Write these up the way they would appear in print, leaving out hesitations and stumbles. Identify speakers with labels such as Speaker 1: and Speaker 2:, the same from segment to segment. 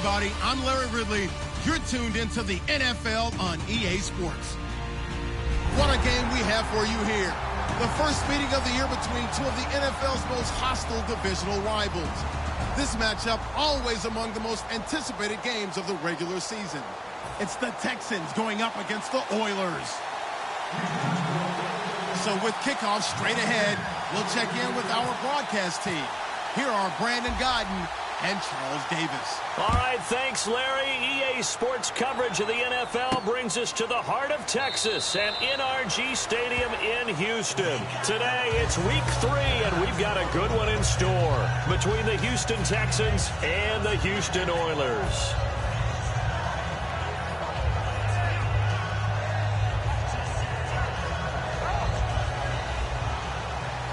Speaker 1: everybody. I'm Larry Ridley. You're tuned into the NFL on EA Sports. What a game we have for you here. The first meeting of the year between two of the NFL's most hostile divisional rivals. This matchup always among the most anticipated games of the regular season. It's the Texans going up against the Oilers. So with kickoff straight ahead, we'll check in with our broadcast team. Here are Brandon Godden and Charles Davis.
Speaker 2: All right, thanks, Larry. EA Sports coverage of the NFL brings us to the heart of Texas and NRG Stadium in Houston. Today, it's week 3, and we've got a good one in store between the Houston Texans and the Houston Oilers.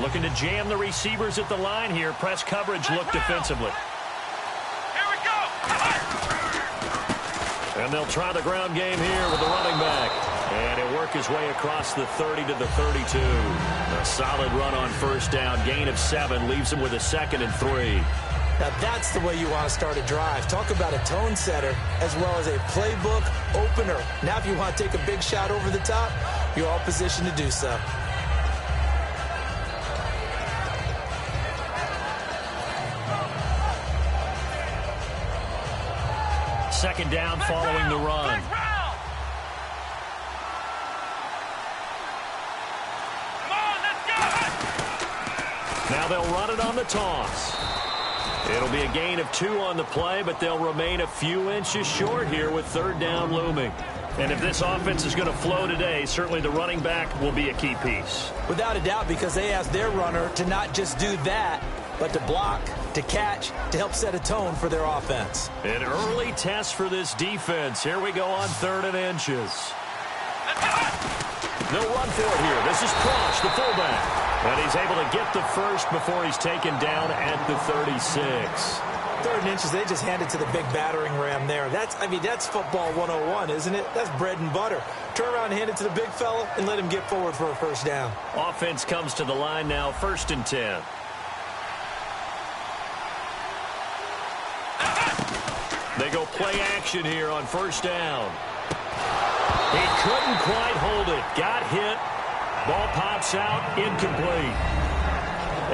Speaker 2: Looking to jam the receivers at the line here. Press coverage look defensively. And they'll try the ground game here with the running back. And he'll work his way across the 30 to the 32. A solid run on first down. Gain of 7 leaves him with a 2nd and 3.
Speaker 3: Now that's the way you want to start a drive. Talk about a tone setter as well as a playbook opener. Now if you want to take a big shot over the top, you're all positioned to do so.
Speaker 2: Second down following the run. Now they'll run it on the toss. It'll be a gain of 2 on the play, but they'll remain a few inches short here with third down looming. And if this offense is going to flow today, certainly the running back will be a key piece.
Speaker 3: Without a doubt, because they asked their runner to not just do that, but to block, to catch, to help set a tone for their offense.
Speaker 2: An early test for this defense. Here we go on 3rd and inches. They'll run for it here. This is Prosh, the fullback. And he's able to get the first before he's taken down at the 36.
Speaker 3: 3rd and inches, they just handed to the big battering ram there. That's football 101, isn't it? That's bread and butter. Turn around and hand it to the big fella and let him get forward for a first down.
Speaker 2: Offense comes to the line now, 1st and 10. They go play action here on first down. He couldn't quite hold it. Got hit. Ball pops out. Incomplete.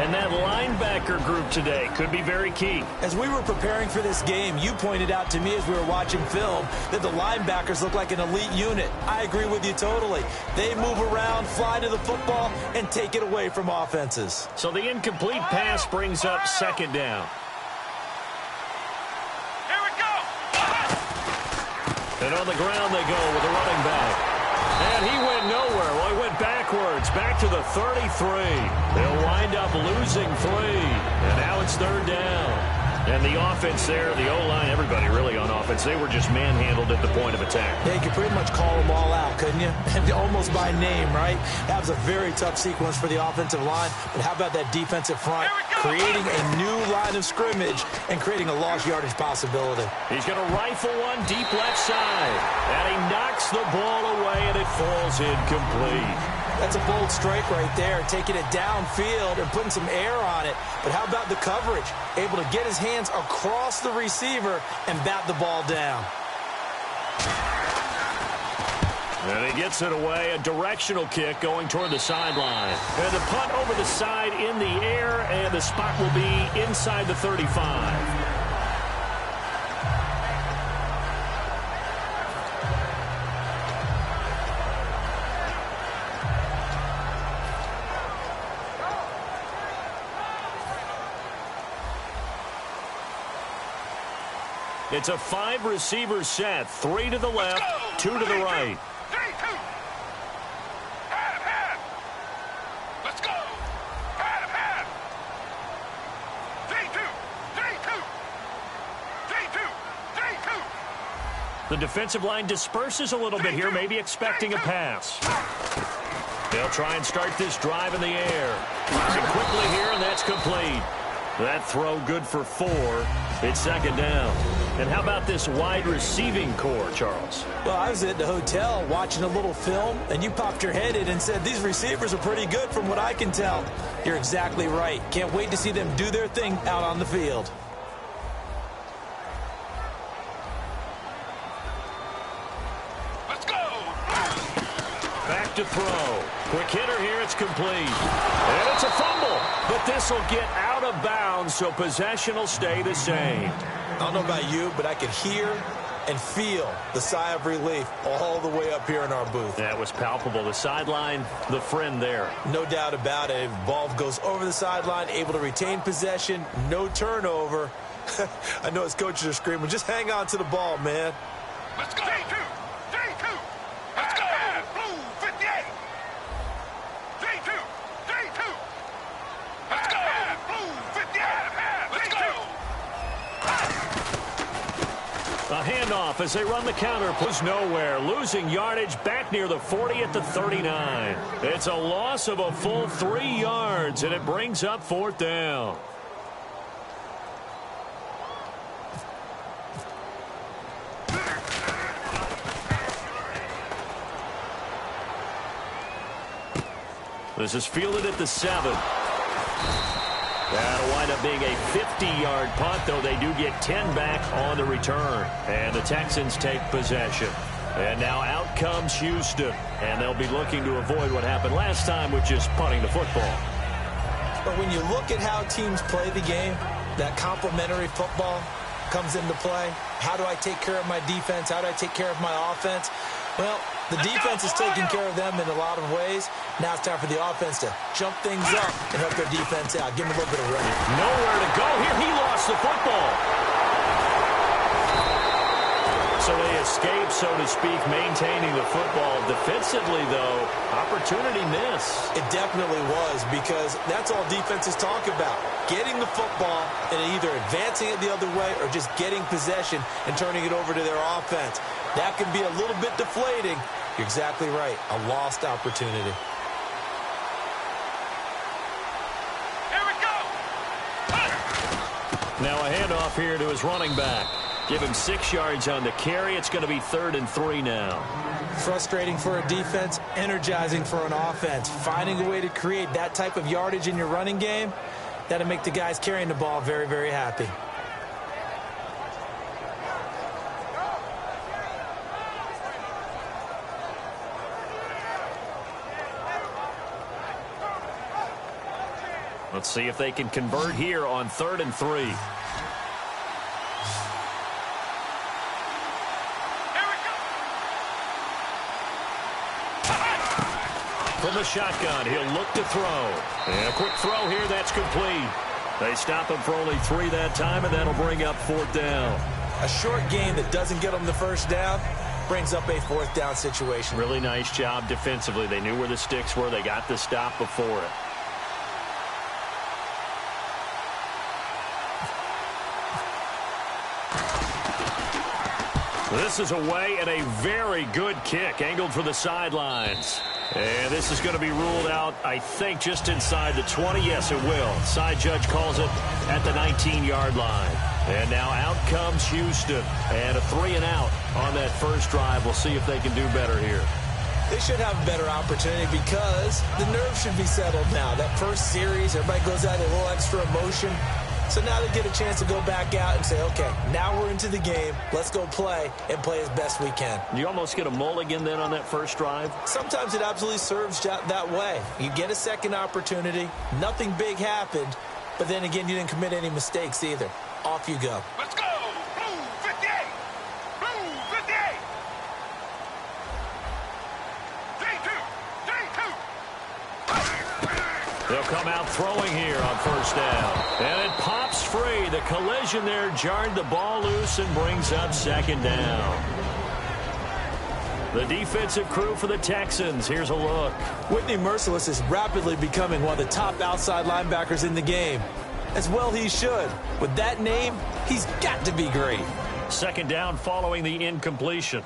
Speaker 2: And that linebacker group today could be very key.
Speaker 3: As we were preparing for this game, you pointed out to me as we were watching film that the linebackers look like an elite unit. I agree with you totally. They move around, fly to the football, and take it away from offenses.
Speaker 2: So the incomplete pass brings up 2nd down. And on the ground they go with the running back. And he went nowhere. Well, he went backwards, back to the 33. They'll wind up losing 3. And now it's 3rd down. And the offense there, the O-line, everybody really on offense, they were just manhandled at the point of attack.
Speaker 3: Yeah, you could pretty much call them all out, couldn't you? Almost by name, right? That was a very tough sequence for the offensive line. But how about that defensive front? Creating a new line of scrimmage and creating a lost yardage possibility.
Speaker 2: He's going to rifle one deep left side. And he knocks the ball away, and it falls incomplete.
Speaker 3: That's a bold strike right there, taking it downfield and putting some air on it. But how about the coverage? Able to get his hands across the receiver and bat the ball down.
Speaker 2: And he gets it away, a directional kick going toward the sideline. And the punt over the side in the air, and the spot will be inside the 35. It's a 5-receiver set. 3 to the left, 2 to the right.
Speaker 4: 3-2. Head. Let's go. Head. 3-2. 3-2.
Speaker 2: The defensive line disperses a little bit here, maybe expecting a pass. They'll try and start this drive in the air. And quickly here, and that's complete. That throw good for 4. It's 2nd down. And how about this wide receiving core, Charles?
Speaker 3: Well, I was at the hotel watching a little film, and you popped your head in and said, these receivers are pretty good from what I can tell. You're exactly right. Can't wait to see them do their thing out on the field.
Speaker 2: look to throw. Quick hitter here. It's complete. And it's a fumble. But this will get out of bounds, so possession will stay the same.
Speaker 3: I don't know about you, but I could hear and feel the sigh of relief all the way up here in our booth.
Speaker 2: That was palpable. The sideline, the friend there.
Speaker 3: No doubt about it. If the ball goes over the sideline, able to retain possession, no turnover. I know his coaches are screaming, just hang on to the ball, man.
Speaker 4: Let's go. J2. J2. Let's go. Blue 58. J2. J2. Let's go. Blue 58. Let's go.
Speaker 2: A handoff as they run the counter. Puts nowhere. Losing yardage back near the 40 at the 39. It's a loss of a full 3 yards, and it brings up 4th down. This is fielded at the 7. That'll wind up being a 50-yard punt, though they do get 10 back on the return. And the Texans take possession. And now out comes Houston. And they'll be looking to avoid what happened last time, which is punting the football.
Speaker 3: But when you look at how teams play the game, that complementary football comes into play. How do I take care of my defense? How do I take care of my offense? Well, the defense is taking care of them in a lot of ways. Now it's time for the offense to jump things up and help their defense out. Give them a little bit of running.
Speaker 2: Nowhere to go here. He lost the football. So they escape, so to speak, maintaining the football. Defensively, though, opportunity miss.
Speaker 3: It definitely was, because that's all defenses talk about. Getting the football and either advancing it the other way or just getting possession and turning it over to their offense. That can be a little bit deflating. You're exactly right. A lost opportunity.
Speaker 4: Here we go.
Speaker 2: Now a handoff here to his running back. Give him 6 yards on the carry. It's going to be 3rd and 3 now.
Speaker 3: Frustrating for a defense, energizing for an offense. Finding a way to create that type of yardage in your running game, that'll make the guys carrying the ball very, very happy.
Speaker 2: Let's see if they can convert here on 3rd and 3. From the shotgun, he'll look to throw. And a quick throw here, that's complete. They stop him for only 3 that time, and that'll bring up 4th down.
Speaker 3: A short game that doesn't get them the first down brings up a 4th down situation.
Speaker 2: Really nice job defensively. They knew where the sticks were. They got the stop before it. This is away, and a very good kick angled for the sidelines. And this is going to be ruled out, I think, just inside the 20. Yes, it will. Side judge calls it at the 19-yard line. And now out comes Houston. And a 3-and-out on that first drive. We'll see if they can do better here.
Speaker 3: They should have a better opportunity because the nerves should be settled now. That first series, everybody goes out a little extra emotion. So now they get a chance to go back out and say, okay, now we're into the game. Let's go play and play as best we can.
Speaker 2: You almost get a mulligan then on that first drive?
Speaker 3: Sometimes it absolutely serves that way. You get a second opportunity. Nothing big happened. But then again, you didn't commit any mistakes either. Off you go.
Speaker 4: Let's go. Blue 58. Blue 58. J2.
Speaker 2: They'll come out throwing here on first down. And it pops free. The collision there jarred the ball loose and brings up 2nd down. The defensive crew for the Texans. Here's a look.
Speaker 3: Whitney Merciless is rapidly becoming one of the top outside linebackers in the game. As well he should. With that name, he's got to be great.
Speaker 2: 2nd down following the incompletion.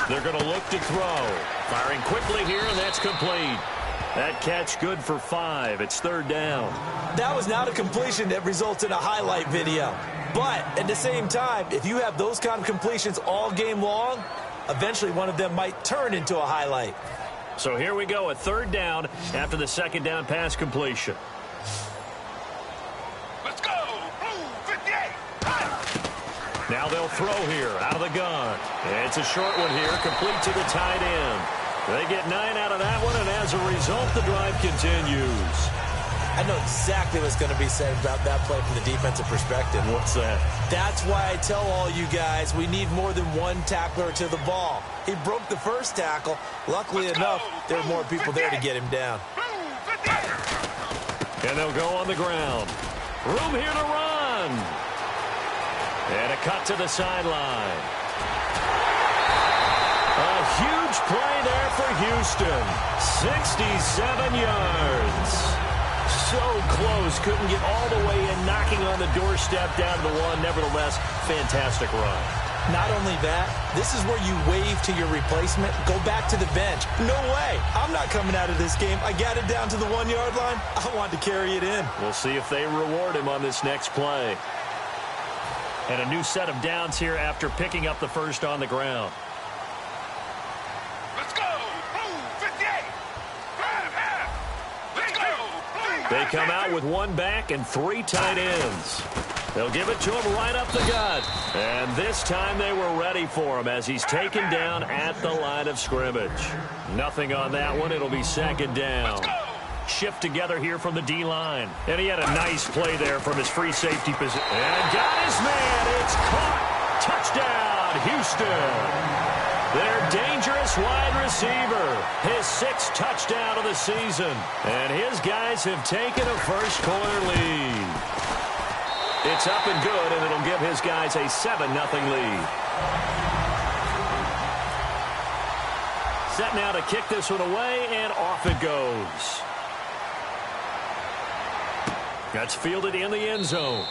Speaker 2: They're going to look to throw. Firing quickly here, and that's complete. That catch good for 5. It's 3rd down.
Speaker 3: That was not a completion that results in a highlight video. But at the same time, if you have those kind of completions all game long, eventually one of them might turn into a highlight.
Speaker 2: So here we go, a 3rd down after the 2nd down pass completion.
Speaker 4: Let's go. Blue 58.
Speaker 2: Now they'll throw here out of the gun. It's a short one here, complete to the tight end. They get 9 out of that one, and as a result, the drive continues.
Speaker 3: I know exactly what's going to be said about that play from the defensive perspective.
Speaker 2: What's that?
Speaker 3: That's why I tell all you guys we need more than one tackler to the ball. He broke the first tackle. Luckily enough, there were more people there to get him down.
Speaker 2: And they'll go on the ground. Room here to run. And a cut to the sideline. A huge play there for Houston. 67 yards. So close, couldn't get all the way in, knocking on the doorstep down to the one. Nevertheless, fantastic run.
Speaker 3: Not only that, this is where you wave to your replacement, go back to the bench. No way, I'm not coming out of this game. I got it down to the 1-yard line. I wanted to carry it in.
Speaker 2: We'll see if they reward him on this next play. And a new set of downs here after picking up the first on the ground.
Speaker 4: Let's go. 58. Let's go.
Speaker 2: They come out with one back and 3 tight ends. They'll give it to him right up the gut. And this time they were ready for him as he's taken down at the line of scrimmage. Nothing on that one. It'll be second down. Shift together here from the D-line. And he had a nice play there from his free safety position. And got his man. It's caught. Touchdown, Houston. Their dangerous wide receiver. His 6th touchdown of the season. And his guys have taken a first-quarter lead. It's up and good, and it'll give his guys a 7-0 lead. Set now to kick this one away, and off it goes. That's fielded in the end zone.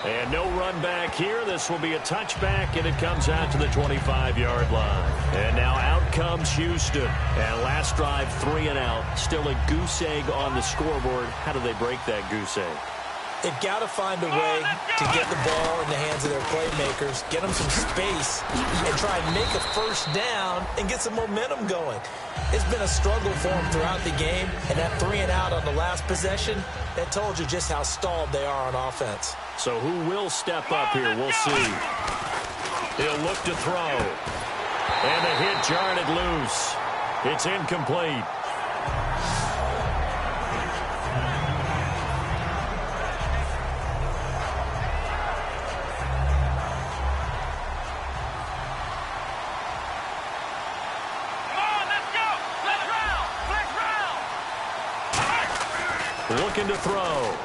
Speaker 2: And no run back here. This will be a touchback, and it comes out to the 25-yard line. And now out comes Houston. And last drive, 3 and out. Still a goose egg on the scoreboard. How do they break that goose egg?
Speaker 3: They've got to find a way to get the ball in the hands of their playmakers, get them some space, and try and make a first down and get some momentum going. It's been a struggle for them throughout the game, and that 3 and out on the last possession, that told you just how stalled they are on offense.
Speaker 2: So who will step up here? We'll see. He'll look to throw. And the hit jarred it loose. It's incomplete. Looking to throw.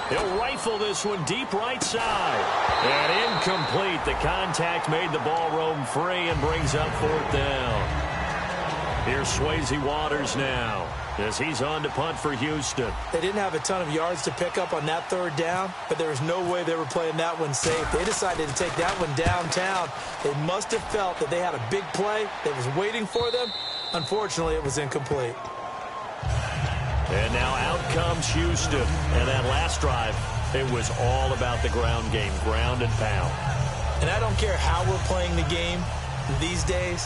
Speaker 2: He'll rifle this one deep right side. And incomplete. The contact made the ball roam free and brings up 4th down. Here's Swayze Waters now as he's on to punt for Houston.
Speaker 3: They didn't have a ton of yards to pick up on that 3rd down, but there was no way they were playing that one safe. They decided to take that one downtown. They must have felt that they had a big play that was waiting for them. Unfortunately, it was incomplete.
Speaker 2: And now out comes Houston. And that last drive, it was all about the ground game, ground and pound.
Speaker 3: And I don't care how we're playing the game these days,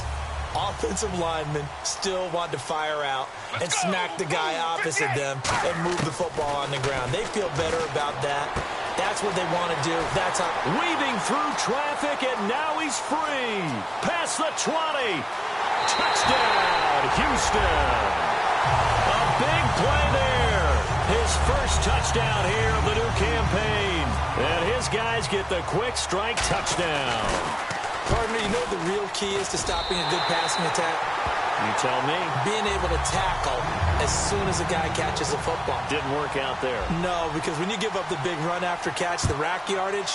Speaker 3: offensive linemen still want to fire out and smack the guy opposite them and move the football on the ground. They feel better about that. That's what they want to do. That's how.
Speaker 2: Weaving through traffic, and now he's free. Past the 20. Touchdown, Houston. A big play there. His first touchdown here of the new campaign. And his guys get the quick strike touchdown.
Speaker 3: Partner, you know what the real key is to stopping a good passing attack?
Speaker 2: You tell me.
Speaker 3: Being able to tackle as soon as a guy catches the football.
Speaker 2: Didn't work out there.
Speaker 3: No, because when you give up the big run after catch, the rack yardage,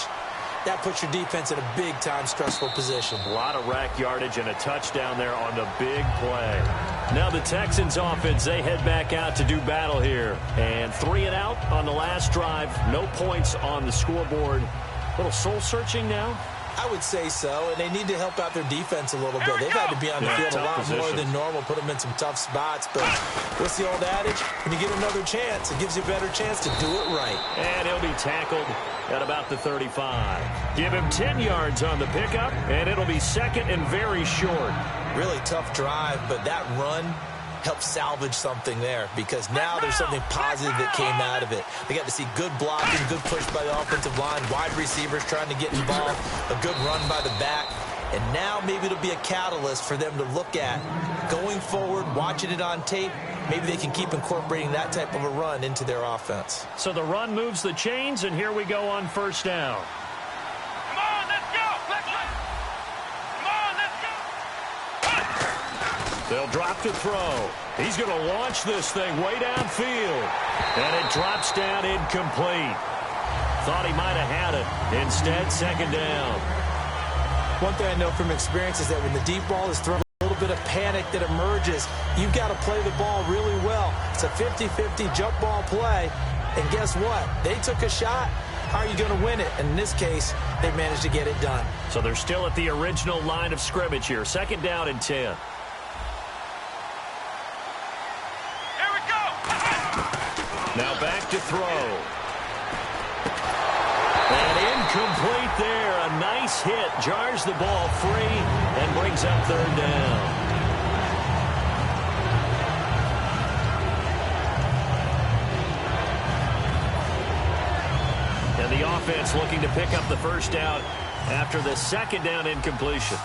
Speaker 3: that puts your defense in a big-time stressful position.
Speaker 2: A lot of rack yardage and a touchdown there on the big play. Now the Texans offense, they head back out to do battle here. And 3 and out on the last drive. No points on the scoreboard. A little soul-searching now.
Speaker 3: I would say so, and they need to help out their defense a little bit. They've had to be on the field a lot more than normal, put them in some tough spots. But what's the old adage? When you get another chance, it gives you a better chance to do it right.
Speaker 2: And he'll be tackled at about the 35. Give him 10 yards on the pickup, and it'll be second and very short.
Speaker 3: Really tough drive, but that run help salvage something there, because now there's something positive that came out of it. They got to see good blocking, good push by the offensive line, wide receivers trying to get involved, a good run by the back. And now maybe it'll be a catalyst for them to look at going forward, watching it on tape. Maybe they can keep incorporating that type of a run into their offense.
Speaker 2: So the run moves the chains, and here we go on first down.
Speaker 4: Come on, let's go. Come on, let's go.
Speaker 2: They'll drop to throw. He's going to launch this thing way downfield. And it drops down incomplete. Thought he might have had it. Instead, second down.
Speaker 3: One thing I know from experience is that when the deep ball is thrown, a little bit of panic that emerges. You've got to play the ball really well. It's a 50-50 jump ball play. And guess what? They took a shot. How are you going to win it? And in this case, they managed to get it done.
Speaker 2: So they're still at the original line of scrimmage here. Second down and 10.
Speaker 4: Here we go.
Speaker 2: Now back to throw. And incomplete there. A nice hit. Jars the ball free and brings up third down. And the offense looking to pick up the first down after the second down incompletion.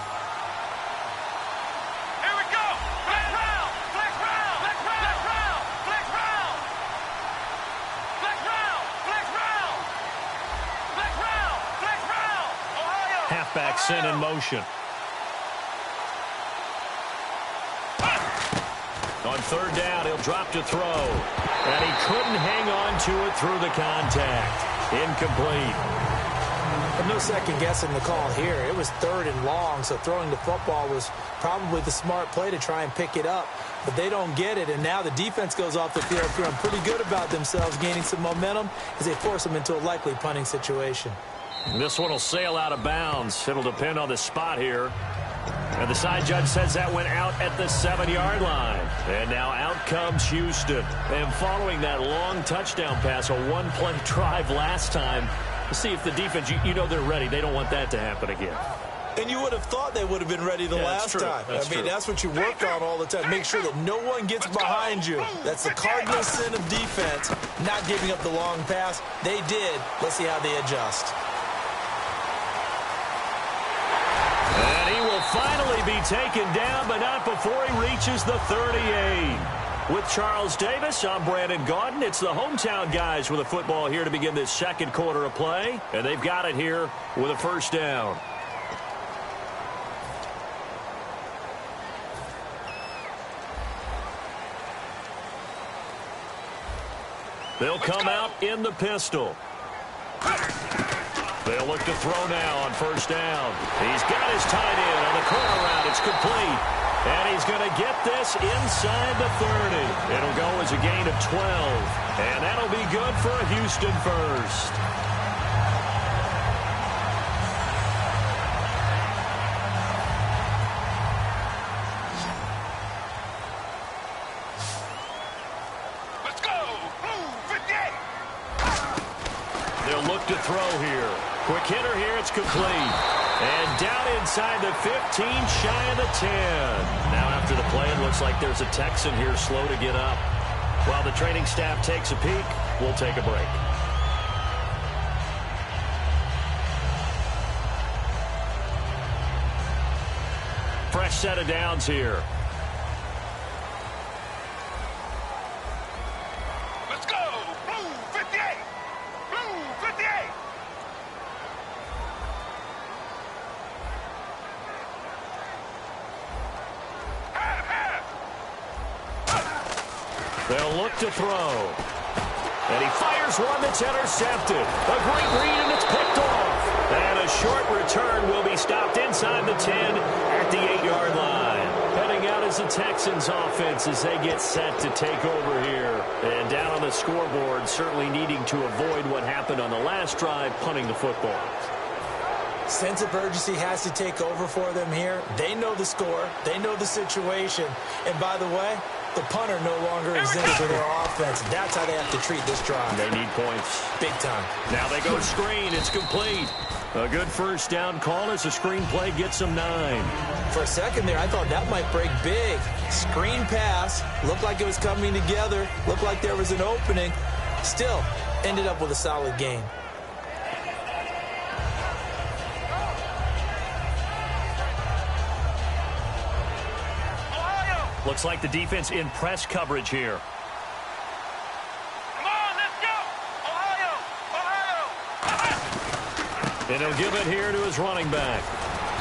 Speaker 4: Here we go. Flex round. Flex round. Flex round. Flex round. Flex round. Flex round. Flex round. Flex round. Ohio.
Speaker 2: Halfback sent in motion. On third down, he'll drop to throw. And he couldn't hang on to it through the contact. Incomplete.
Speaker 3: And no second guessing the call here. It was third and long, so throwing the football was probably the smart play to try and pick it up. But they don't get it, and now the defense goes off the field feeling pretty good about themselves, gaining some momentum as they force them into a likely punting situation.
Speaker 2: This one will sail out of bounds. It'll depend on the spot here. And the side judge says that went out at the 7-yard line. And now out comes Houston. And following that long touchdown pass, a one-play drive last time, to see if the defense, you know they're ready. They don't want that to happen again.
Speaker 3: And you would have thought they would have been ready the last time. That's what you work on all the time. Make sure that no one gets behind you. That's the cardinal sin of defense, not giving up the long pass. They did. Let's see how they adjust.
Speaker 2: And he will finally be taken down, but not before he reaches the 38. With Charles Davis, I'm Brandon Gaudin. It's the hometown guys with a football here to begin this second quarter of play. And they've got it here with a first down. They'll come out in the pistol. They'll look to throw now on first down. He's got his tight end on the corner route. It's complete. And he's going to get this inside the 30. It'll go as a gain of 12. And that'll be good for a Houston first.
Speaker 4: Let's go. Blue 58.
Speaker 2: They'll look to throw here. Quick hitter here. It's complete. And down inside the 15, shy of the 10. Now after the play, it looks like there's a Texan here slow to get up. While the training staff takes a peek, we'll take a break. Fresh set of downs here.
Speaker 4: Let's go. Blue 58. Blue 58.
Speaker 2: They'll look to throw. And he fires one that's intercepted. A great read, and it's picked off. And a short return will be stopped inside the 10 at the 8-yard line. Heading out is the Texans offense as they get set to take over here. And down on the scoreboard, certainly needing to avoid what happened on the last drive, punting the football.
Speaker 3: Sense of urgency has to take over for them here. They know the score. They know the situation. And by the way, the punter no longer exists for their offense. That's how they have to treat this drive.
Speaker 2: They need points.
Speaker 3: Big time.
Speaker 2: Now they go screen. It's complete. A good first down call as the screen play gets them 9.
Speaker 3: For a second there, I thought that might break big. Screen pass, looked like it was coming together, looked like there was an opening. Still, ended up with a solid gain.
Speaker 2: Looks like the defense in press coverage here.
Speaker 4: Come on, let's go! Ohio! Ohio!
Speaker 2: And he'll give it here to his running back.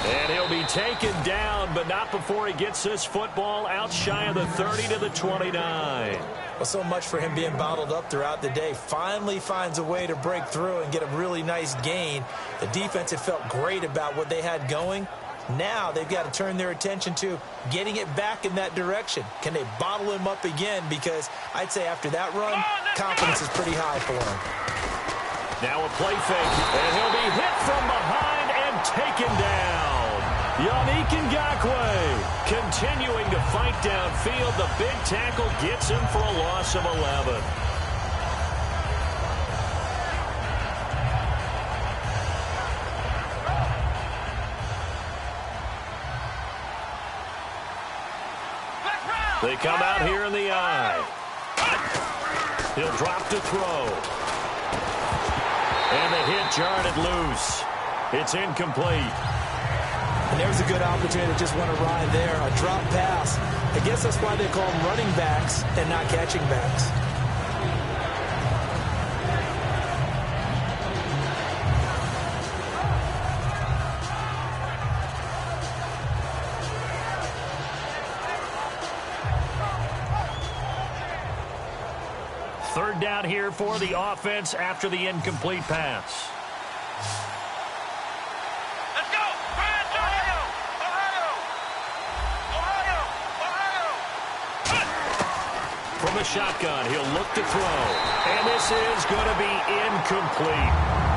Speaker 2: And he'll be taken down, but not before he gets this football out shy of the 30 to the 29.
Speaker 3: Well, so much for him being bottled up throughout the day. Finally finds a way to break through and get a really nice gain. The defense had felt great about what they had going. Now they've got to turn their attention to getting it back in that direction. Can they bottle him up again? Because I'd say after that run, confidence is pretty high for him.
Speaker 2: Now a play fake, and he'll be hit from behind and taken down. Yannick Ngakoue continuing to fight downfield. The big tackle gets him for a loss of 11. They come out here in the eye. He'll drop to throw. And the hit jarred it loose. It's incomplete.
Speaker 3: And there's a good opportunity to just want to ride there. A drop pass. I guess that's why they call them running backs and not catching backs.
Speaker 2: Third down here for the offense after the incomplete pass.
Speaker 4: Let's go! Ohio! Ohio! Ohio! Ohio!
Speaker 2: From the shotgun, he'll look to throw. And this is going to be incomplete.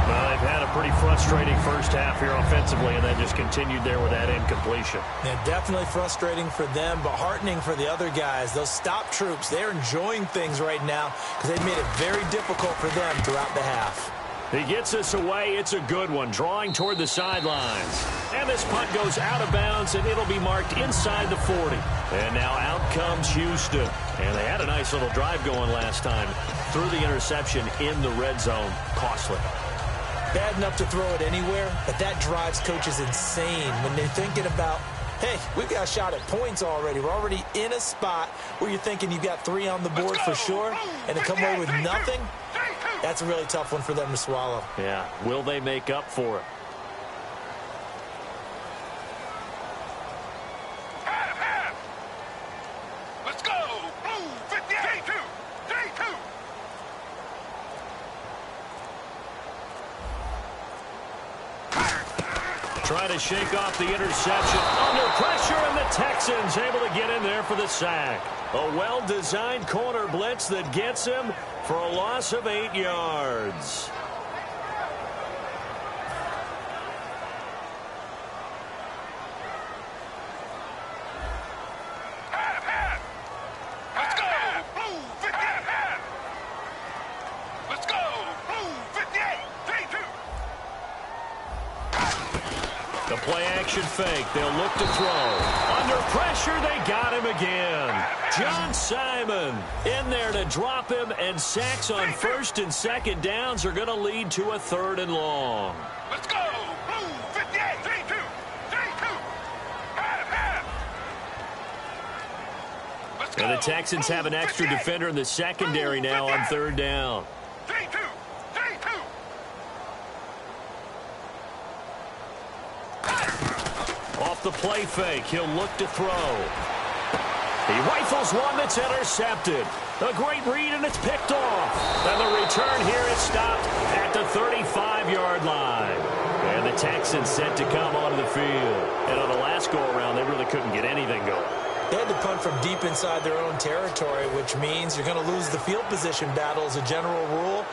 Speaker 2: Well, they've had a pretty frustrating first half here offensively, and then just continued there with that incompletion.
Speaker 3: Yeah, definitely frustrating for them, but heartening for the other guys. Those stop troops, they're enjoying things right now because they've made it very difficult for them throughout the half.
Speaker 2: He gets us away. It's a good one, drawing toward the sidelines. And this punt goes out of bounds, and it'll be marked inside the 40. And now out comes Houston. And they had a nice little drive going last time. Threw the interception in the red zone. Costly.
Speaker 3: Bad enough to throw it anywhere, but that drives coaches insane when they're thinking about, hey, we've got a shot at points already. We're already in a spot where you're thinking you've got 3 on the board for sure, and to come away with nothing, that's a really tough one for them to swallow.
Speaker 2: Yeah, will they make up for it?
Speaker 4: Let's go! Blue 58! J2! J2!
Speaker 2: Trying to shake off the interception. Under pressure, and the Texans able to get in there for the sack. A well-designed corner blitz that gets him for a loss of 8 yards.
Speaker 4: Let's go! Blue 58! Let's go! Blue 58! J2!
Speaker 2: The play-action fake. They'll look to throw. Under pressure, they got him again. John Simon in there to drop him, and sacks on first and second downs are going to lead to a 3rd and long.
Speaker 4: Let's go! Blue 58! J2! J2! Let's go!
Speaker 2: And the Texans have an extra defender in the secondary now on 3rd down.
Speaker 4: J2! J2!
Speaker 2: Off the play fake, he'll look to throw. He rifles one that's intercepted. A great read, and it's picked off. And the return here is stopped at the 35-yard line. And the Texans set to come onto the field. And on the last go-around, they really couldn't get anything going.
Speaker 3: They had to punt from deep inside their own territory, which means you're going to lose the field position battle as a general rule.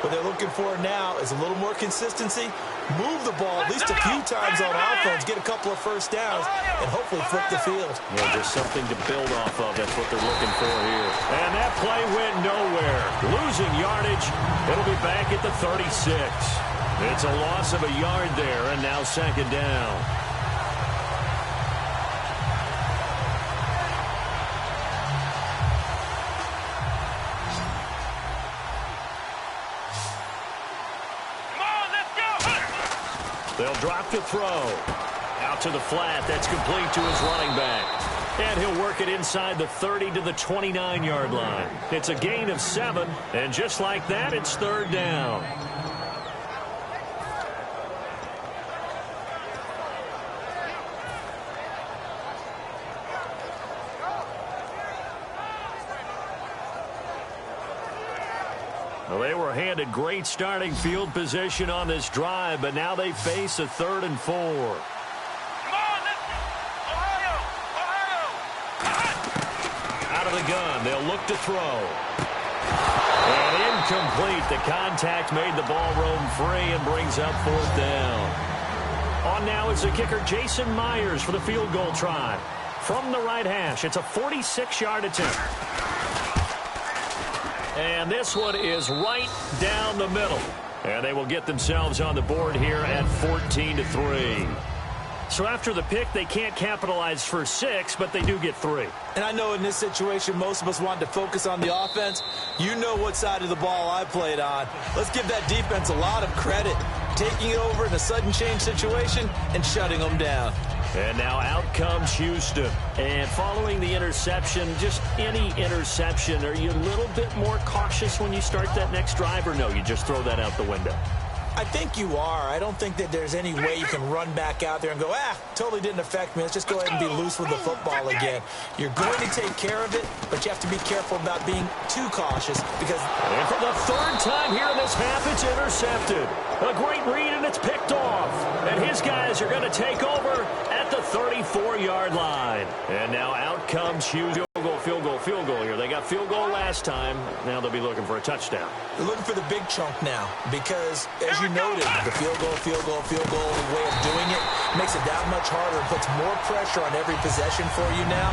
Speaker 3: What they're looking for now is a little more consistency, move the ball at least a few times on offense, get a couple of first downs, and hopefully flip the field.
Speaker 2: Yeah, just something to build off of. That's what they're looking for here. And that play went nowhere. Losing yardage. It'll be back at the 36. It's a loss of a yard there, and now 2nd down. They'll drop to throw. Out to the flat. That's complete to his running back. And he'll work it inside the 30 to the 29-yard line. It's a gain of 7, and just like that, it's third down. Well, they were handed great starting field position on this drive, but now they face a 3rd and 4. Out of the gun, they'll look to throw. And incomplete. The contact made the ball roam free and brings up 4th down. On now is the kicker Jason Myers for the field goal try. From the right hash, it's a 46-yard attempt. And this one is right down the middle. And they will get themselves on the board here at 14-3. So after the pick, they can't capitalize for 6, but they do get 3.
Speaker 3: And I know in this situation, most of us wanted to focus on the offense. You know what side of the ball I played on. Let's give that defense a lot of credit. Taking it over in a sudden change situation and shutting them down.
Speaker 2: And now out comes Houston. And following the interception, just any interception, are you a little bit more cautious when you start that next drive, or no, you just throw that out the window?
Speaker 3: I think you are. I don't think that there's any way you can run back out there and go, totally didn't affect me. Let's just go ahead and be loose with the football again. You're going to take care of it, but you have to be careful about being too cautious because...
Speaker 2: And for the 3rd time here in this half, it's intercepted. A great read, and it's picked off. And his guys are going to take over at the 34-yard line. And now out comes Hughes. Field goal here. They got field goal last time. Now they'll be looking for a touchdown.
Speaker 3: They're looking for the big chunk now because, as you noted, the field goal way of doing it makes it that much harder and puts more pressure on every possession for you now.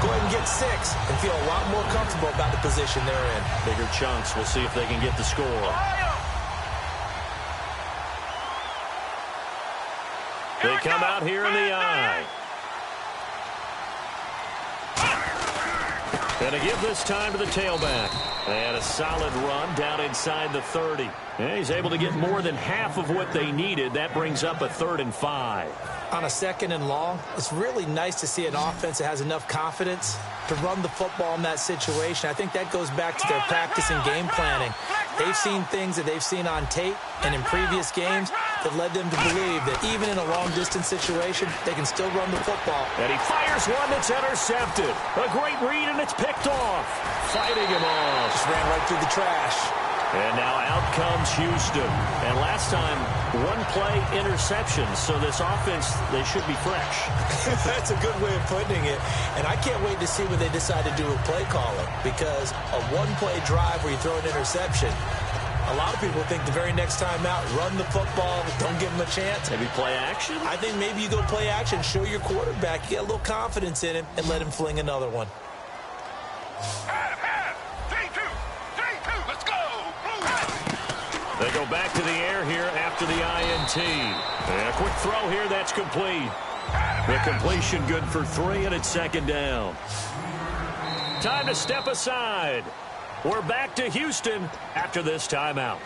Speaker 3: Go ahead and get 6 and feel a lot more comfortable about the position they're in.
Speaker 2: Bigger chunks. We'll see if they can get the score. They come out here in the eye. And a give this time to the tailback. And a solid run down inside the 30. And he's able to get more than half of what they needed. That brings up a 3rd and 5.
Speaker 3: On a 2nd and long, it's really nice to see an offense that has enough confidence to run the football in that situation. I think that goes back to their practice and game planning. They've seen things that they've seen on tape and in previous games that led them to believe that even in a long-distance situation, they can still run the football.
Speaker 2: And he fires one that's intercepted. A great read, and it's picked off. Fighting him off.
Speaker 3: Just ran right through the trash.
Speaker 2: And now out comes Houston. And last time, 1-play interception. So this offense, they should be fresh.
Speaker 3: That's a good way of putting it. And I can't wait to see what they decide to do with play calling. Because a 1-play drive where you throw an interception, a lot of people think the very next time out, run the football, don't give them a chance.
Speaker 2: Maybe play action?
Speaker 3: I think maybe you go play action, show your quarterback, get a little confidence in him, and let him fling another one.
Speaker 2: They go back to the air here after the INT. And a quick throw here, that's complete. The completion good for 3, and it's 2nd down. Time to step aside. We're back to Houston after this timeout.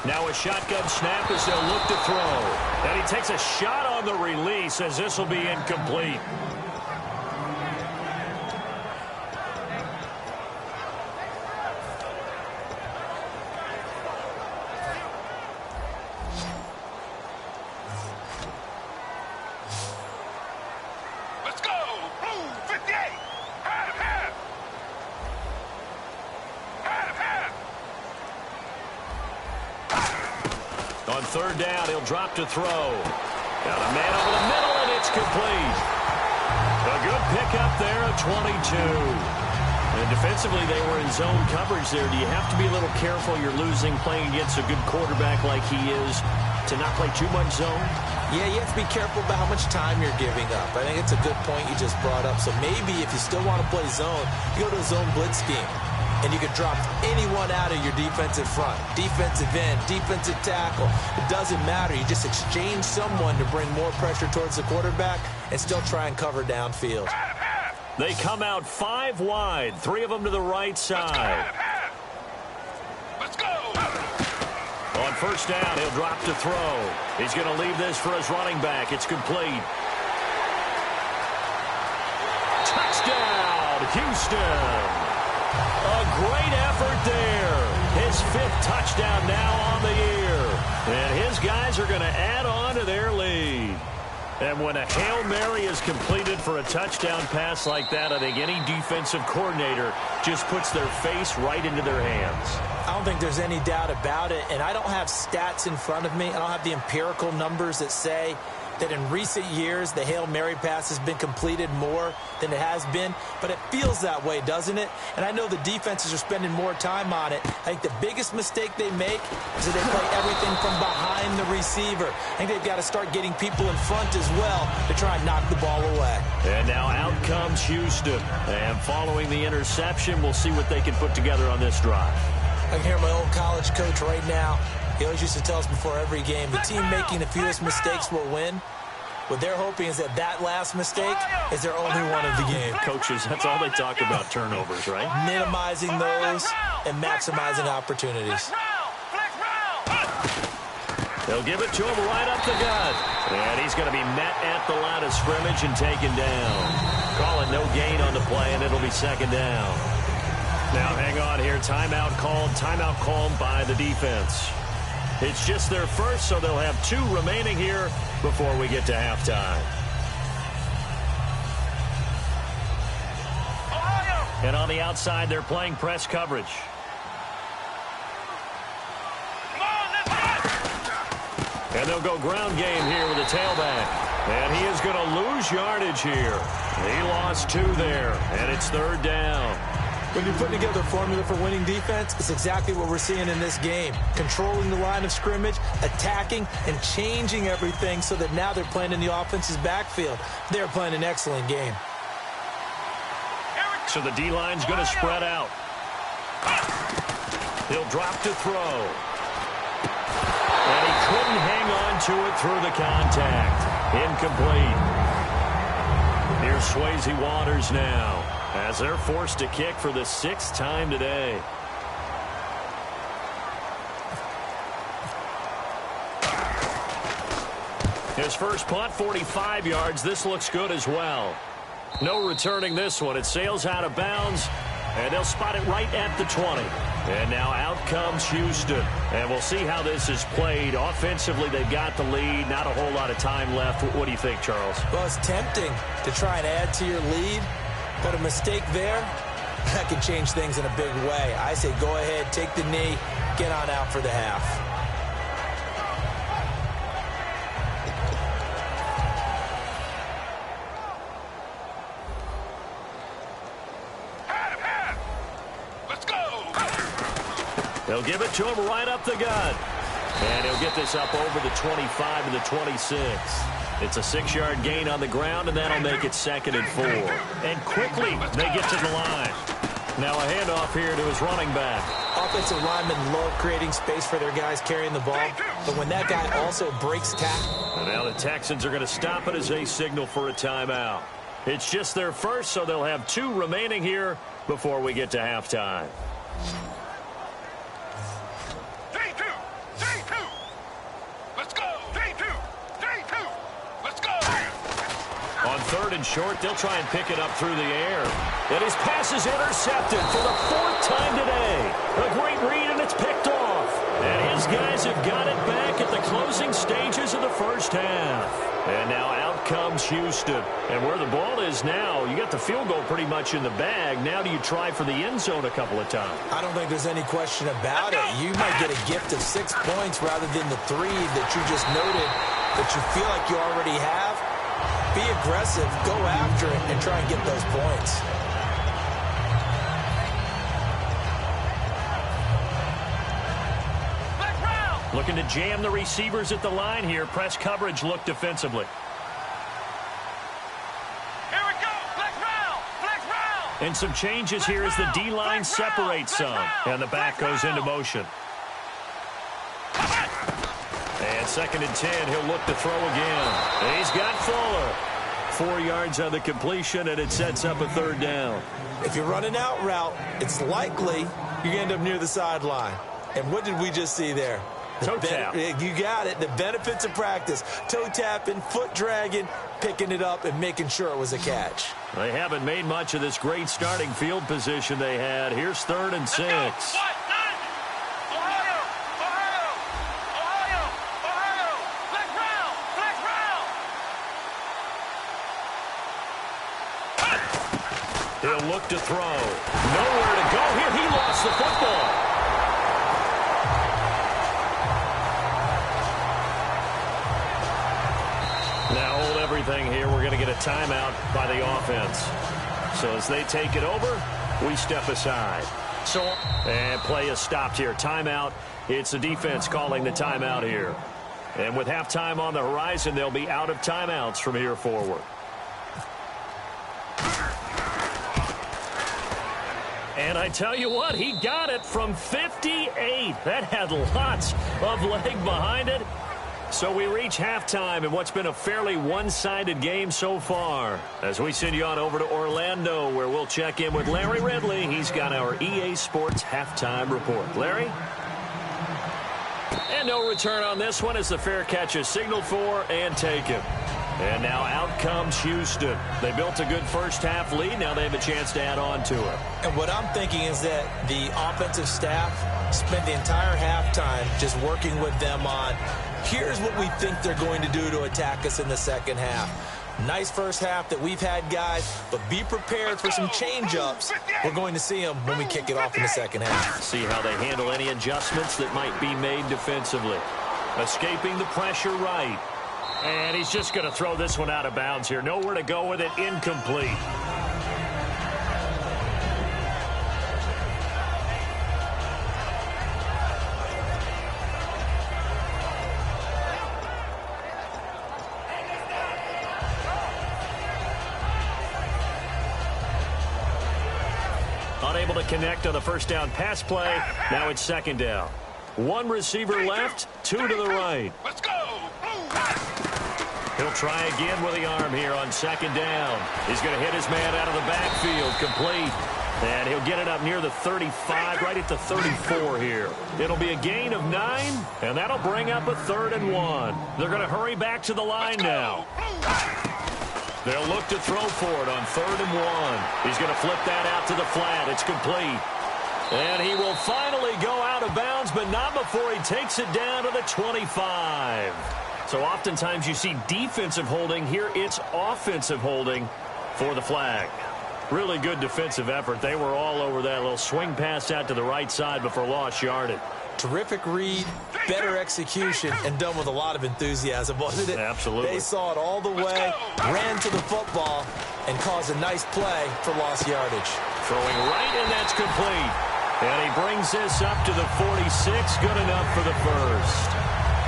Speaker 2: Now a shotgun snap as they'll look to throw. And he takes a shot on the release as this will be incomplete.
Speaker 4: Let's go! Blue 58! Half!
Speaker 2: On 3rd down, he'll drop to throw. Got a man over the middle, and it's complete. A good pickup there at 22. And defensively, they were in zone coverage there. Do you have to be a little careful? You're losing playing against a good quarterback like he is to not play too much zone?
Speaker 3: Yeah, you have to be careful about how much time you're giving up. I think it's a good point you just brought up. So maybe if you still want to play zone, you go to a zone blitz scheme. And you can drop anyone out of your defensive front. Defensive end, defensive tackle. It doesn't matter. You just exchange someone to bring more pressure towards the quarterback and still try and cover downfield.
Speaker 2: They come out 5 wide, 3 of them to the right side.
Speaker 4: Let's go.
Speaker 2: On first down, he'll drop to throw. He's going to leave this for his running back. It's complete. Touchdown, Houston. A great effort there. His 5th touchdown now on the year. And his guys are going to add on to their lead. And when a Hail Mary is completed for a touchdown pass like that, I think any defensive coordinator just puts their face right into their hands.
Speaker 3: I don't think there's any doubt about it. And I don't have stats in front of me. I don't have the empirical numbers that say that in recent years the Hail Mary pass has been completed more than it has been, but it feels that way, doesn't it? And I know the defenses are spending more time on it. I think the biggest mistake they make is that they play everything from behind the receiver. I think they've got to start getting people in front as well to try and knock the ball away.
Speaker 2: And now out comes Houston. And following the interception, we'll see what they can put together on this drive.
Speaker 3: I can hear my old college coach right now. He always used to tell us before every game, the team making the fewest mistakes will win. What they're hoping is that that last mistake is their only one of the game.
Speaker 2: Coaches, that's all they talk about, turnovers, right?
Speaker 3: Minimizing those and maximizing opportunities.
Speaker 2: They'll give it to him right up the gut. And he's going to be met at the line of scrimmage and taken down. Call it no gain on the play, and it'll be second down. Now hang on here. Timeout called by the defense. It's just their first, so they'll have 2 remaining here before we get to halftime. And on the outside, they're playing press coverage. And they'll go ground game here with a tailback. And he is going to lose yardage here. He lost 2 there, and it's third down.
Speaker 3: When you're putting together a formula for winning defense, it's exactly what we're seeing in this game. Controlling the line of scrimmage, attacking, and changing everything so that now they're playing in the offense's backfield. They're playing an excellent game.
Speaker 2: So the D-line's going to spread out. He'll drop to throw. And he couldn't hang on to it through the contact. Incomplete. Here's Swayze Waters now, as they're forced to kick for the 6th time today. His first punt, 45 yards. This looks good as well. No returning this one. It sails out of bounds, and they'll spot it right at the 20. And now out comes Houston. And we'll see how this is played. Offensively, they've got the lead. Not a whole lot of time left. What do you think, Charles?
Speaker 3: Well, it's tempting to try and add to your lead. But a mistake there, that could change things in a big way. I say go ahead, take the knee, get on out for the half.
Speaker 4: Let's go.
Speaker 2: They'll give it to him right up the gut. And he'll get this up over the 25 and the 26. It's a 6-yard gain on the ground, and that'll make it 2nd and 4. And quickly, they get to the line. Now a handoff here to his running back.
Speaker 3: Offensive linemen love creating space for their guys carrying the ball, but when that guy also breaks tackle.
Speaker 2: And now the Texans are going to stop it as they signal for a timeout. It's just their first, so they'll have 2 remaining here before we get to halftime. On 3rd and short, they'll try and pick it up through the air. And his pass is intercepted for the 4th time today. A great read, and it's picked off. And his guys have got it back at the closing stages of the first half. And now out comes Houston. And where the ball is now, you got the field goal pretty much in the bag. Now do you try for the end zone a couple of times?
Speaker 3: I don't think there's any question about it. You might get a gift of 6 points rather than the 3 that you just noted that you feel like you already have. Be aggressive, go after it, and try and get those points.
Speaker 2: Looking to jam the receivers at the line here. Press coverage look defensively.
Speaker 4: Here we go. Flex round. Flex round.
Speaker 2: And some changes here as the D-line separates some. And the back goes into motion. And 2nd and 10. He'll look to throw again. He's got Fuller. 4 yards on the completion, and it sets up a 3rd down.
Speaker 3: If you're running out route, it's likely you end up near the sideline. And what did we just see there?
Speaker 2: Toe tap.
Speaker 3: You got it. The benefits of practice. Toe tapping, foot dragging, picking it up, and making sure it was a catch.
Speaker 2: They haven't made much of this great starting field position they had. Here's 3rd and 6. He'll look to throw. Nowhere to go here. He lost the football. Now hold everything here. We're going to get a timeout by the offense. So as they take it over, we step aside. And play is stopped here. Timeout. It's the defense calling the timeout here. And with halftime on the horizon, they'll be out of timeouts from here forward. And I tell you what, he got it from 58. That had lots of leg behind it. So we reach halftime in what's been a fairly one-sided game so far. As we send you on over to Orlando, where we'll check in with Larry Ridley. He's got our EA Sports halftime report. Larry? And no return on this one as the fair catch is signaled for and taken. And now out comes Houston. They built a good first-half lead. Now they have a chance to add on to it.
Speaker 3: And what I'm thinking is that the offensive staff spent the entire halftime just working with them on, here's what we think they're going to do to attack us in the second half. Nice first half that we've had, guys, but be prepared for some change-ups. We're going to see them when we kick it off in the second half.
Speaker 2: See how they handle any adjustments that might be made defensively. Escaping the pressure right. And he's just going to throw this one out of bounds here. Nowhere to go with it. Incomplete. Unable to connect on the first down pass play. Now it's 2nd down. 1 receiver left, 2 to the right.
Speaker 4: Let's go.
Speaker 2: He'll try again with the arm here on 2nd down. He's going to hit his man out of the backfield. Complete. And he'll get it up near the 35, right at the 34 here. It'll be a gain of 9, and that'll bring up a 3rd and 1. They're going to hurry back to the line now. They'll look to throw for it on 3rd and 1. He's going to flip that out to the flat. It's complete. And he will finally go out of bounds, but not before he takes it down to the 25. So oftentimes you see defensive holding. Here it's offensive holding for the flag. Really good defensive effort. They were all over that little swing pass out to the right side before lost yardage.
Speaker 3: Terrific read, better execution, and done with a lot of enthusiasm, wasn't it?
Speaker 2: Absolutely.
Speaker 3: They saw it all the way, ran to the football, and caused a nice play for lost yardage.
Speaker 2: Throwing right, and that's complete. And he brings this up to the 46. Good enough for the first.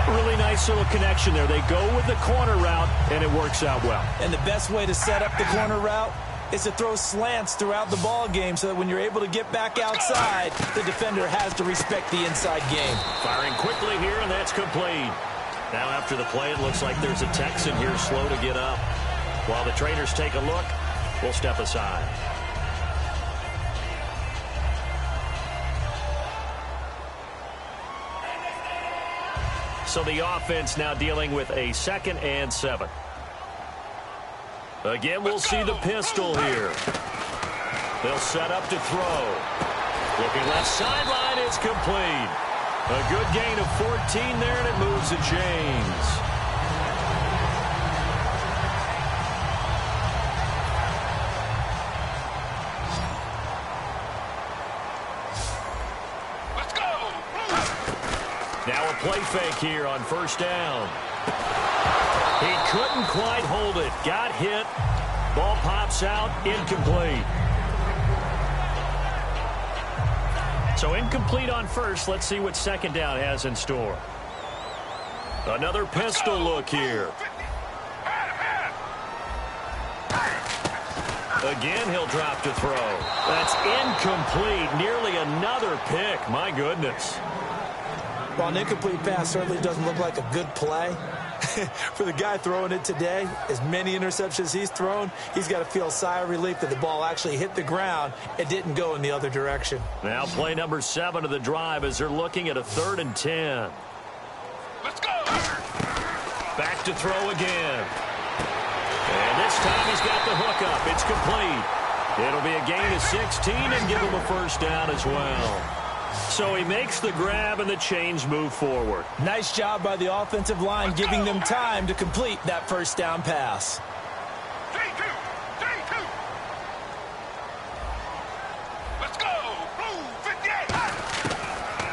Speaker 2: Really nice little connection there. They go with the corner route, and it works out well.
Speaker 3: And the best way to set up the corner route is to throw slants throughout the ball game so that when you're able to get back outside, the defender has to respect the inside game.
Speaker 2: Firing quickly here, and that's complete. Now after the play, it looks like there's a Texan here slow to get up. While the Traders take a look, we'll step aside. So the offense now dealing with a 2nd and 7. Again, we'll see the pistol here. They'll set up to throw. Looking left sideline, it's complete. A good gain of 14 there, and it moves the chains. Now a play fake here on 1st down. He couldn't quite hold it. Got hit. Ball pops out. Incomplete. So incomplete on 1st. Let's see what 2nd down has in store. Another pistol look here. Again, he'll drop to throw. That's incomplete. Nearly another pick. My goodness.
Speaker 3: Well, an incomplete pass certainly doesn't look like a good play. For the guy throwing it today, as many interceptions he's thrown, he's got to feel a sigh of relief that the ball actually hit the ground and didn't go in the other direction.
Speaker 2: Now play number 7 of the drive as they're looking at a 3rd and 10.
Speaker 4: Let's go.
Speaker 2: Back to throw again. And this time he's got the hook up. It's complete. It'll be a gain of 16 and give him a first down as well. So he makes the grab and the chains move forward.
Speaker 3: Nice job by the offensive line giving them time to complete that first down pass.
Speaker 4: Let's go. Blue 58.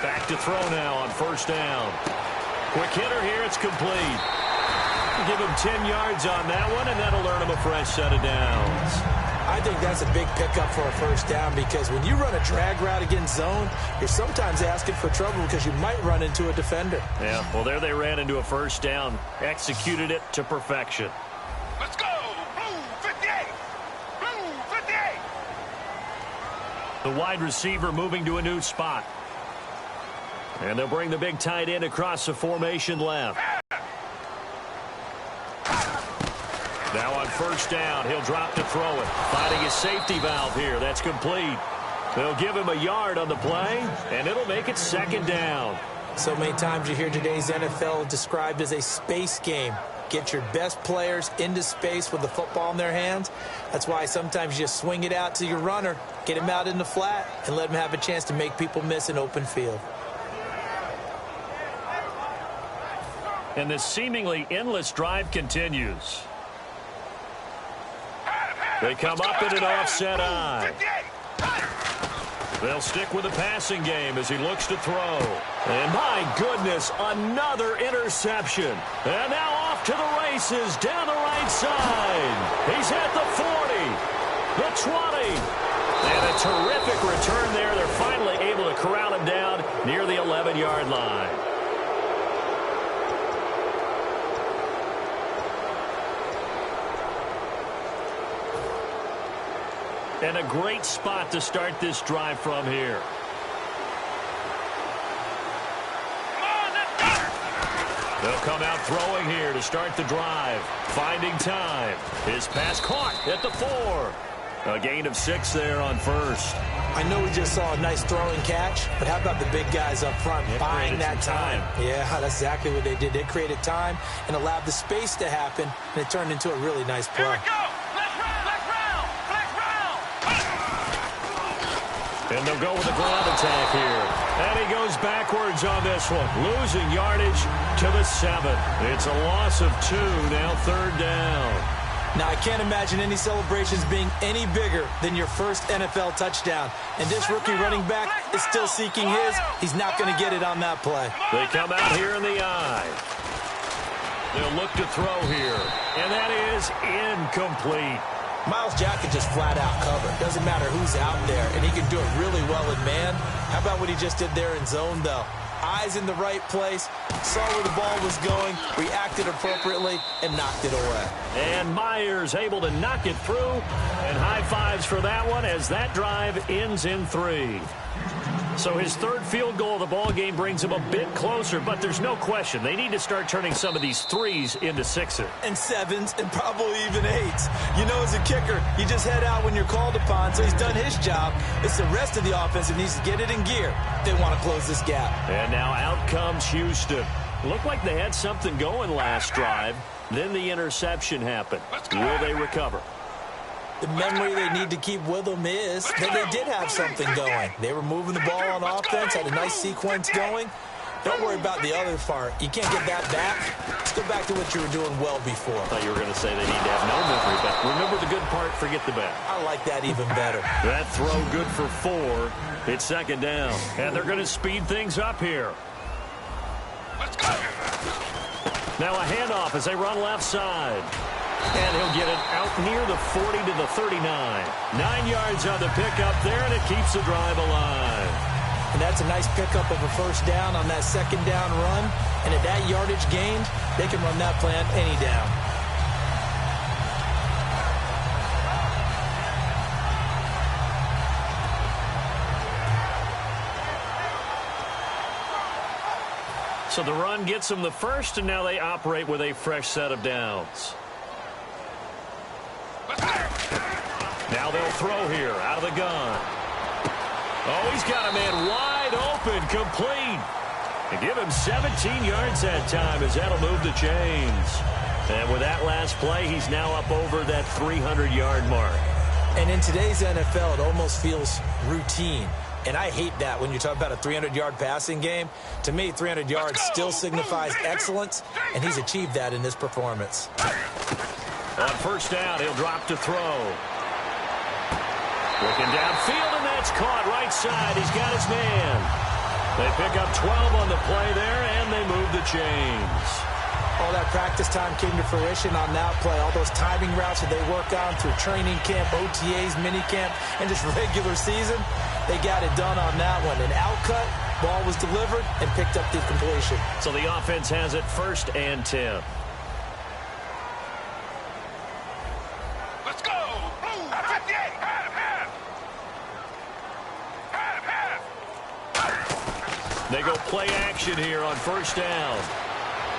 Speaker 2: Back to throw now on first down. Quick hitter here. It's complete. Give him 10 yards on that one, and that'll earn him a fresh set of downs.
Speaker 3: I think that's a big pickup for a first down because when you run a drag route against zone, you're sometimes asking for trouble because you might run into a defender.
Speaker 2: Yeah, well, there they ran into a first down. Executed it to perfection.
Speaker 4: Let's go. Blue 58. Blue 58.
Speaker 2: The wide receiver moving to a new spot. And they'll bring the big tight end across the formation left. Now on first down, he'll drop to throw it. Finding his safety valve here. That's complete. They'll give him a yard on the play, and it'll make it 2nd down.
Speaker 3: So many times you hear today's NFL described as a space game. Get your best players into space with the football in their hands. That's why sometimes you just swing it out to your runner, get him out in the flat, and let him have a chance to make people miss an open field.
Speaker 2: And this seemingly endless drive continues. They come up in an offset eye. They'll stick with the passing game as he looks to throw. And my goodness, another interception. And now off to the races down the right side. He's at the 40, the 20. And a terrific return there. They're finally able to corral him down near the 11-yard line. And a great spot to start this drive from here. They'll come out throwing here to start the drive. Finding time. His pass caught at the 4. A gain of 6 there on first.
Speaker 3: I know we just saw a nice throwing catch, but how about the big guys up front buying that time? Yeah, that's exactly what they did. They created time and allowed the space to happen, and it turned into a really nice play.
Speaker 4: Here we go.
Speaker 2: And they'll go with a ground attack here. And he goes backwards on this one. Losing yardage to the 7. It's a loss of 2. Now 3rd down.
Speaker 3: Now, I can't imagine any celebrations being any bigger than your first NFL touchdown. And this rookie running back is still seeking his. He's not going to get it on that play.
Speaker 2: They come out here in the eye. They'll look to throw here. And that is incomplete.
Speaker 3: Myles Jack can just flat out cover. Doesn't matter who's out there, and he can do it really well in man. How about what he just did there in zone, though? Eyes in the right place, saw where the ball was going, reacted appropriately, and knocked it away.
Speaker 2: And Myers able to knock it through, and high fives for that one as that drive ends in 3. So his 3rd field goal of the ball game brings him a bit closer, but there's no question they need to start turning some of these 3s into 6s.
Speaker 3: And 7s and probably even 8s. You know, as a kicker, you just head out when you're called upon, so he's done his job. It's the rest of the offense that needs to get it in gear if they want to close this gap.
Speaker 2: And now out comes Houston. Looked like they had something going last drive. Then the interception happened. Will they recover?
Speaker 3: The memory they need to keep with them is that they did have something going. They were moving the ball on offense, had a nice sequence going. Don't worry about the other part. You can't get that back. Let's go back to what you were doing well before.
Speaker 2: I thought you were going to say they need to have no memory, but remember the good part, forget the bad.
Speaker 3: I like that even better.
Speaker 2: That throw good for 4. It's 2nd down, and they're going to speed things up here.
Speaker 4: Let's go.
Speaker 2: Now a handoff as they run left side. And he'll get it out near the 40 to the 39. 9 yards on the pickup there, and it keeps the drive alive.
Speaker 3: And that's a nice pickup of a first down on that second down run. And at that yardage gained, they can run that play on any down.
Speaker 2: So the run gets them the first, and now they operate with a fresh set of downs. Now they'll throw here out of the gun. Oh, he's got a man wide open, complete. And give him 17 yards that time as that'll move the chains. And with that last play, he's now up over that 300-yard mark.
Speaker 3: And in today's NFL, it almost feels routine. And I hate that when you talk about a 300-yard passing game. To me, 300 yards still signifies excellence, and he's achieved that in this performance.
Speaker 2: On first down, he'll drop to throw. Looking downfield, and that's caught right side. He's got his man. They pick up 12 on the play there, and they move the chains.
Speaker 3: All that practice time came to fruition on that play. All those timing routes that they work on through training camp, OTAs, minicamp, and just regular season, they got it done on that one. An outcut, ball was delivered, and picked up the completion.
Speaker 2: So the offense has it 1st and 10.
Speaker 4: Let's go! Blue 58!
Speaker 2: They go play action here on first down.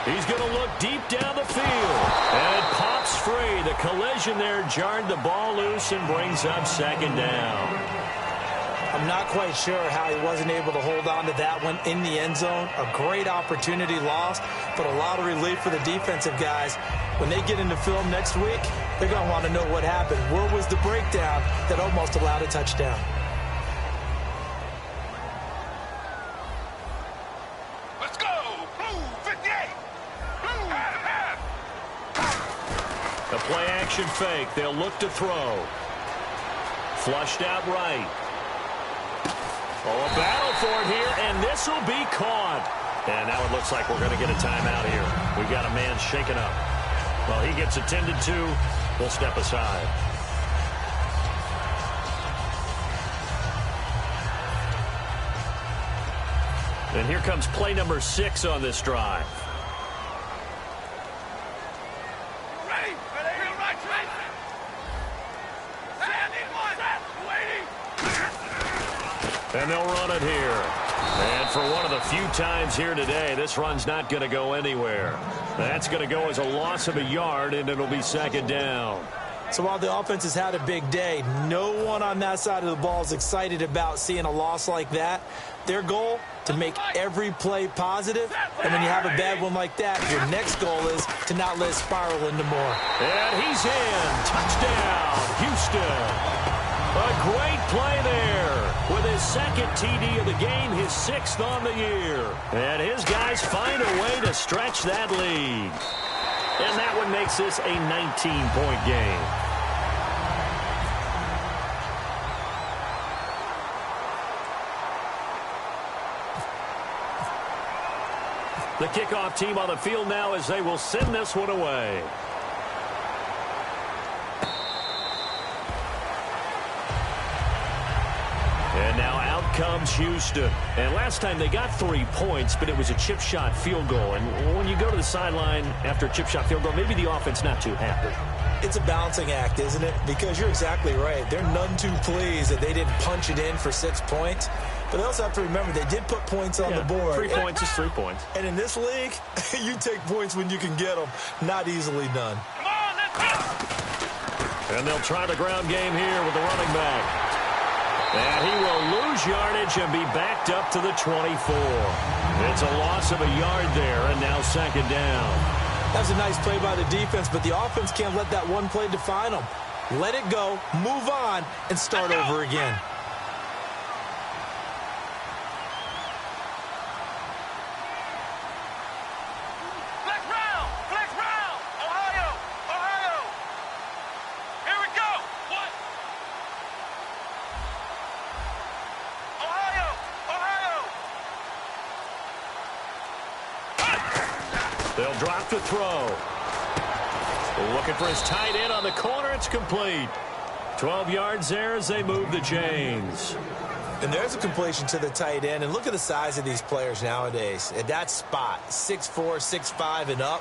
Speaker 2: He's going to look deep down the field. And it pops free. The collision there jarred the ball loose and brings up 2nd down.
Speaker 3: I'm not quite sure how he wasn't able to hold on to that one in the end zone. A great opportunity lost, but a lot of relief for the defensive guys. When they get into film next week, they're going to want to know what happened. Where was the breakdown that almost allowed a touchdown?
Speaker 4: Let's go! Blue 58! Blue
Speaker 2: A play action fake. They'll look to throw. Flushed out right. Oh, a battle for it here, and this will be caught. And now it looks like we're going to get a timeout here. We got a man shaken up. Well, he gets attended to. We'll step aside. And here comes play number 6 on this drive.
Speaker 4: Ready? Ready? Right, right.
Speaker 2: And they'll run it here. And for one of the few times here today, this run's not going to go anywhere. That's going to go as a loss of a yard, and it'll be 2nd down.
Speaker 3: So while the offense has had a big day, no one on that side of the ball is excited about seeing a loss like that. Their goal, to make every play positive. And when you have a bad one like that, your next goal is to not let it spiral into more.
Speaker 2: And he's in. Touchdown, Houston. A great play there with his 2nd TD of the game, his 6th on the year. And his guys find a way to stretch that lead. And that one makes this a 19-point game. The kickoff team on the field now as they will send this one away. And now out comes Houston. And last time they got 3 points, but it was a chip shot field goal. And when you go to the sideline after a chip shot field goal, maybe the offense not too happy.
Speaker 3: It's a balancing act, isn't it? Because you're exactly right. They're none too pleased that they didn't punch it in for 6 points. But they also have to remember they did put points on the board.
Speaker 2: 3 points is 3 points.
Speaker 3: And in this league, you take points when you can get them. Not easily done.
Speaker 4: Come on, let's go!
Speaker 2: And they'll try the ground game here with the running back. And he will lose yardage and be backed up to the 24. It's a loss of a yard there, and now 2nd down.
Speaker 3: That was a nice play by the defense, but the offense can't let that one play define them. Let it go, move on, and start over again.
Speaker 4: Flex round! Ohio! Ohio! Here we go! What? Ohio! Ohio!
Speaker 2: They'll drop to throw. Looking for his tight end on the corner. It's complete. 12 yards there as they move the chains.
Speaker 3: And there's a completion to the tight end. And look at the size of these players nowadays. At that spot, 6'4", 6'5", and up.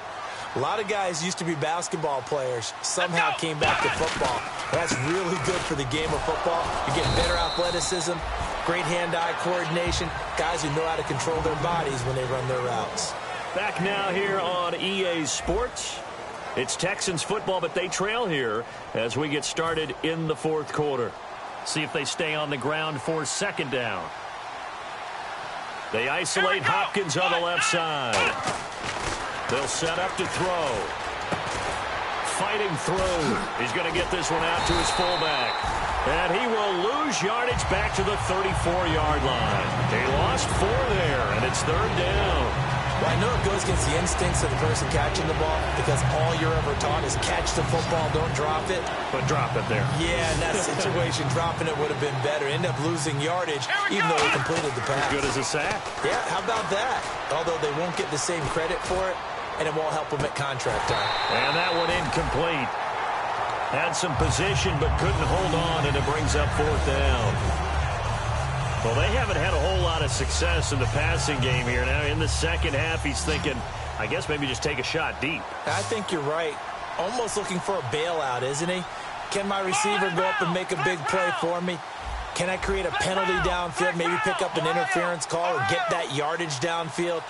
Speaker 3: A lot of guys used to be basketball players, somehow came back to football. That's really good for the game of football. You're getting better athleticism, great hand-eye coordination, guys who know how to control their bodies when they run their routes.
Speaker 2: Back now here on EA Sports. It's Texans football, but they trail here as we get started in the fourth quarter. See if they stay on the ground for second down. They isolate Hopkins on the left side. They'll set up to throw. Fighting through. He's going to get this one out to his fullback. And he will lose yardage back to the 34-yard line. He lost 4 there, and it's third down.
Speaker 3: Well, I know it goes against the instincts of the person catching the ball because all you're ever taught is catch the football, don't drop it.
Speaker 2: But drop it there.
Speaker 3: Yeah, in that situation, dropping it would have been better. End up losing yardage, even though he completed the pass.
Speaker 2: As good as a sack.
Speaker 3: Yeah, how about that? Although they won't get the same credit for it, and it won't help them at contract time.
Speaker 2: And that one incomplete. Had some position, but couldn't hold on, and it brings up fourth down. Well, they haven't had a whole lot of success in the passing game here. Now, in the second half, he's thinking, I guess maybe just take a shot deep.
Speaker 3: I think you're right. Almost looking for a bailout, isn't he? Can my receiver go up and make a big play for me? Can I create a penalty downfield, maybe pick up an interference call and get that yardage downfield?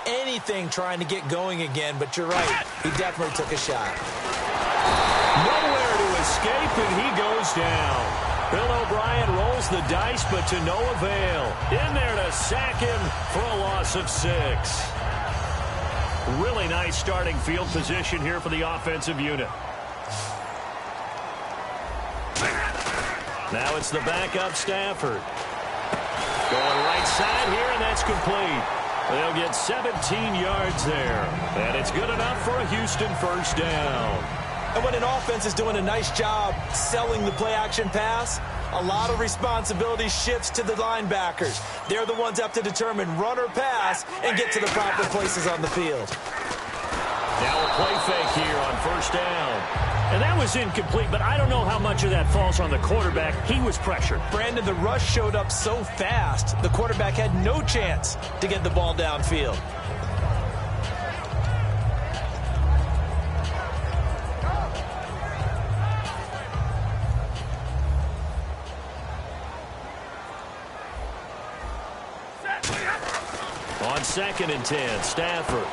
Speaker 3: Anything trying to get going again, but you're right. He definitely took a shot.
Speaker 2: Nowhere to escape, and he goes down. Bill O'Brien rolls the dice, but to no avail. In there to sack him for a loss of 6. Really nice starting field position here for the offensive unit. Now it's the backup Stafford. Going right side here, and that's complete. They'll get 17 yards there. And it's good enough for a Houston first down.
Speaker 3: And when an offense is doing a nice job selling the play-action pass, a lot of responsibility shifts to the linebackers. They're the ones that have to determine run or pass and get to the proper places on the field.
Speaker 2: Now a play fake here on first down. And that was incomplete, but I don't know how much of that falls on the quarterback. He was pressured.
Speaker 3: Brandon, the rush showed up so fast, the quarterback had no chance to get the ball downfield.
Speaker 2: On 2nd and 10, Stafford.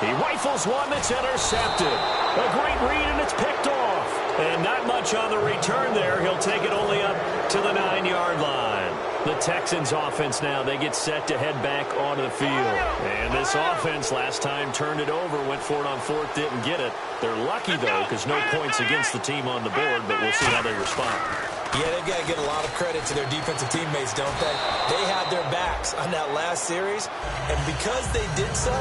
Speaker 2: He rifles one that's intercepted. A great read, and it's picked off. And not much on the return there. He'll take it only up to the 9-yard line. The Texans offense now, they get set to head back onto the field. And this offense last time turned it over, went for it on 4th, didn't get it. They're lucky, though, because no points against the team on the board, but we'll see how they respond.
Speaker 3: Yeah, they've got to get a lot of credit to their defensive teammates, don't they? They had their backs on that last series, and because they did so,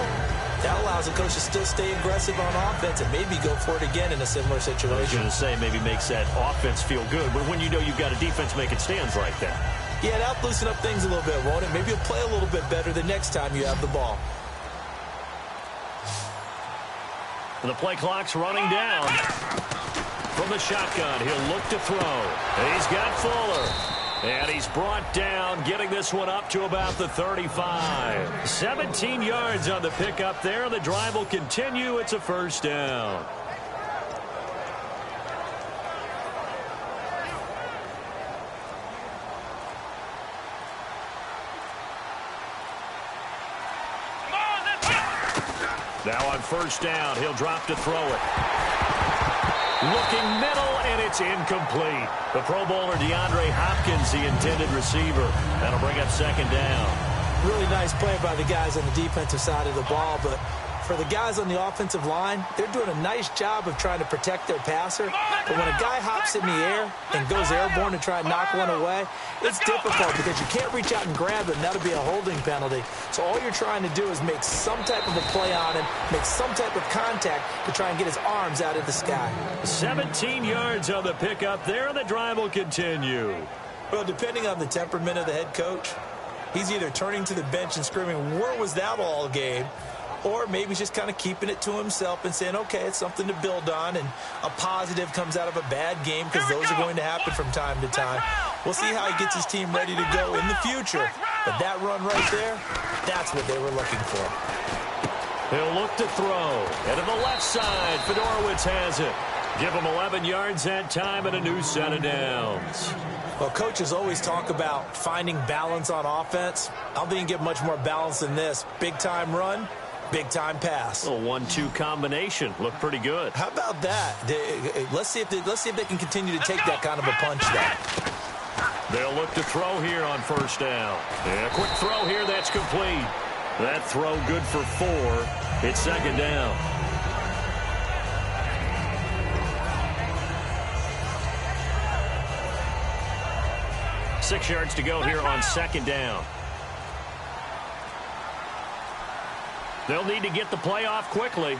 Speaker 3: that allows the coach to still stay aggressive on offense and maybe go for it again in a similar situation.
Speaker 2: I was going to say maybe makes that offense feel good, but when you know you've got a defense making stands like that.
Speaker 3: Yeah, that'll loosen up things a little bit, won't it? Maybe you'll play a little bit better the next time you have the ball.
Speaker 2: The play clock's running down. From the shotgun, he'll look to throw. He's got Fuller. And he's brought down, getting this one up to about the 35. 17 yards on the pickup there. The drive will continue. It's a first down. Now on first down, he'll drop to throw it. Looking middle, and it's incomplete. The Pro Bowler DeAndre Hopkins, the intended receiver. That'll bring up second down.
Speaker 3: Really nice play by the guys on the defensive side of the ball, but for the guys on the offensive line, they're doing a nice job of trying to protect their passer. But when a guy hops in the air and goes airborne to try and knock one away, it's difficult because you can't reach out and grab him. That'll be a holding penalty. So all you're trying to do is make some type of a play on him, make some type of contact to try and get his arms out of the sky.
Speaker 2: 17 yards on the pickup there. The drive will continue.
Speaker 3: Well, depending on the temperament of the head coach, he's either turning to the bench and screaming, "Where was that all game?" or maybe he's just kind of keeping it to himself and saying, okay, it's something to build on, and a positive comes out of a bad game because those are going to happen from time to time. We'll see how he gets his team ready to go in the future. But that run right there, that's what they were looking for.
Speaker 2: He'll look to throw. And to the left side, Fedorowicz has it. Give him 11 yards that time and a new set of downs.
Speaker 3: Well, coaches always talk about finding balance on offense. I don't think you can get much more balance than this. Big-time run, big-time pass.
Speaker 2: A 1-2 combination. Looked pretty good.
Speaker 3: How about that? Let's see if they can continue to take that kind of a punch there.
Speaker 2: They'll look to throw here on first down. And a quick throw here, that's complete. That throw good for 4. It's second down. Six yards to go here on second down. They'll need to get the play off quickly.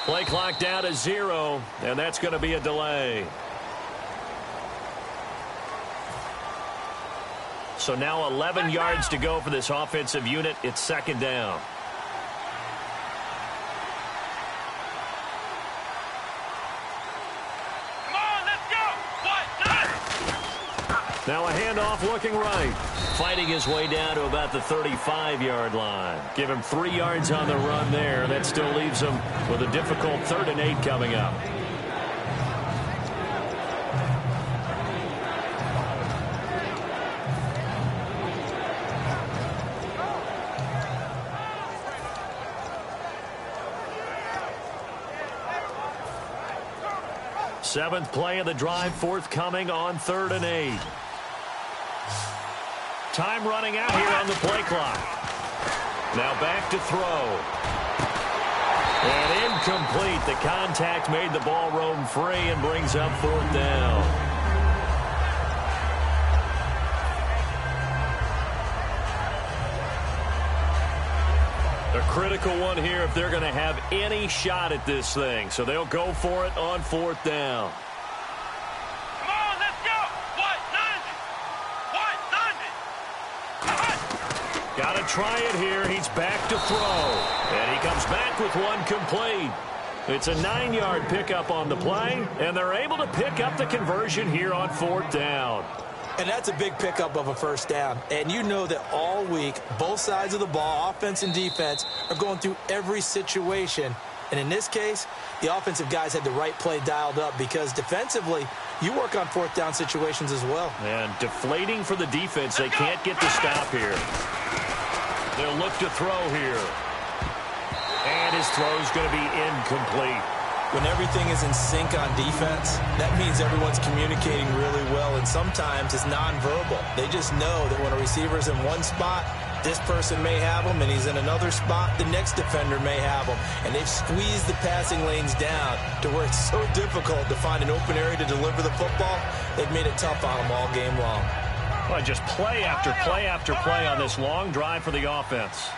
Speaker 2: Play clock down to 0, and that's going to be a delay. So now 11 yards to go for this offensive unit. It's second down. Now a handoff looking right. Fighting his way down to about the 35-yard line. Give him 3 yards on the run there. That still leaves him with a difficult 3rd and 8 coming up. Seventh play of the drive forthcoming on 3rd and 8. Time running out here on the play clock. Now back to throw. And incomplete. The contact made the ball roam free and brings up 4th down. A critical one here if they're going to have any shot at this thing. So they'll go for it on 4th down. Got to try it here. He's back to throw. And he comes back with one complete. It's a 9-yard pickup on the play, and they're able to pick up the conversion here on 4th down.
Speaker 3: And that's a big pickup of a first down. And you know that all week, both sides of the ball, offense and defense, are going through every situation. And in this case, the offensive guys had the right play dialed up because defensively, you work on 4th down situations as well.
Speaker 2: And deflating for the defense. They can't get the stop here. They'll look to throw here. And his throw's going to be incomplete.
Speaker 3: When everything is in sync on defense, that means everyone's communicating really well, and sometimes it's nonverbal. They just know that when a receiver's in one spot, this person may have him, and he's in another spot, the next defender may have him. And they've squeezed the passing lanes down to where it's so difficult to find an open area to deliver the football. They've made it tough on them all game long.
Speaker 2: Well, just play after play after play on this long drive for the offense.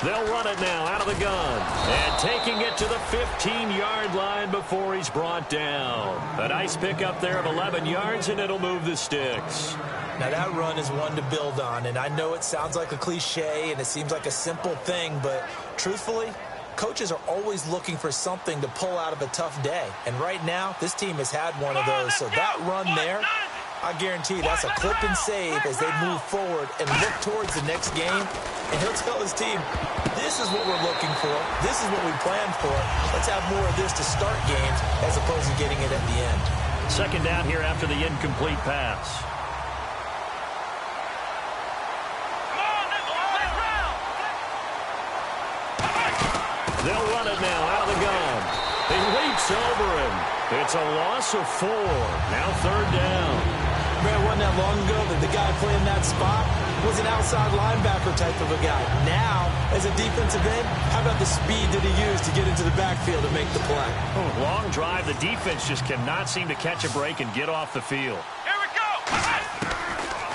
Speaker 2: They'll run it now out of the gun. And taking it to the 15-yard line before he's brought down. A nice pickup there of 11 yards, and it'll move the sticks.
Speaker 3: Now, that run is one to build on, and I know it sounds like a cliche, and it seems like a simple thing, but truthfully, coaches are always looking for something to pull out of a tough day. And right now, this team has had one of those. So that run there, I guarantee that's a clip and save as they move forward and look towards the next game. And he'll tell his team, this is what we're looking for. This is what we planned for. Let's have more of this to start games as opposed to getting it at the end.
Speaker 2: Second down here after the incomplete pass. They'll run it now out of the gun. He leaps over him. It's a loss of 4. Now 3rd down.
Speaker 3: Man, it wasn't that long ago that the guy playing that spot was an outside linebacker type of a guy. Now, as a defensive end, how about the speed that he used to get into the backfield and make the play?
Speaker 2: Oh, long drive. The defense just cannot seem to catch a break and get off the field.
Speaker 4: Here we go.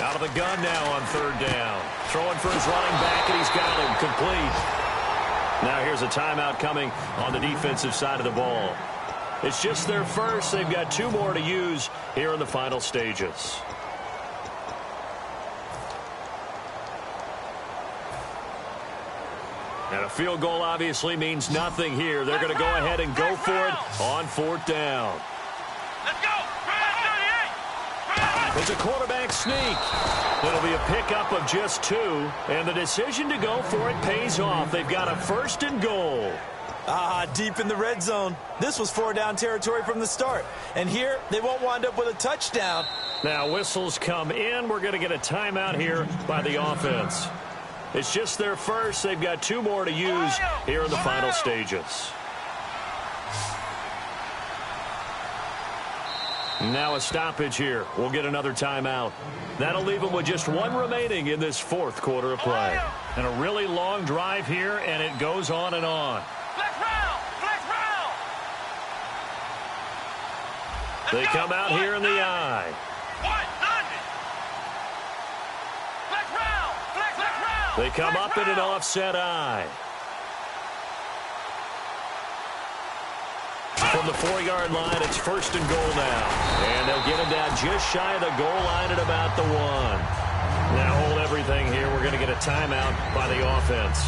Speaker 2: Out of the gun now on 3rd down. Throwing for his running back, and he's got him complete. Now here's a timeout coming on the defensive side of the ball. It's just their first. They've got 2 more to use here in the final stages. And a field goal obviously means nothing here. They're going to go ahead and go for it on 4th down.
Speaker 4: Let's go. 38.
Speaker 2: It's a quarterback sneak. It'll be a pickup of just 2, and the decision to go for it pays off. They've got a 1st and goal.
Speaker 3: Deep in the red zone. This was 4-down territory from the start. And here, they won't wind up with a touchdown.
Speaker 2: Now whistles come in. We're going to get a timeout here by the offense. It's just their first. They've got 2 more to use here in the final stages. Now a stoppage here. We'll get another timeout. That'll leave them with just 1 remaining in this 4th quarter of play. And a really long drive here, and it goes on and on.
Speaker 4: Flex round. Flex round.
Speaker 2: They come out here in the eye.
Speaker 4: 190. Flex round. Flex round.
Speaker 2: They come up in an offset eye. From the 4-yard line, it's 1st and goal now. And they'll get him down just shy of the goal line at about the 1. Now hold everything here. We're going to get a timeout by the offense.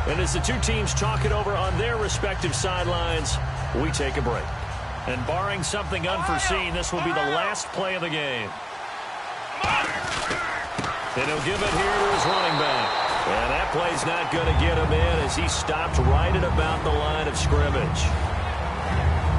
Speaker 2: And as the 2 teams talk it over on their respective sidelines, we take a break. And barring something unforeseen, this will be the last play of the game. And he'll give it here to his running back. And that play's not going to get him in as he stopped right at about the line of scrimmage.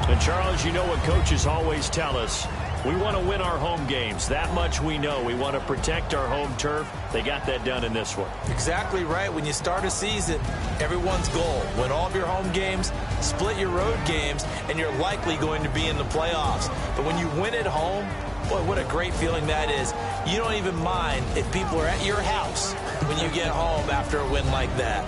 Speaker 2: And, Charles, you know what coaches always tell us. We want to win our home games. That much we know. We want to protect our home turf. They got that done in this one.
Speaker 3: Exactly right. When you start a season, everyone's goal, win all of your home games, split your road games, and you're likely going to be in the playoffs. But when you win at home, boy, what a great feeling that is. You don't even mind if people are at your house when you get home after a win like that.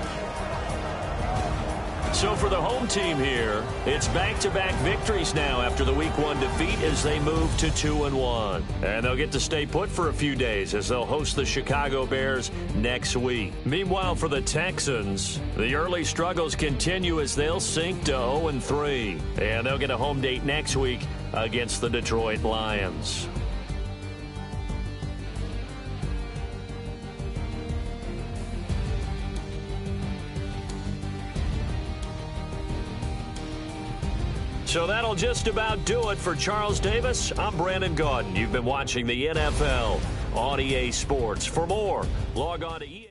Speaker 2: So for the home team here, it's back-to-back victories now after the Week 1 defeat as they move to 2-1. And they'll get to stay put for a few days as they'll host the Chicago Bears next week. Meanwhile, for the Texans, the early struggles continue as they'll sink to 0-3. And they'll get a home date next week against the Detroit Lions. So that'll just about do it for Charles Davis. I'm Brandon Gaudin. You've been watching the NFL on EA Sports. For more, log on to EA.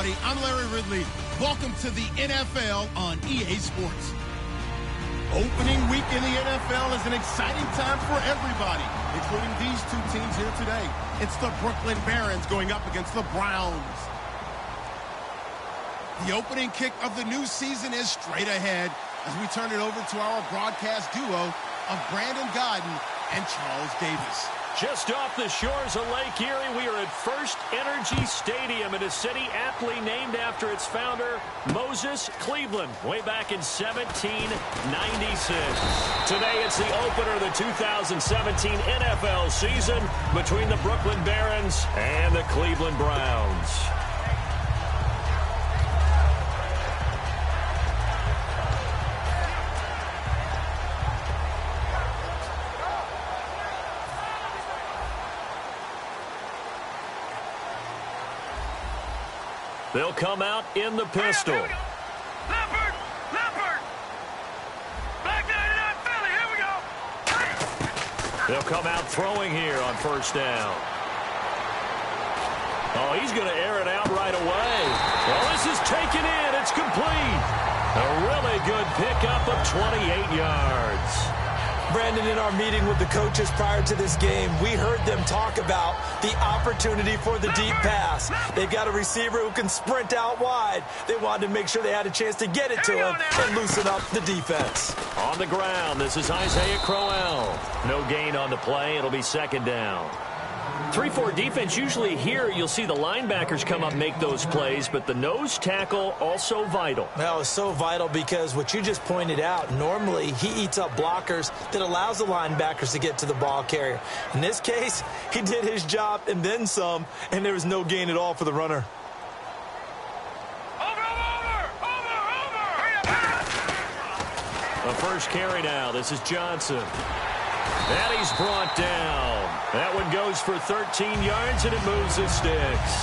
Speaker 1: everybody. I'm Larry Ridley. Welcome to the NFL on EA Sports. Opening week in the NFL is an exciting time for everybody, including these two teams here today. It's the Brooklyn Barons going up against the Browns. The opening kick of the new season is straight ahead as we turn it over to our broadcast duo of Brandon Godden and Charles Davis.
Speaker 2: Just off the shores of Lake Erie, we are at First Energy Stadium in a city aptly named after its founder, Moses Cleveland, way back in 1796. Today, it's the opener of the 2017 NFL season between the Brooklyn Barons and the Cleveland Browns. They'll come out in the pistol.
Speaker 4: Leopard! Black 99 Philly, here we go!
Speaker 2: They'll come out throwing here on first down. Oh, he's going to air it out right away. Well, this is taken in. It's complete. A really good pickup of 28 yards.
Speaker 3: Brandon, in our meeting with the coaches prior to this game, we heard them talk about the opportunity for the deep pass. They've got a receiver who can sprint out wide. They wanted to make sure they had a chance to get it to him and loosen up the defense.
Speaker 2: On the ground, this is Isaiah Crowell. No gain on the play. It'll be second down. 3-4 defense, usually here you'll see the linebackers come up and make those plays, but the nose tackle also vital.
Speaker 3: Well, it's so vital because what you just pointed out, normally he eats up blockers that allows the linebackers to get to the ball carrier. In this case, he did his job and then some, and there was no gain at all for the runner.
Speaker 2: The first carry now. This is Johnson. And he's brought down. That one goes for 13 yards, and it moves the sticks.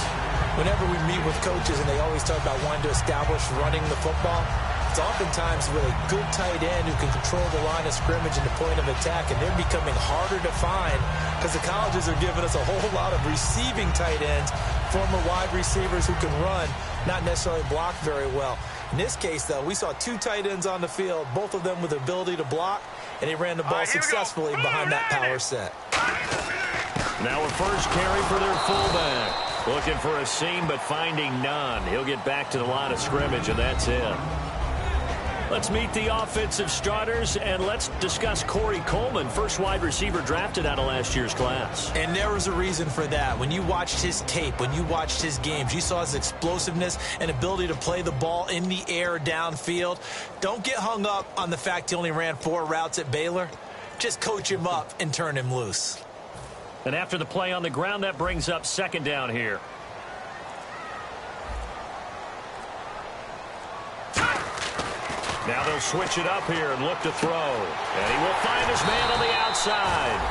Speaker 3: Whenever we meet with coaches and they always talk about wanting to establish running the football, it's oftentimes with a good tight end who can control the line of scrimmage and the point of attack, and they're becoming harder to find because the colleges are giving us a whole lot of receiving tight ends, former wide receivers who can run, not necessarily block very well. In this case, though, we saw two tight ends on the field, both of them with the ability to block, and he ran the ball successfully behind that power set.
Speaker 2: Now a first carry for their fullback. Looking for a seam, but finding none. He'll get back to the line of scrimmage, and that's it. Let's meet the offensive starters, and let's discuss Corey Coleman, first wide receiver drafted out of last year's class.
Speaker 3: And there was a reason for that. When you watched his tape, when you watched his games, you saw his explosiveness and ability to play the ball in the air downfield. Don't get hung up on the fact he only ran 4 routes at Baylor. Just coach him up and turn him loose.
Speaker 2: And after the play on the ground, that brings up second down here. Now they'll switch it up here and look to throw. And he will find his man on the outside.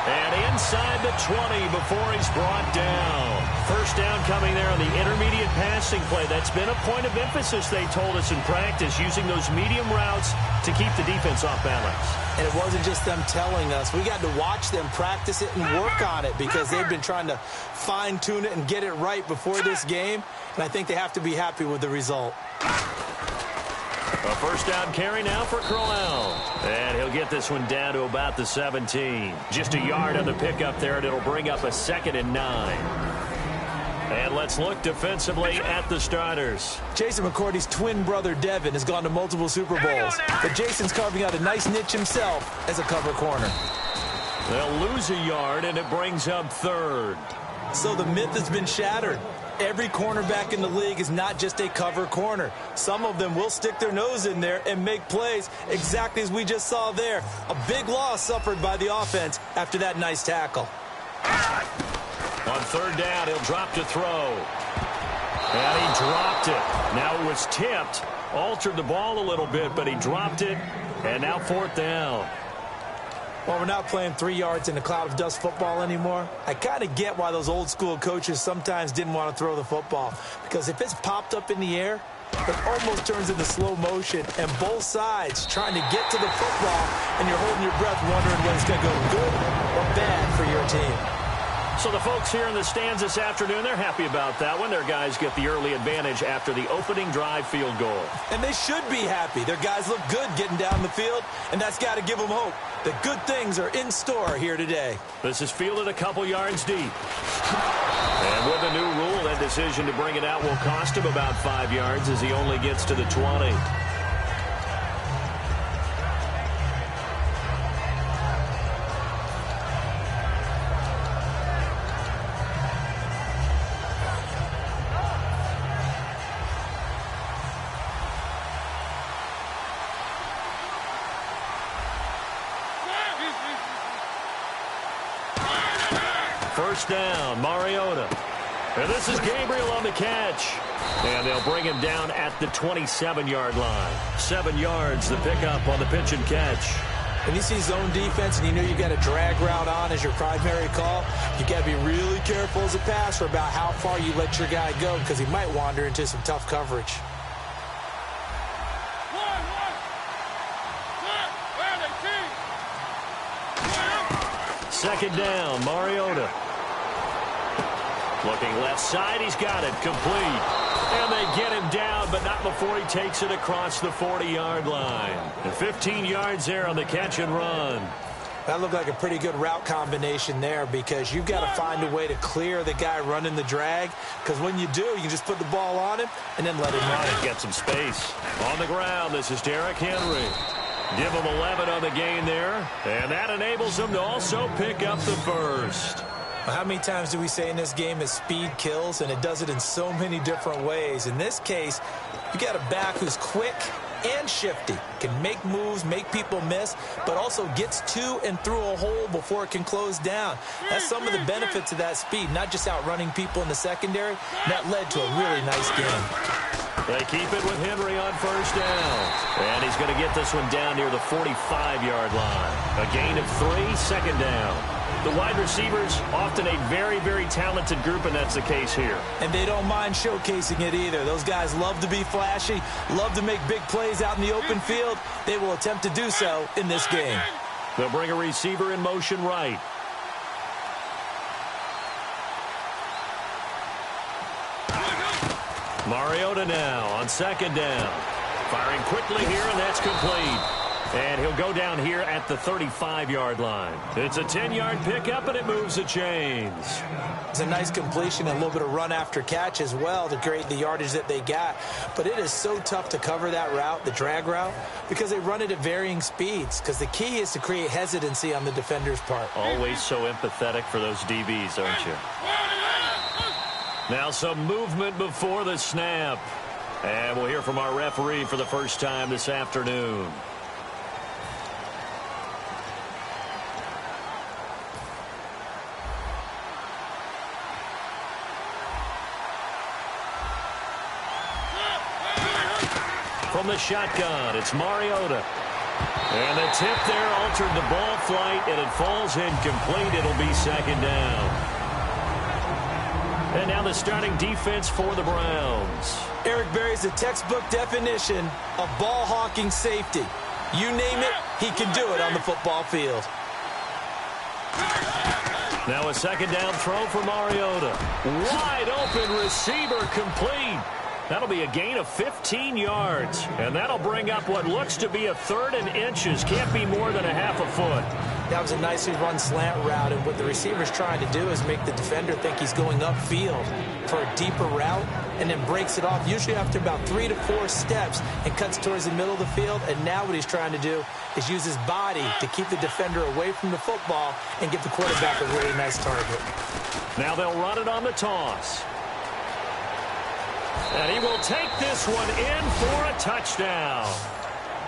Speaker 2: And inside the 20 before he's brought down. First down coming there on the intermediate passing play. That's been a point of emphasis, they told us in practice, using those medium routes to keep the defense off balance.
Speaker 3: And it wasn't just them telling us. We got to watch them practice it and work on it because they've been trying to fine-tune it and get it right before this game. And I think they have to be happy with the result.
Speaker 2: A first down carry now for Crowell. And he'll get this one down to about the 17. Just a yard on the pickup there, and it'll bring up a 2nd and 9. And let's look defensively at the starters.
Speaker 3: Jason McCourty's twin brother, Devin, has gone to multiple Super Bowls. But Jason's carving out a nice niche himself as a cover corner.
Speaker 2: They'll lose a yard, and it brings up 3rd.
Speaker 3: So the myth has been shattered. Every cornerback in the league is not just a cover corner. Some of them will stick their nose in there and make plays exactly as we just saw there. A big loss suffered by the offense after that nice tackle.
Speaker 2: On 3rd down, he'll drop to throw. And he dropped it. Now it was tipped, altered the ball a little bit, but he dropped it. And now 4th down.
Speaker 3: Well, we're not playing 3 yards in a cloud of dust football anymore. I kind of get why those old school coaches sometimes didn't want to throw the football. Because if it's popped up in the air, it almost turns into slow motion. And both sides trying to get to the football, and you're holding your breath wondering whether it's going to go good or bad for your team.
Speaker 2: So the folks here in the stands this afternoon, they're happy about that one. Their guys get the early advantage after the opening drive field goal.
Speaker 3: And they should be happy. Their guys look good getting down the field, and that's got to give them hope that good things are in store here today.
Speaker 2: This is fielded a couple yards deep. And with the new rule, that decision to bring it out will cost him about 5 yards as he only gets to the 20. First down, Mariota. And this is Gabriel on the catch. And they'll bring him down at the 27-yard line. 7 yards, the pickup on the pitch and catch.
Speaker 3: When you see zone defense and you know you got a drag route on as your primary call, you got to be really careful as a passer about how far you let your guy go because he might wander into some tough coverage.
Speaker 2: Second down, Mariota. Looking left side, he's got it, complete. And they get him down, but not before he takes it across the 40-yard line. And 15 yards there on the catch and run.
Speaker 3: That looked like a pretty good route combination there because you've got to find a way to clear the guy running the drag because when you do, you can just put the ball on him and then let him run it.
Speaker 2: Get some space. On the ground, this is Derrick Henry. Give him 11 on the gain there, and that enables him to also pick up the first.
Speaker 3: How many times do we say in this game that speed kills, and it does it in so many different ways? In this case, you got a back who's quick and shifty, can make moves, make people miss, but also gets to and through a hole before it can close down. That's some of the benefits of that speed, not just outrunning people in the secondary. That led to a really nice game.
Speaker 2: They keep it with Henry on first down. And he's going to get this one down near the 45-yard line. A gain of 3, second down. The wide receivers, often a very, very talented group, and that's the case here.
Speaker 3: And they don't mind showcasing it either. Those guys love to be flashy, love to make big plays out in the open field. They will attempt to do so in this game.
Speaker 2: They'll bring a receiver in motion right. Mariota now on second down. Firing quickly here, and that's complete. And he'll go down here at the 35-yard line. It's a 10-yard pickup, and it moves the chains.
Speaker 3: It's a nice completion and a little bit of run after catch as well to create the yardage that they got. But it is so tough to cover that route, the drag route, because they run it at varying speeds. Because the key is to create hesitancy on the defender's part.
Speaker 2: Always so empathetic for those DBs, aren't you? Now some movement before the snap. And we'll hear from our referee for the first time this afternoon. From the shotgun, it's Mariota. And the tip there altered the ball flight, and it falls incomplete. It'll be second down. And now the starting defense for the Browns.
Speaker 3: Eric Berry's a textbook definition of ball-hawking safety. You name it, he can do it on the football field.
Speaker 2: Now a second down throw for Mariota. Wide open receiver complete. That'll be a gain of 15 yards. And that'll bring up what looks to be a 3rd and inches. Can't be more than a half a foot.
Speaker 3: That was a nicely run slant route, and what the receiver's trying to do is make the defender think he's going upfield for a deeper route and then breaks it off, usually after about 3 to 4 steps, and cuts towards the middle of the field. And now what he's trying to do is use his body to keep the defender away from the football and give the quarterback a really nice target.
Speaker 2: Now they'll run it on the toss. And he will take this one in for a touchdown.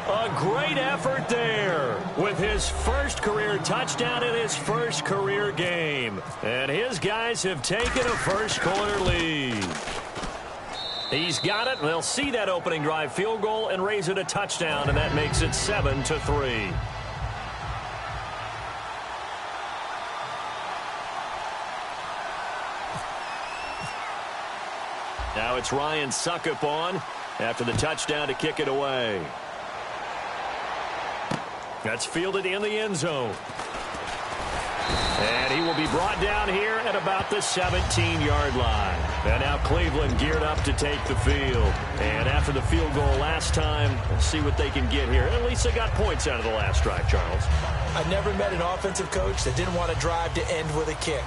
Speaker 2: A great effort there with his first career touchdown in his first career game. And his guys have taken a first-quarter lead. He's got it. They'll see that opening drive field goal and raise it a touchdown, and that makes it 7-3. Now it's Ryan Suckup on after the touchdown to kick it away. That's fielded in the end zone. And he will be brought down here at about the 17-yard line. And now Cleveland geared up to take the field. And after the field goal last time, we'll see what they can get here. At least they got points out of the last drive, Charles.
Speaker 3: I never met an offensive coach that didn't want to drive to end with a kick.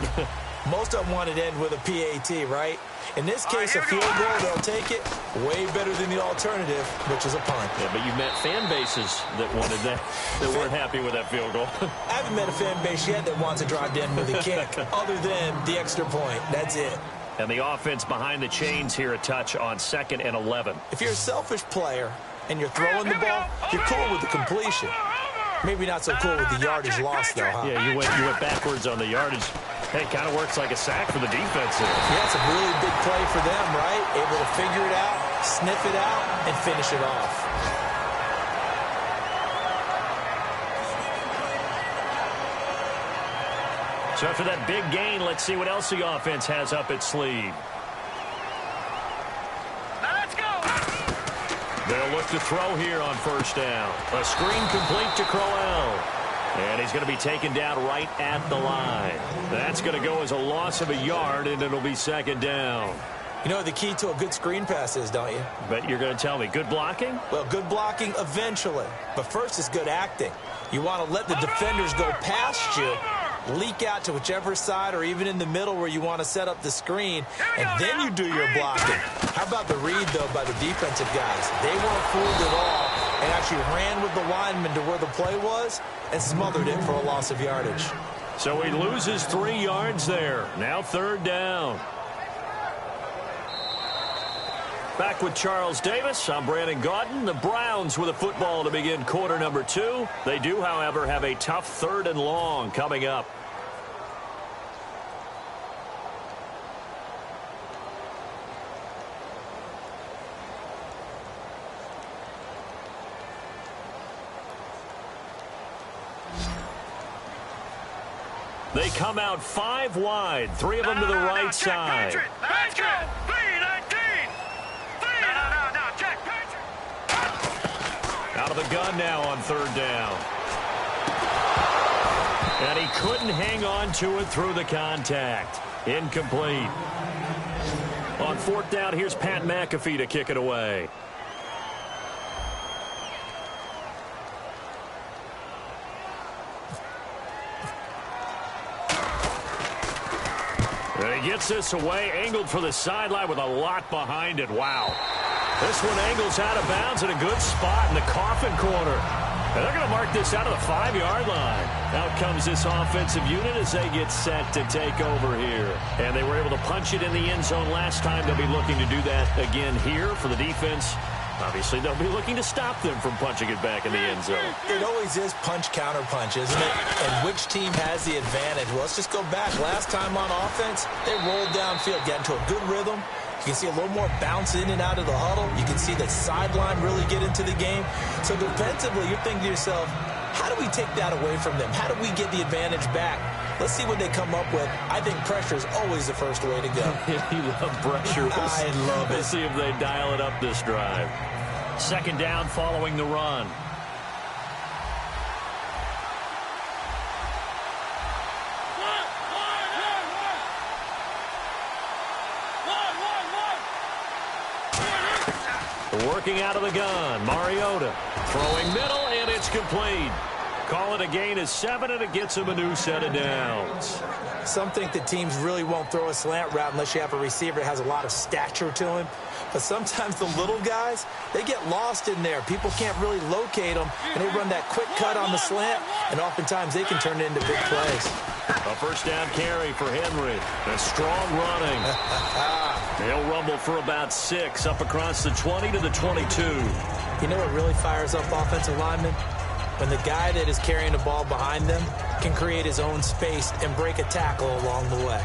Speaker 3: Most of them wanted to end with a PAT, right? In this case, a field goal, they'll take it. Way better than the alternative, which is a punt.
Speaker 2: Yeah, but you met fan bases that wanted that, that weren't happy with that field goal.
Speaker 3: I haven't met a fan base yet that wants to drive to end with a kick, other than the extra point. That's it.
Speaker 2: And the offense behind the chains here, a touch on 2nd and 11.
Speaker 3: If you're a selfish player and you're throwing the ball, you're cool with the completion. Maybe not so cool with the yardage lost, though, huh?
Speaker 2: Yeah, you went backwards on the yardage. Hey, it kind of works like a sack for the defense here.
Speaker 3: Yeah, it's a really big play for them, right? Able to figure it out, sniff it out, and finish it off.
Speaker 2: So after that big gain, let's see what else the offense has up its sleeve.
Speaker 4: Now let's go.
Speaker 2: They'll look to throw here on 1st down. A screen complete to Crowell. And he's going to be taken down right at the line. That's going to go as a loss of a yard, and it'll be 2nd down.
Speaker 3: You know what the key to a good screen pass is, don't you?
Speaker 2: Bet you're going to tell me. Good blocking?
Speaker 3: Well, good blocking eventually. But first is good acting. You want to let the defenders go past you, leak out to whichever side or even in the middle where you want to set up the screen, and then you do your blocking. How about the read, though, by the defensive guys? They weren't fooled at all and actually ran with the lineman to where the play was and smothered it for a loss of yardage.
Speaker 2: So he loses 3 yards there. Now 3rd down. Back with Charles Davis. I'm Brandon Gaudin. The Browns with a football to begin quarter number 2. They do, however, have a tough 3rd and long coming up. They come out 5 wide, 3 of them to the right side.
Speaker 4: Let's go. 3-19. No, check.
Speaker 2: Out of the gun now on 3rd down. And he couldn't hang on to it through the contact. Incomplete. On 4th down, here's Pat McAfee to kick it away. And he gets this away, angled for the sideline with a lot behind it. Wow. This one angles out of bounds in a good spot in the coffin corner. And they're going to mark this out of the 5-yard line. Out comes this offensive unit as they get set to take over here. And they were able to punch it in the end zone last time. They'll be looking to do that again here for the defense. Obviously, they'll be looking to stop them from punching it back in the end zone.
Speaker 3: It always is punch-counter-punch, isn't it? And which team has the advantage? Well, let's just go back. Last time on offense, they rolled downfield, got into a good rhythm. You can see a little more bounce in and out of the huddle. You can see the sideline really get into the game. So defensively, you're thinking to yourself, how do we take that away from them? How do we get the advantage back? Let's see what they come up with. I think pressure is always the first way to go.
Speaker 2: You love pressure.
Speaker 3: I love it.
Speaker 2: Let's see if they dial it up this drive. 2nd down following the run. Working out of the gun, Mariota throwing middle, and it's complete. Call it a gain of 7, and it gets him a new set of downs.
Speaker 3: Some think that teams really won't throw a slant route unless you have a receiver that has a lot of stature to him. But sometimes the little guys, they get lost in there. People can't really locate them, and they run that quick cut on the slant, and oftentimes they can turn it into big plays.
Speaker 2: A 1st down carry for Henry. A strong running. He'll rumble for about 6 up across the 20 to the 22.
Speaker 3: You know what really fires up offensive linemen? When the guy that is carrying the ball behind them can create his own space and break a tackle along the way.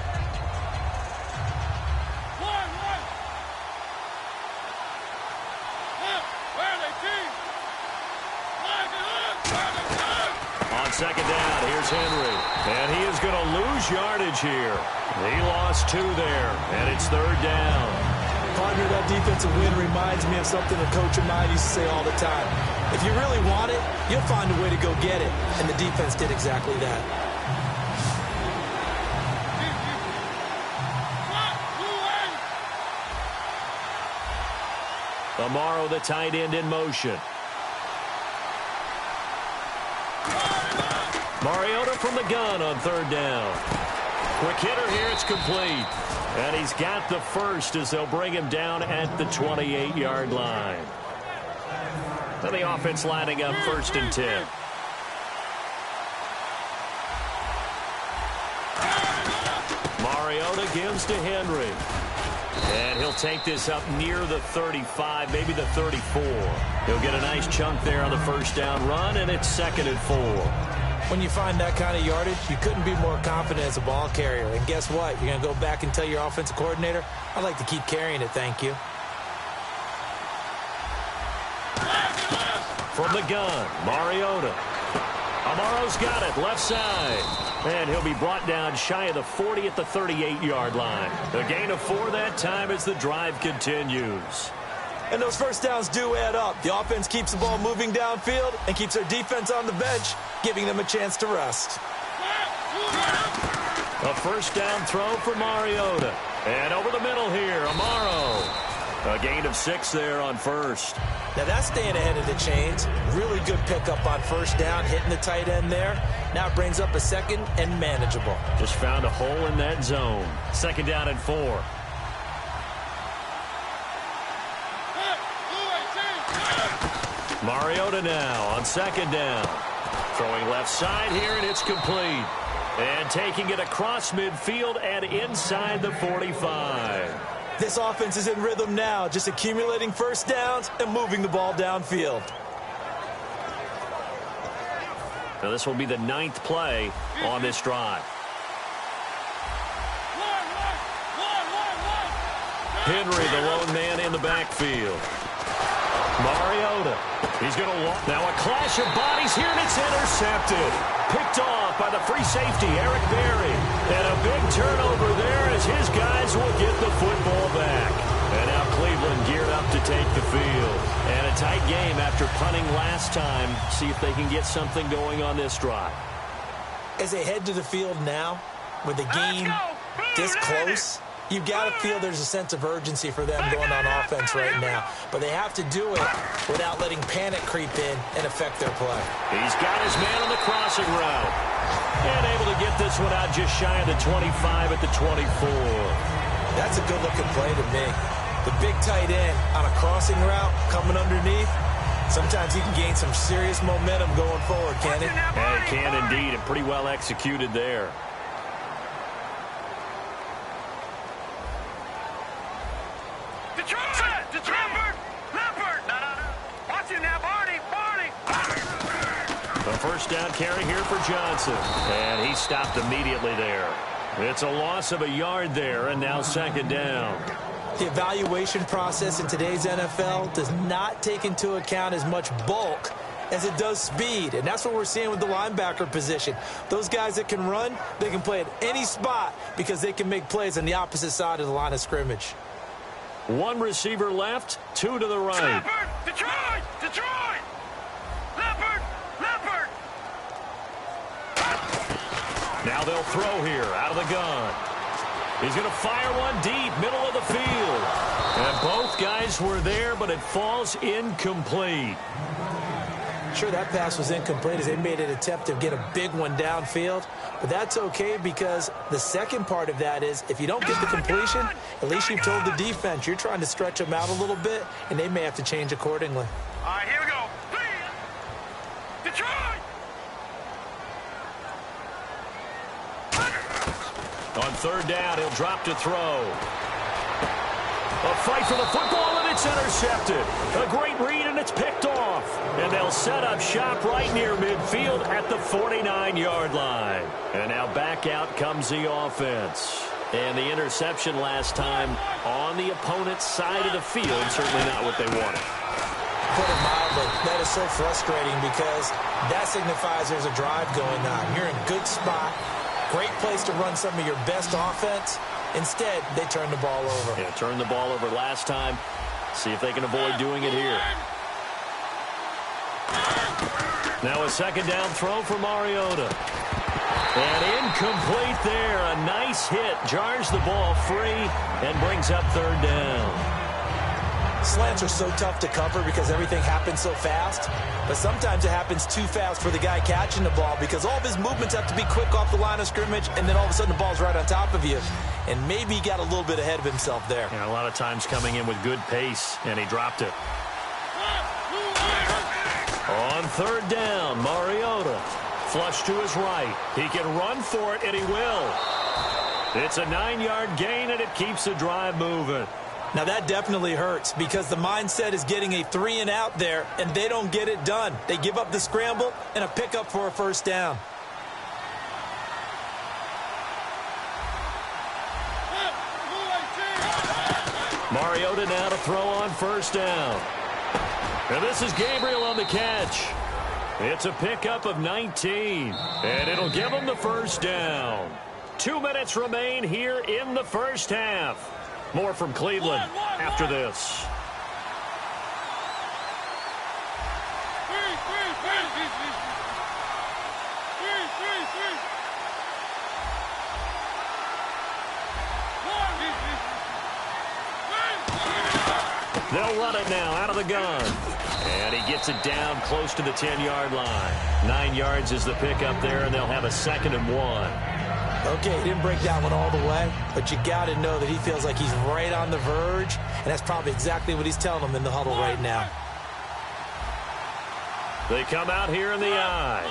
Speaker 2: On 2nd down, here's Henry. And he is going to lose yardage here. He lost 2 there, and it's 3rd down.
Speaker 3: Partner, that defensive win reminds me of something a coach of mine used to say all the time. If you really want it, you'll find a way to go get it. And the defense did exactly that.
Speaker 2: Amaro, the tight end, in motion. Mariota from the gun on third down. Quick hitter here. It's complete. And he's got the first as they'll bring him down at the 28-yard line. So the offense lining up 1st and 10. Mariota gives to Henry. And he'll take this up near the 35, maybe the 34. He'll get a nice chunk there on the first down run, and it's 2nd and 4.
Speaker 3: When you find that kind of yardage, you couldn't be more confident as a ball carrier. And guess what? You're going to go back and tell your offensive coordinator, I'd like to keep carrying it, thank you.
Speaker 2: From the gun, Mariota. Amaro's got it, left side. And he'll be brought down shy of the 40 at the 38-yard line. A gain of 4 that time as the drive continues.
Speaker 3: And those first downs do add up. The offense keeps the ball moving downfield and keeps their defense on the bench, giving them a chance to rest.
Speaker 2: A first down throw for Mariota. And over the middle here, Amaro. A gain of 6 there on first.
Speaker 3: Now that's staying ahead of the chains. Really good pickup on first down, hitting the tight end there. Now it brings up a 2nd and manageable.
Speaker 2: Just found a hole in that zone. 2nd down and 4. Mariota now on 2nd down. Throwing left side here, and it's complete. And taking it across midfield and inside the 45.
Speaker 3: This offense is in rhythm now, just accumulating first downs and moving the ball downfield.
Speaker 2: Now this will be the 9th play on this drive. Henry, the lone man in the backfield. Mariota. He's going to walk. Now a clash of bodies here, and it's intercepted. Picked off by the free safety, Eric Berry. And a big turnover there as his guys will get the football back. And now Cleveland geared up to take the field. And a tight game after punting last time. See if they can get something going on this drive.
Speaker 3: As they head to the field now, with the game this close, you've got to feel there's a sense of urgency for them going on offense right now. But they have to do it without letting panic creep in and affect their play.
Speaker 2: He's got his man on the crossing route. And able to get this one out just shy of the 25 at the 24.
Speaker 3: That's a good-looking play to me. The big tight end on a crossing route coming underneath. Sometimes he can gain some serious momentum going forward, can't he?
Speaker 2: Yeah, he can indeed, and pretty well executed there. A first down carry here for Johnson. And he stopped immediately there. It's a loss of a yard there, and now 2nd down.
Speaker 3: The evaluation process in today's NFL does not take into account as much bulk as it does speed. And that's what we're seeing with the linebacker position. Those guys that can run, they can play at any spot because they can make plays on the opposite side of the line of scrimmage.
Speaker 2: 1 receiver left, 2 to the right.
Speaker 4: Leopard! Detroit! Detroit! Leopard! Leopard!
Speaker 2: Now they'll throw here out of the gun. He's going to fire one deep, middle of the field. And both guys were there, but it falls incomplete.
Speaker 3: Sure, that pass was incomplete as they made an attempt to get a big one downfield. But that's okay because the second part of that is if you don't get the completion, at least you've told the defense you're trying to stretch them out a little bit, and they may have to change accordingly.
Speaker 4: All right, here we go. Detroit!
Speaker 2: On 3rd down, he'll drop to throw. A fight for the football, and it's intercepted. A great read, and it's picked off. And they'll set up shop right near midfield at the 49-yard line. And now back out comes the offense. And the interception last time on the opponent's side of the field, certainly not what they wanted.
Speaker 3: Put it mildly, that is so frustrating because that signifies there's a drive going on. You're in a good spot. Great place to run some of your best offense. Instead, they turn the ball over.
Speaker 2: Yeah, turned the ball over last time. See if they can avoid doing it here. Now a 2nd down throw for Mariota. And incomplete there. A nice hit. Jars the ball free and brings up 3rd down.
Speaker 3: Slants are so tough to cover because everything happens so fast. But sometimes it happens too fast for the guy catching the ball because all of his movements have to be quick off the line of scrimmage, and then all of a sudden the ball's right on top of you. And maybe he got a little bit ahead of himself there.
Speaker 2: Yeah, a lot of times coming in with good pace, and he dropped it. On third down, Mariota. Flush to his right. He can run for it, and he will. It's a 9-yard gain, and it keeps the drive moving.
Speaker 3: Now, that definitely hurts because the mindset is getting a 3-and-out there, and they don't get it done. They give up the scramble and a pickup for a first down.
Speaker 2: Mariota now to throw on first down. And this is Gabriel on the catch. It's a pickup of 19, and it'll give him the first down. 2 minutes remain here in the first half. More from Cleveland after this. They'll run it now out of the gun. And he gets it down close to the 10-yard line. 9 yards is the pickup there, and they'll have a 2nd and 1.
Speaker 3: Okay, he didn't break that one all the way, but you got to know that he feels like he's right on the verge, and that's probably exactly what he's telling them in the huddle right now.
Speaker 2: They come out here in the eye.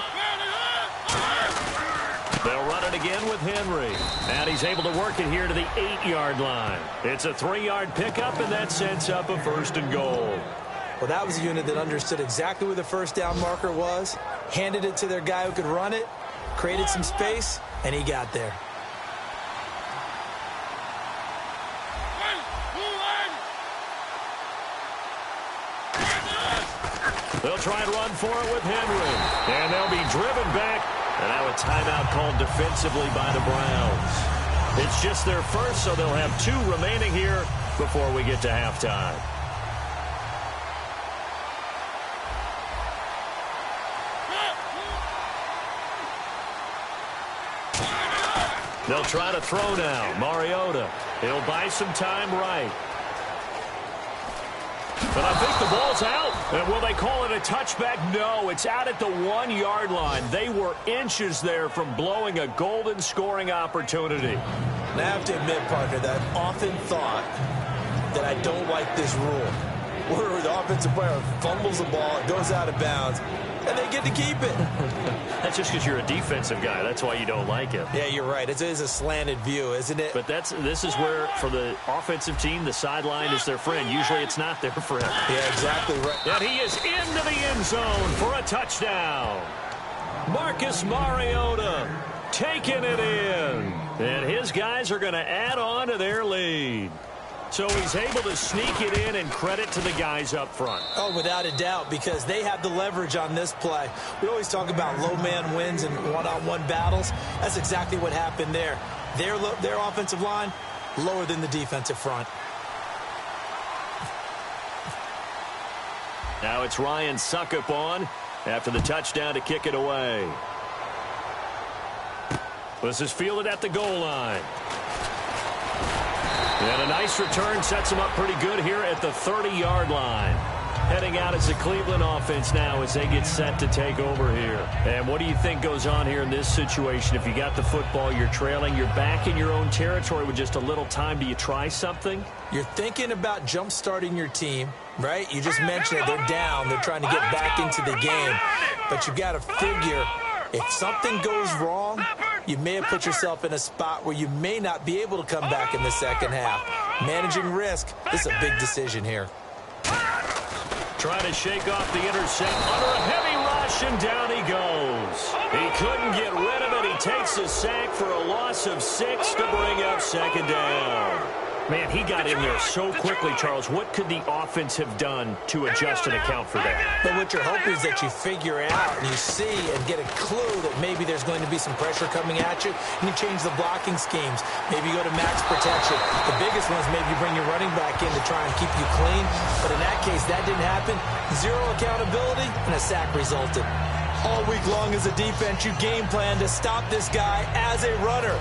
Speaker 2: They'll run it again with Henry. And he's able to work it here to the 8-yard line. It's a 3-yard pickup, and that sets up a 1st and goal.
Speaker 3: Well, that was a unit that understood exactly where the first down marker was, handed it to their guy who could run it, created some space, and he got there.
Speaker 2: They'll try and run for it with Henry. And they'll be driven back. And now a timeout called defensively by the Browns. It's just their first, so they'll have 2 remaining here before we get to halftime. They'll try to throw now. Mariota. He'll buy some time right. But I think the ball's out. And will they call it a touchback? No, it's out at the 1-yard line. They were inches there from blowing a golden scoring opportunity.
Speaker 3: And I have to admit, partner, that I've often thought that I don't like this rule, where the offensive player fumbles the ball, it goes out of bounds, and they get to keep it.
Speaker 2: That's just because you're a defensive guy. That's why you don't like it.
Speaker 3: Yeah, you're right. It is a slanted view, isn't it?
Speaker 2: But this is where, for the offensive team, the sideline is their friend. Usually it's not their friend.
Speaker 3: Yeah, exactly right.
Speaker 2: And he is into the end zone for a touchdown. Marcus Mariota taking it in. And his guys are going to add on to their lead. So he's able to sneak it in, and credit to the guys up front.
Speaker 3: Oh, without a doubt, because they have the leverage on this play. We always talk about low man wins and one-on-one battles. That's exactly what happened there. Their offensive line, lower than the defensive front.
Speaker 2: Now it's Ryan Suckup on after the touchdown to kick it away. This is fielded at the goal line. And a nice return sets them up pretty good here at the 30-yard line. Heading out as the Cleveland offense now as they get set to take over here. And what do you think goes on here in this situation? If you got the football, you're trailing, you're back in your own territory with just a little time. Do you try something?
Speaker 3: You're thinking about jump-starting your team, right? You just mentioned it. They're down. They're trying to get back into the game. But you got to figure, if something goes wrong, you may have put yourself in a spot where you may not be able to come back in the second half. Managing risk, this is a big decision here.
Speaker 2: Trying to shake off the intercept under a heavy rush, and down he goes. He couldn't get rid of it. He takes a sack for a loss of 6 to bring up 2nd down. Man, he got in there so quickly, Charles. What could the offense have done to adjust and account for that?
Speaker 3: But what you're hoping is that you figure out and you see and get a clue that maybe there's going to be some pressure coming at you, and you change the blocking schemes. Maybe you go to max protection. The biggest one is maybe you bring your running back in to try and keep you clean. But in that case, that didn't happen. 0 accountability, and a sack resulted. All week long as a defense, you game plan to stop this guy as a runner.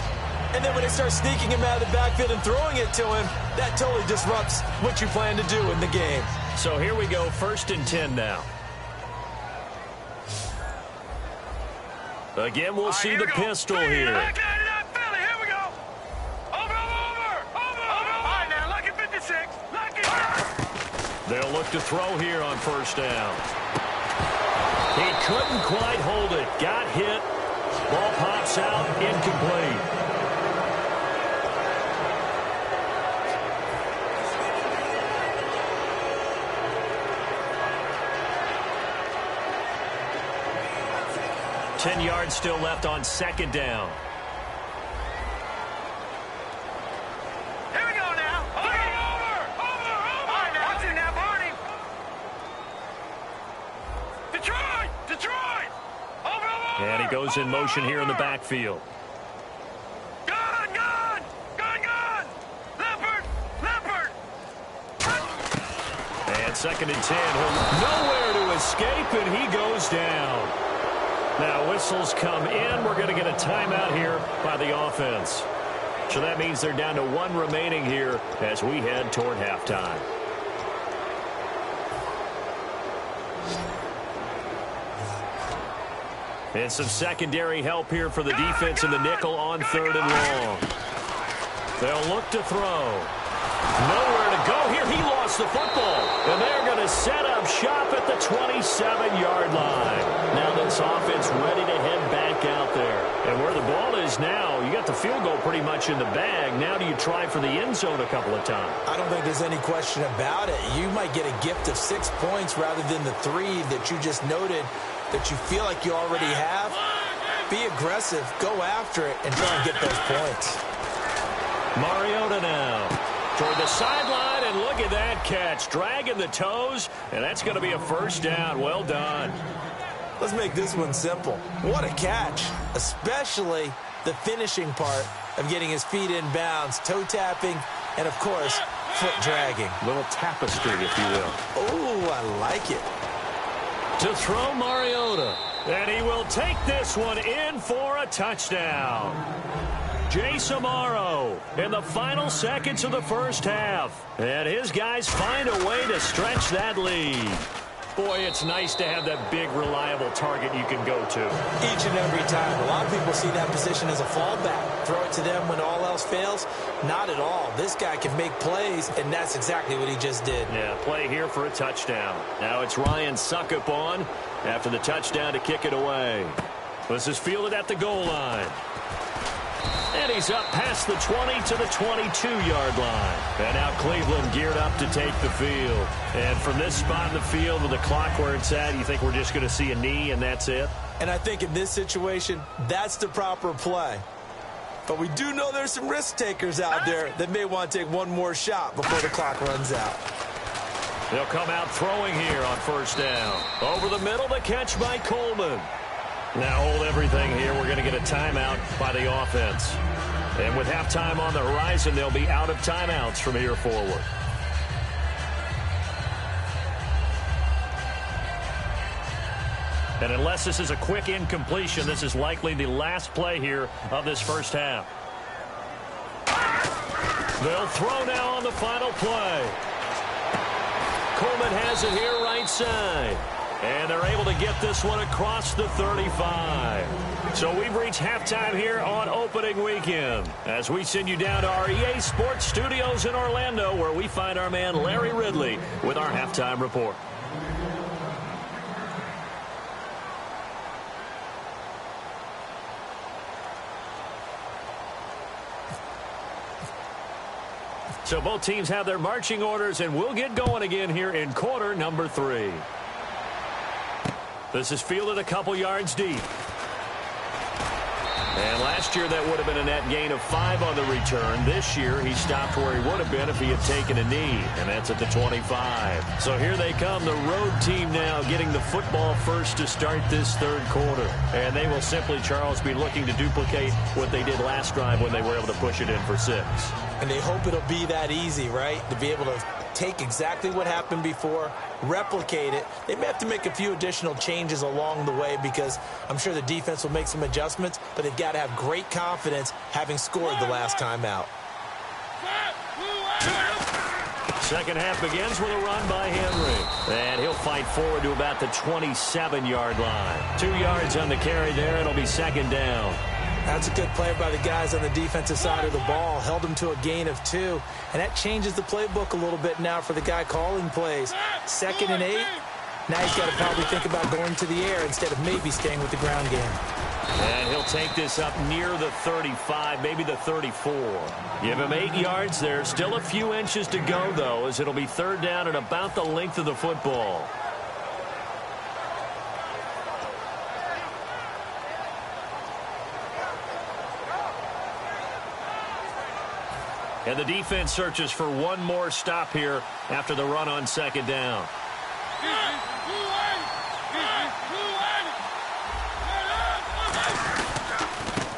Speaker 3: And then when they start sneaking him out of the backfield and throwing it to him, that totally disrupts what you plan to do in the game.
Speaker 2: So here we go, 1st and 10 now. Again, we'll see the pistol here.
Speaker 4: Here we go. Over. All right, now, lucky 56. Lucky.
Speaker 2: They'll look to throw here on 1st down. He couldn't quite hold it. Got hit. Ball pops out, incomplete. $10 yards still left on 2nd down.
Speaker 4: Here we go now. Over. All right, now, watch it now, Barney. Detroit. Over.
Speaker 2: And he goes in motion here in the backfield.
Speaker 4: Gun. Leopard.
Speaker 2: And 2nd and 10. Nowhere to escape, and he goes down. Now, whistles come in. We're going to get a timeout here by the offense. So that means they're down to 1 remaining here as we head toward halftime. And some secondary help here for the defense in the nickel on 3rd and long. They'll look to throw. Nowhere to go here. He lost the football. And they're going to set up shop at the 27-yard line. Now this offense ready to head back out there. And where the ball is now, you got the field goal pretty much in the bag. Now do you try for the end zone a couple of times?
Speaker 3: I don't think there's any question about it. You might get a gift of 6 points rather than the 3 that you just noted that you feel like you already have. Be aggressive. Go after it and try and get those points.
Speaker 2: Mariota now toward the sideline, and look at that catch. Dragging the toes, and that's going to be a 1st down. Well done.
Speaker 3: Let's make this one simple. What a catch, especially the finishing part of getting his feet in bounds, toe tapping, and, of course, foot dragging.
Speaker 2: Little tapestry, if you will.
Speaker 3: Oh, I like it.
Speaker 2: To throw Mariota, and he will take this one in for a touchdown. Jace Amaro in the final seconds of the 1st half. And his guys find a way to stretch that lead. Boy, it's nice to have that big, reliable target you can go to.
Speaker 3: Each and every time. A lot of people see that position as a fallback. Throw it to them when all else fails. Not at all. This guy can make plays, and that's exactly what he just did.
Speaker 2: Yeah, play here for a touchdown. Now it's Ryan Suckup on after the touchdown to kick it away. This is fielded at the goal line. And he's up past the 20 to the 22-yard line. And now Cleveland geared up to take the field. And from this spot in the field with the clock where it's at, you think we're just going to see a knee and that's it?
Speaker 3: And I think in this situation, that's the proper play. But we do know there's some risk takers out there that may want to take one more shot before the clock runs out.
Speaker 2: They'll come out throwing here on 1st down. Over the middle, the catch by Coleman. Now hold everything here. We're going to get a timeout by the offense. And with halftime on the horizon, they'll be out of timeouts from here forward. And unless this is a quick incompletion, this is likely the last play here of this 1st half. They'll throw now on the final play. Coleman has it here right side. And they're able to get this one across the 35. So we've reached halftime here on opening weekend as we send you down to our EA Sports Studios in Orlando, where we find our man Larry Ridley with our halftime report. So both teams have their marching orders, and we'll get going again here in quarter number 3. This is fielded a couple yards deep. And last year that would have been a net gain of 5 on the return. This year he stopped where he would have been if he had taken a knee, and that's at the 25. So here they come, the road team now getting the football first to start this 3rd quarter. And they will simply, Charles, be looking to duplicate what they did last drive when they were able to push it in for 6.
Speaker 3: And they hope it'll be that easy, right? To be able to take exactly what happened before, replicate it. They may have to make a few additional changes along the way because I'm sure the defense will make some adjustments, but they've got to have great confidence having scored the last time out.
Speaker 2: Second half begins with a run by Henry. And he'll fight forward to about the 27-yard line. 2 yards on the carry there. It'll be second down.
Speaker 3: That's a good play by the guys on the defensive side of the ball. Held them to a gain of 2. And that changes the playbook a little bit now for the guy calling plays. 2nd and 8. Now he's got to probably think about going to the air instead of maybe staying with the ground game.
Speaker 2: And he'll take this up near the 35, maybe the 34. Give him 8 yards there. Still a few inches to go, though, as it'll be third down at about the length of the football. And the defense searches for one more stop here after the run on second down.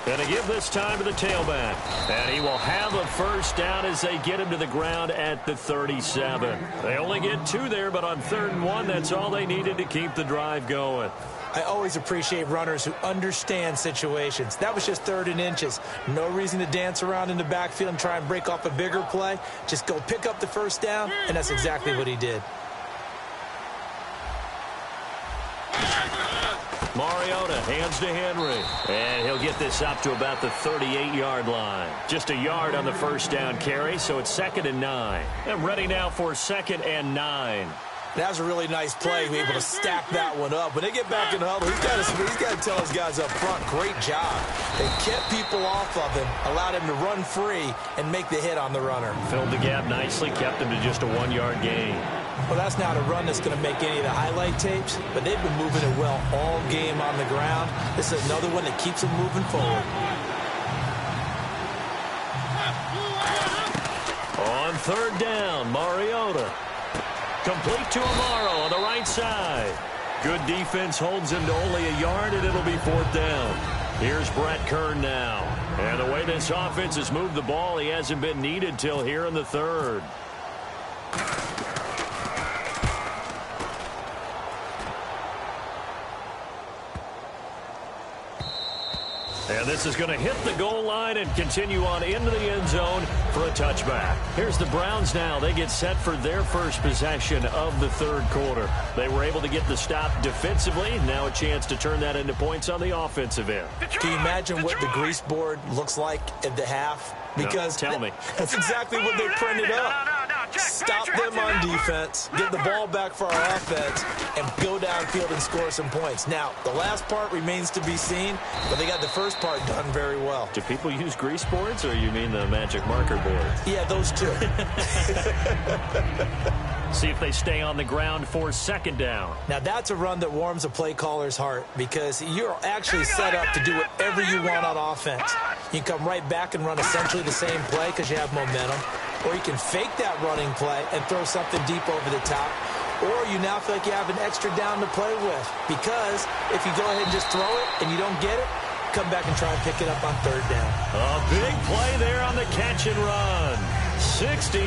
Speaker 2: And to give this time to the tailback. And he will have a first down as they get him to the ground at the 37. They only get 2 there, but on 3rd and 1, that's all they needed to keep the drive going.
Speaker 3: I always appreciate runners who understand situations. That was just 3rd and inches. No reason to dance around in the backfield and try and break off a bigger play. Just go pick up the first down, and that's exactly what he did.
Speaker 2: Mariota hands to Henry. And he'll get this up to about the 38-yard line. Just a yard on the first down carry, so it's 2nd and 9. And ready now for 2nd and 9.
Speaker 3: That was a really nice play. We're able to stack that one up. When they get back in the huddle, he's got to tell his guys up front, great job. They kept people off of him, allowed him to run free, and make the hit on the runner.
Speaker 2: Filled the gap nicely, kept him to just a 1-yard gain.
Speaker 3: Well, that's not a run that's going to make any of the highlight tapes, but they've been moving it well all game on the ground. This is another one that keeps them moving forward.
Speaker 2: On 3rd down, Mariota. Complete to Amaro on the right side. Good defense holds him to only a yard, and it'll be 4th down. Here's Brett Kern now. And the way this offense has moved the ball, he hasn't been needed till here in the 3rd. And this is going to hit the goal line and continue on into the end zone for a touchback. Here's the Browns now. They get set for their first possession of the 3rd quarter. They were able to get the stop defensively. Now a chance to turn that into points on the offensive end.
Speaker 3: Can you imagine what the grease board looks like at the half? Because
Speaker 2: no, tell me.
Speaker 3: That's exactly what they printed up. Stop them on defense, get the ball back for our offense, and go downfield and score some points. Now, the last part remains to be seen, but they got the first part done very well.
Speaker 2: Do people use grease boards, or you mean the magic marker boards?
Speaker 3: Yeah, those two.
Speaker 2: See if they stay on the ground for 2nd down.
Speaker 3: Now, that's a run that warms a play caller's heart because you're actually set up to do whatever you want on offense. You can come right back and run essentially the same play because you have momentum, or you can fake that running play and throw something deep over the top, or you now feel like you have an extra down to play with because if you go ahead and just throw it and you don't get it, come back and try and pick it up on 3rd down.
Speaker 2: A big play there on the catch and run. 66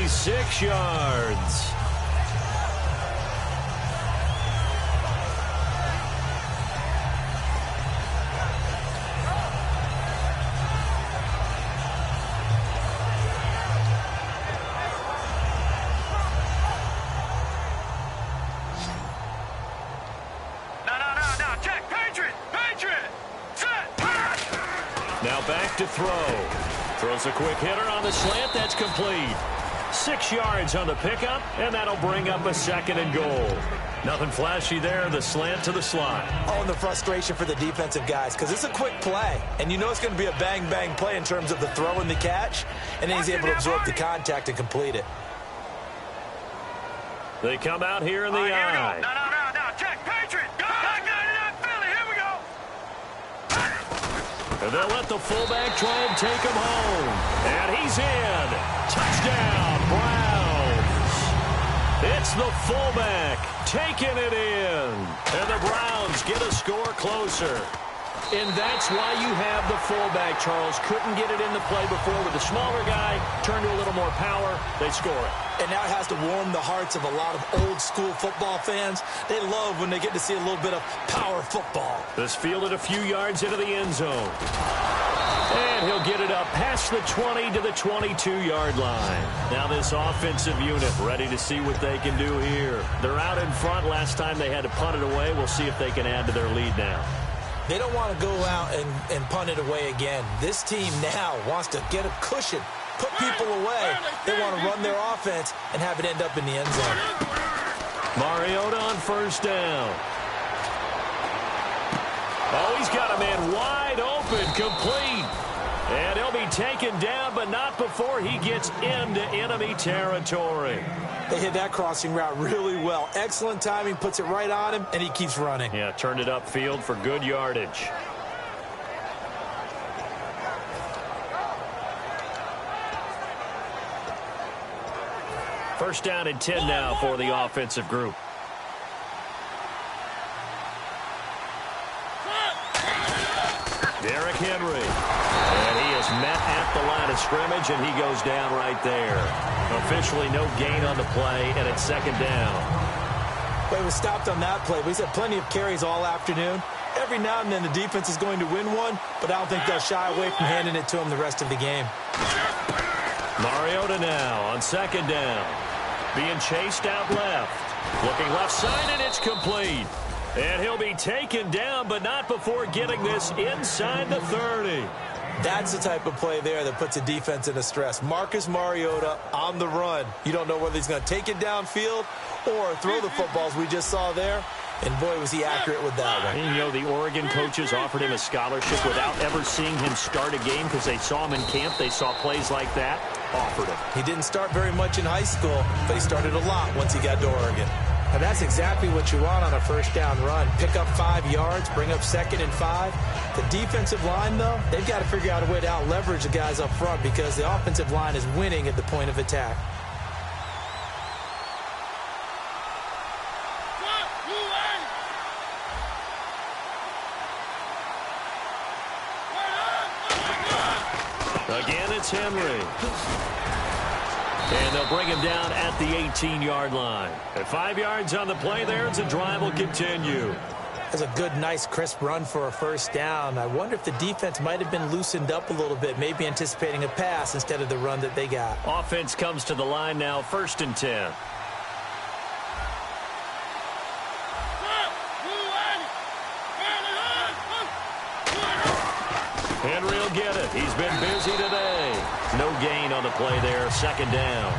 Speaker 2: yards. To throw. Throws a quick hitter on the slant. That's complete. 6 yards on the pickup, and that'll bring up a 2nd and goal. Nothing flashy there. The slant to the slot.
Speaker 3: Oh, and the frustration for the defensive guys because it's a quick play, and you know it's going to be a bang-bang play in terms of the throw and the catch, and then he's able to absorb the contact and complete it.
Speaker 2: They come out here in the eye.
Speaker 4: No. Check, Patriot. Go. Philly. Here we go.
Speaker 2: And they'll let the fullback try and take him home. And he's in. Touchdown, Browns. It's the fullback taking it in. And the Browns get a score closer. And that's why you have the fullback, Charles. Couldn't get it into play before with the smaller guy. Turned to a little more power. They score it.
Speaker 3: And now it has to warm the hearts of a lot of old-school football fans. They love when they get to see a little bit of power football.
Speaker 2: This fielded a few yards into the end zone. And he'll get it up past the 20 to the 22-yard line. Now this offensive unit ready to see what they can do here. They're out in front. Last time they had to punt it away. We'll see if they can add to their lead now.
Speaker 3: They don't want to go out and punt it away again. This team now wants to get a cushion, put people away. They want to run their offense and have it end up in the end zone.
Speaker 2: Mariota on first down. Oh, he's got a man wide open, complete. And he'll be taken down, but not before he gets into enemy territory.
Speaker 3: They hit that crossing route really well. Excellent timing, puts it right on him, and he keeps running.
Speaker 2: Yeah, turned it upfield for good yardage. First down and 10 now for the offensive group. Derrick Henry. And he is met at the line of scrimmage, and he goes down right there. Officially no gain on the play, and it's second down.
Speaker 3: Well, he was stopped on that play, but he's had plenty of carries all afternoon. Every now and then the defense is going to win one, but I don't think they'll shy away from handing it to him the rest of the game.
Speaker 2: Mariota now on second down. Being chased out left. Looking left side, and it's complete. And he'll be taken down, but not before getting this inside the 30.
Speaker 3: That's the type of play there that puts a defense into stress. Marcus Mariota on the run. You don't know whether he's going to take it downfield or throw the footballs we just saw there. And, boy, was he accurate with that one.
Speaker 2: And, you know, the Oregon coaches offered him a scholarship without ever seeing him start a game because they saw him in camp. They saw plays like that, offered him.
Speaker 3: He didn't start very much in high school, but he started a lot once he got to Oregon. And that's exactly what you want on a first down run. Pick up 5 yards, bring up 2nd and 5. The defensive line, though, they've got to figure out a way to out-leverage the guys up front because the offensive line is winning at the point of attack.
Speaker 2: Again, it's Henry. And they'll bring him down at the 18-yard line. At 5 yards on the play there, the drive will continue.
Speaker 3: That's a good, nice, crisp run for a first down. I wonder if the defense might have been loosened up a little bit, maybe anticipating a pass instead of the run that they got.
Speaker 2: Offense comes to the line now, 1st and 10. Henry will get it. He's been busy today. No gain on the play there. 2nd down.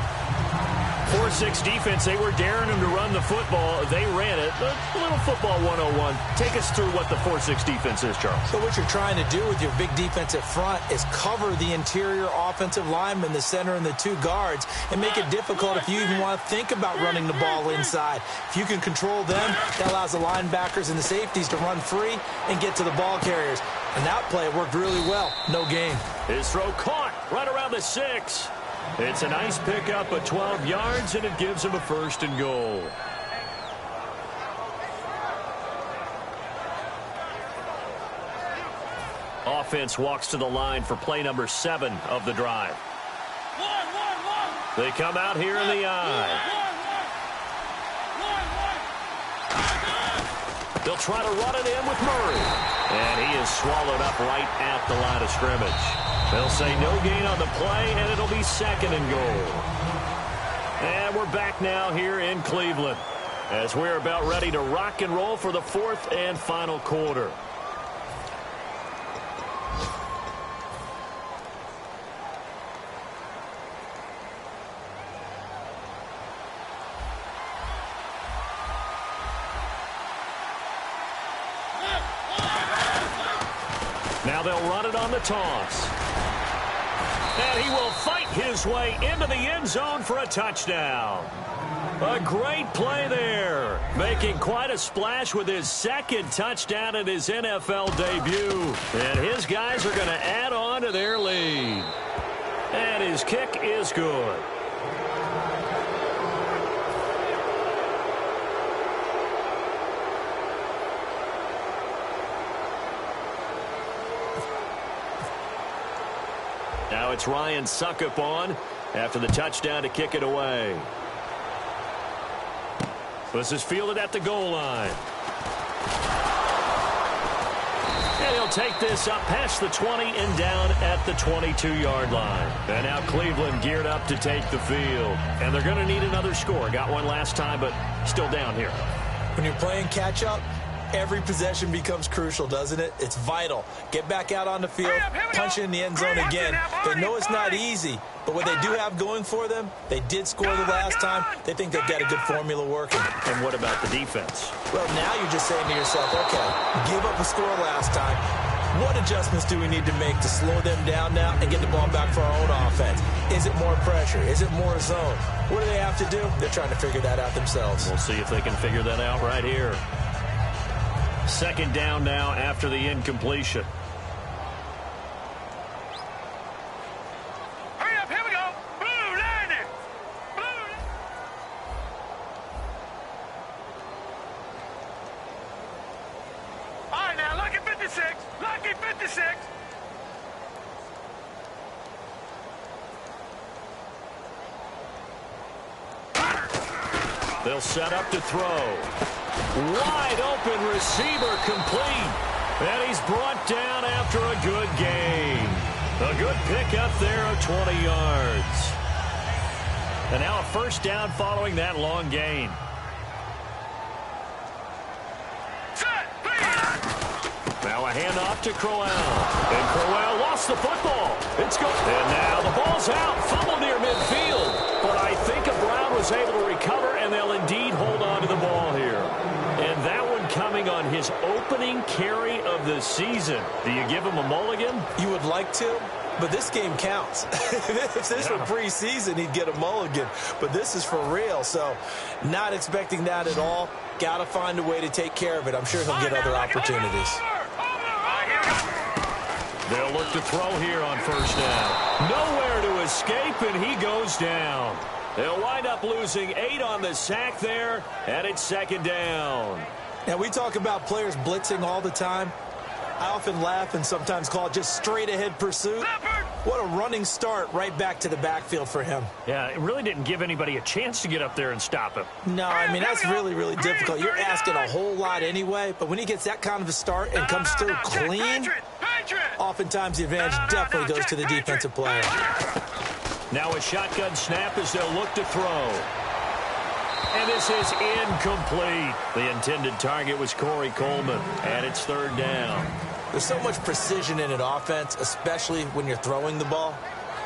Speaker 2: 4-6 defense. They were daring him to run the football. They ran it. A little football 101. Take us through what the 4-6 defense is, Charles.
Speaker 3: So what you're trying to do with your big defensive front is cover the interior offensive linemen, the center and the 2 guards, and make it difficult if you even want to think about running the ball inside. If you can control them, that allows the linebackers and the safeties to run free and get to the ball carriers. And that play worked really well. No gain.
Speaker 2: His throw caught right around the 6. It's a nice pickup of 12 yards, and it gives him a 1st and goal. Offense walks to the line for play number 7 of the drive. They come out here in the eye. They'll try to run it in with Murray. And he is swallowed up right at the line of scrimmage. They'll say no gain on the play, and it'll be 2nd and goal. And we're back now here in Cleveland as we're about ready to rock and roll for the 4th and final quarter. Now they'll run it on the toss. And he will fight his way into the end zone for a touchdown. A great play there. Making quite a splash with his 2nd touchdown in his NFL debut. And his guys are going to add on to their lead. And his kick is good. Now it's Ryan Suckup on after the touchdown to kick it away. This is fielded at the goal line. And he'll take this up past the 20 and down at the 22-yard line. And now Cleveland geared up to take the field. And they're going to need another score. Got one last time, but still down here.
Speaker 3: When you're playing catch-up, every possession becomes crucial, doesn't it? It's vital. Get back out on the field, punch it in the end zone again. They know it's not easy, but what they do have going for them, they did score the last time. They think they've got a good formula working.
Speaker 2: And what about the defense?
Speaker 3: Well, now you're just saying to yourself, okay, give up a score last time. What adjustments do we need to make to slow them down now and get the ball back for our own offense? Is it more pressure? Is it more zone? What do they have to do? They're trying to figure that out themselves.
Speaker 2: We'll see if they can figure that out right here. Second down now after the incompletion.
Speaker 4: Hurry up, here we go. Blue, landing. Blue. All right, now, lucky 56. Lucky 56.
Speaker 2: They'll set up to throw. Wide open receiver complete. And he's brought down after a good gain. A good pickup there of 20 yards. And now a first down following that long gain. Now a handoff to Crowell. And Crowell lost the football. It's good. And now the ball's out. Fumble near midfield. But I think Brown was able to recover, and they'll indeed hold on to the ball here. And that one coming on his opening carry of the season. Do you give him a mulligan?
Speaker 3: You would like to, but this game counts. If this were preseason, he'd get a mulligan. But this is for real, so not expecting that at all. Got to find a way to take care of it. I'm sure he'll get other opportunities.
Speaker 2: They'll look to throw here on first down. Nowhere to escape, and he goes down. They'll wind up losing 8 on the sack there, and it's second down.
Speaker 3: Now, we talk about players blitzing all the time. I often laugh and sometimes call it just straight-ahead pursuit. What a running start right back to the backfield for him.
Speaker 2: Yeah, it really didn't give anybody a chance to get up there and stop him.
Speaker 3: No, I mean, that's really, really difficult. You're asking a whole lot anyway, but when he gets that kind of a start and comes through clean, oftentimes the advantage definitely goes to the defensive player.
Speaker 2: Now a shotgun snap as they'll look to throw. And this is incomplete. The intended target was Corey Coleman, and it's third down.
Speaker 3: There's so much precision in an offense, especially when you're throwing the ball.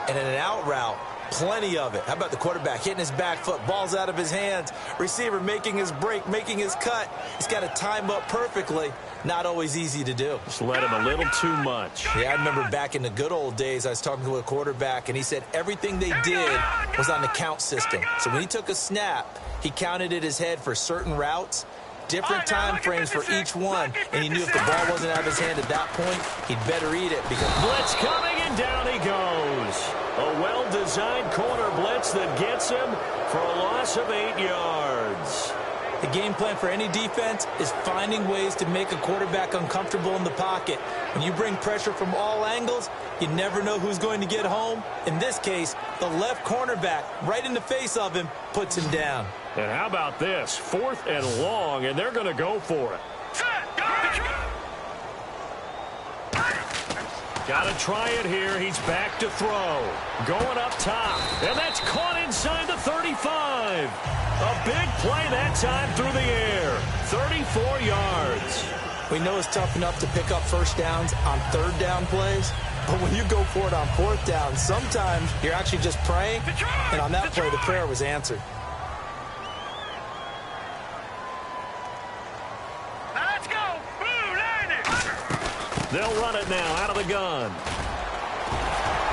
Speaker 3: And in an out route, plenty of it. How about the quarterback hitting his back foot, ball's out of his hands, receiver making his break, making his cut. He's got to time up perfectly. Not always easy to do.
Speaker 2: Just let him a little too much.
Speaker 3: Yeah, I remember back in the good old days, I was talking to a quarterback, and he said everything they did was on the count system. So when he took a snap, he counted in his head for certain routes, different time frames for each one, and he knew if the ball wasn't out of his hand at that point, he'd better eat it. Because
Speaker 2: blitz coming, and down he goes. A well-designed corner blitz that gets him for a loss of 8 yards.
Speaker 3: The game plan for any defense is finding ways to make a quarterback uncomfortable in the pocket. When you bring pressure from all angles, you never know who's going to get home. In this case, the left cornerback, right in the face of him, puts him down.
Speaker 2: And how about this? 4th and long, and they're going to go for it. Got to try it here. He's back to throw. Going up top. And that's caught inside the 35. A big play that time through the air. 34 yards.
Speaker 3: We know it's tough enough to pick up first downs on third down plays. But when you go for it on fourth down, sometimes you're actually just praying. And on that play, the prayer was answered.
Speaker 2: They'll run it now out of the gun.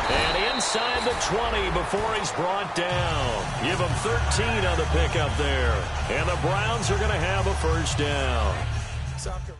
Speaker 2: And inside the 20 before he's brought down. Give him 13 on the pickup there. And the Browns are going to have a first down.
Speaker 3: Soccer.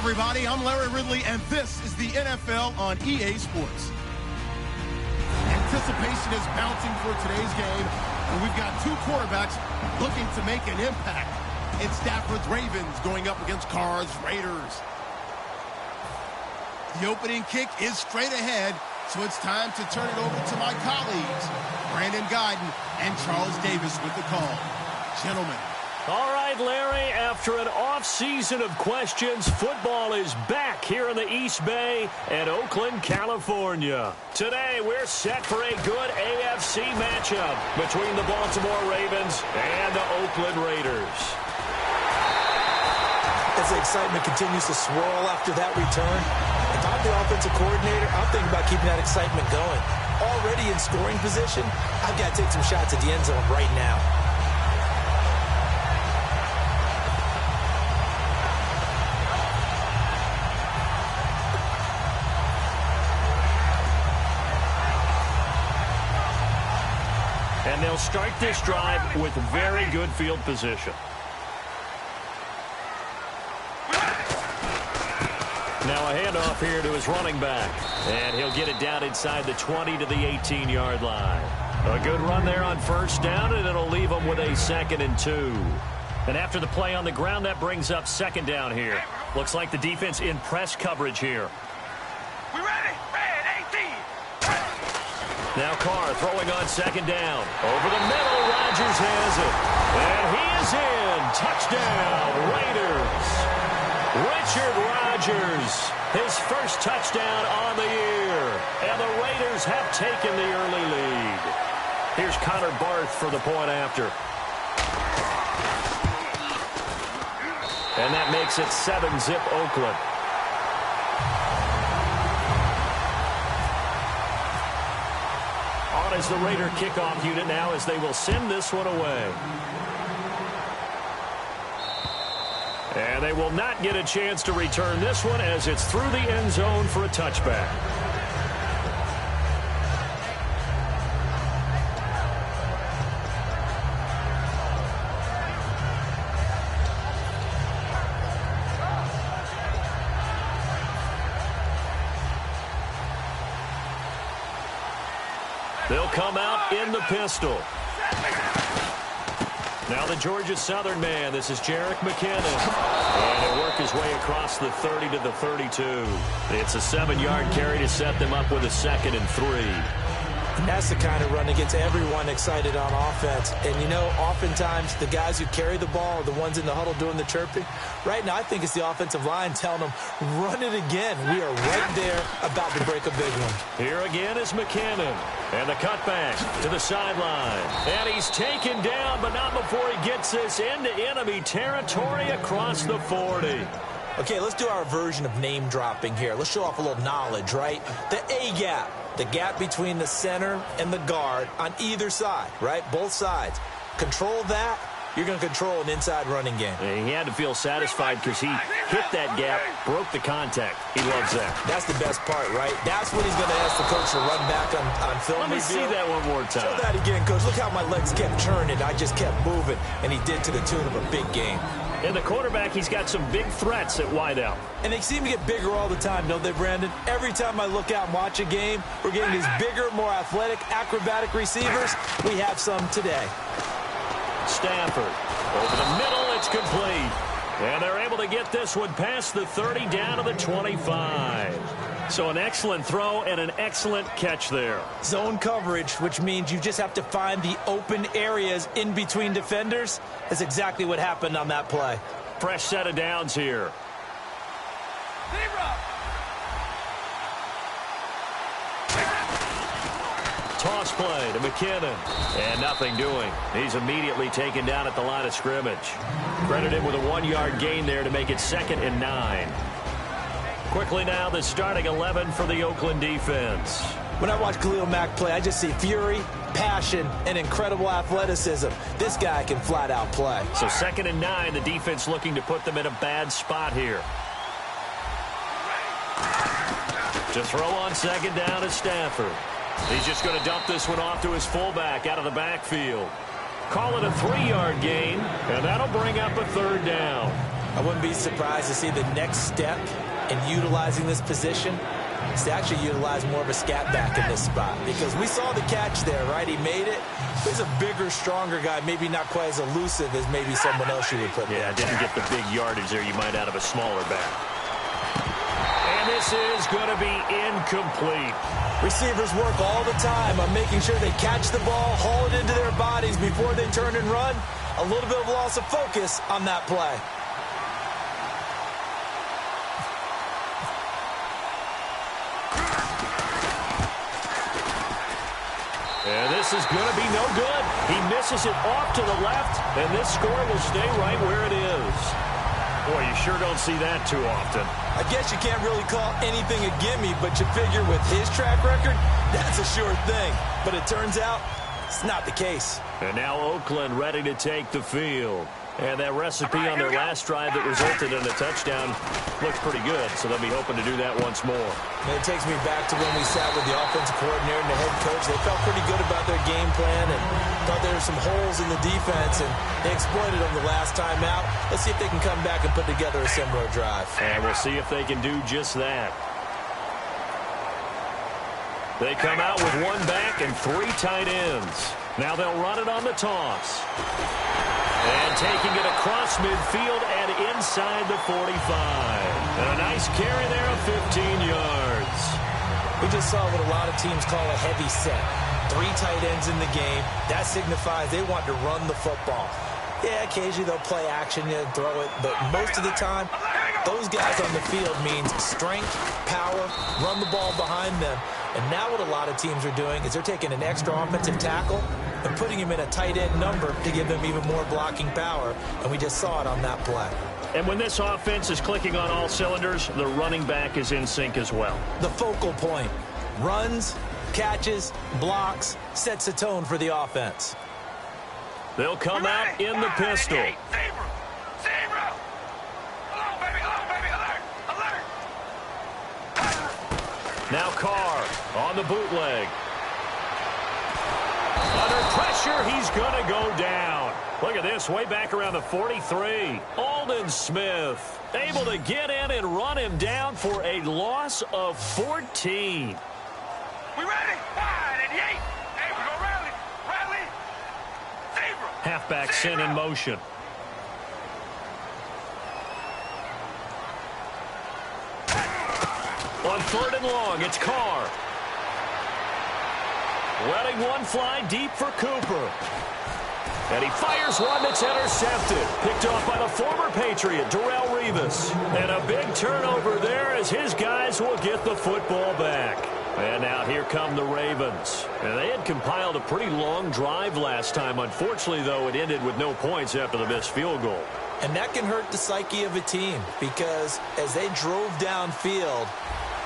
Speaker 1: Everybody, I'm Larry Ridley, and this is the NFL on EA Sports. Anticipation is mounting for today's game, and we've got two quarterbacks looking to make an impact. It's Stafford's Ravens going up against Carr's Raiders. The opening kick is straight ahead, so it's time to turn it over to my colleagues, Brandon Guyton and Charles Davis with the call. Gentlemen.
Speaker 2: All right, Larry, after an off-season of questions, football is back here in the East Bay and Oakland, California. Today, we're set for a good AFC matchup between the Baltimore Ravens and the Oakland Raiders.
Speaker 3: As the excitement continues to swirl after that return, if I'm the offensive coordinator, I'm thinking about keeping that excitement going. Already in scoring position, I've got to take some shots at the end zone right now.
Speaker 2: And they'll start this drive with very good field position. Now a handoff here to his running back. And he'll get it down inside the 20 to the 18-yard line. A good run there on first down, and it'll leave him with a 2nd and 2. And after the play on the ground, that brings up 2nd down here. Looks like the defense in press coverage here.
Speaker 4: We ready? Red 18.
Speaker 2: Now Carr throwing on 2nd down. Over the middle, Rodgers has it. And he is in. Touchdown, Raiders. Richard Rodgers, his first touchdown on the year. And the Raiders have taken the early lead. Here's Connor Barth for the point after. And that makes it 7-zip Oakland. On as the Raider kickoff unit now as they will send this one away. And they will not get a chance to return this one as it's through the end zone for a touchback. They'll come out in the pistol. Now the Georgia Southern man. This is Jerick McKinnon. And he'll work his way across the 30 to the 32. It's a 7-yard carry to set them up with a 2nd and 3.
Speaker 3: And that's the kind of run that gets everyone excited on offense. And, you know, oftentimes the guys who carry the ball are the ones in the huddle doing the chirping. Right now, I think it's the offensive line telling them, run it again. We are right there about to break a big one.
Speaker 2: Here again is McKinnon. And the cutback to the sideline. And he's taken down, but not before he gets this into enemy territory across the 40.
Speaker 3: Okay, let's do our version of name dropping here. Let's show off a little knowledge, right? The A-gap. The gap between the center and the guard on either side, right? Both sides. Control that, you're going to control an inside running game.
Speaker 2: And he had to feel satisfied because he hit that gap, broke the contact. He loves that.
Speaker 3: That's the best part, right? That's when he's going to ask the coach to run back on film
Speaker 2: Let me
Speaker 3: review.
Speaker 2: see that one more time.
Speaker 3: Show that again, coach. Look how my legs kept turning. I just kept moving, and he did to the tune of a big game.
Speaker 2: And the quarterback, he's got some big threats at wideout.
Speaker 3: And they seem to get bigger all the time, don't they, Brandon? Every time I look out and watch a game, we're getting these bigger, more athletic, acrobatic receivers. We have some today.
Speaker 2: Stafford over the middle, it's complete. And they're able to get this one past the 30 down to the 25. So an excellent throw and an excellent catch there.
Speaker 3: Zone coverage, which means you just have to find the open areas in between defenders. That's exactly what happened on that play.
Speaker 2: Fresh set of downs here. Toss play to McKinnon. And nothing doing. He's immediately taken down at the line of scrimmage. Credit him with a 1-yard gain there to make it 2nd and 9. Quickly now, the starting 11 for the Oakland defense.
Speaker 3: When I watch Khalil Mack play, I just see fury, passion, and incredible athleticism. This guy can flat out play.
Speaker 2: So 2nd and 9, the defense looking to put them in a bad spot here. To throw on 2nd down is Stafford. He's just going to dump this one off to his fullback out of the backfield. Call it a 3-yard gain, and that'll bring up a 3rd down.
Speaker 3: I wouldn't be surprised to see the next step in utilizing this position is to actually utilize more of a scat back in this spot, because we saw the catch there, right? He made it. He's a bigger, stronger guy, maybe not quite as elusive as maybe someone else you would put there.
Speaker 2: Yeah, didn't get the big yardage there you might out of a smaller back. And this is going to be incomplete.
Speaker 3: Receivers work all the time on making sure they catch the ball, haul it into their bodies before they turn and run. A little bit of loss of focus on that play.
Speaker 2: And this is going to be no good. He misses it off to the left, and this score will stay right where it is. Boy, you sure don't see that too often.
Speaker 3: I guess you can't really call anything a gimme, but you figure with his track record, that's a sure thing. But it turns out it's not the case.
Speaker 2: And now Oakland ready to take the field. And that recipe on their last drive that resulted in a touchdown looks pretty good, so they'll be hoping to do that once more.
Speaker 3: And it takes me back to when we sat with the offensive coordinator and the head coach. They felt pretty good about their game plan and thought there were some holes in the defense, and they exploited them the last time out. Let's see if they can come back and put together a similar drive.
Speaker 2: And we'll see if they can do just that. They come out with 1 back and 3 tight ends. Now they'll run it on the toss. And taking it across midfield and inside the 45. And a nice carry there of 15 yards.
Speaker 3: We just saw what a lot of teams call a heavy set. 3 tight ends in the game. That signifies they want to run the football. Yeah, occasionally they'll play action and throw it, but most of the time, those guys on the field means strength, power, run the ball behind them. And now what a lot of teams are doing is they're taking an extra offensive tackle and putting him in a tight end number to give them even more blocking power, and we just saw it on that play.
Speaker 2: And when this offense is clicking on all cylinders, the running back is in sync as well.
Speaker 3: The focal point. Runs, catches, blocks, sets a tone for the offense.
Speaker 2: They'll come out in the pistol. Now Carr on the bootleg. Under pressure, he's going to go down. Look at this, way back around the 43. Aldon Smith able to get in and run him down for a loss of 14.
Speaker 4: We ready? 5 and 8. Hey, we go rally. Rally. Zebra.
Speaker 2: Halfback sent in motion. On 3rd and long, it's Carr. Letting one fly deep for Cooper. And he fires one that's intercepted. Picked off by the former Patriot, Darrelle Revis. And a big turnover there as his guys will get the football back. And now here come the Ravens. And they had compiled a pretty long drive last time. Unfortunately, though, it ended with no points after the missed field goal.
Speaker 3: And that can hurt the psyche of a team, because as they drove downfield,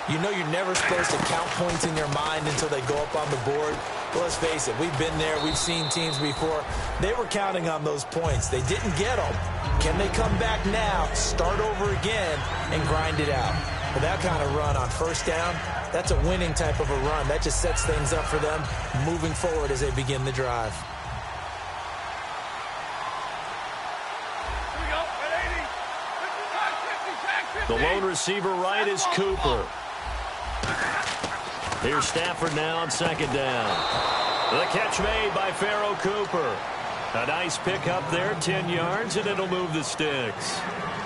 Speaker 3: you know you're never supposed to count points in your mind until they go up on the board. Well, let's face it, we've been there. We've seen teams before. They were counting on those points. They didn't get them. Can they come back now, start over again, and grind it out? With that kind of run on first down, that's a winning type of a run. That just sets things up for them moving forward as they begin the drive.
Speaker 4: Here we go. At 80.
Speaker 2: The lone receiver right is Cooper. Here's Stafford now on second down. The catch made by Pharaoh Cooper. A nice pickup there, 10 yards, and it'll move the sticks.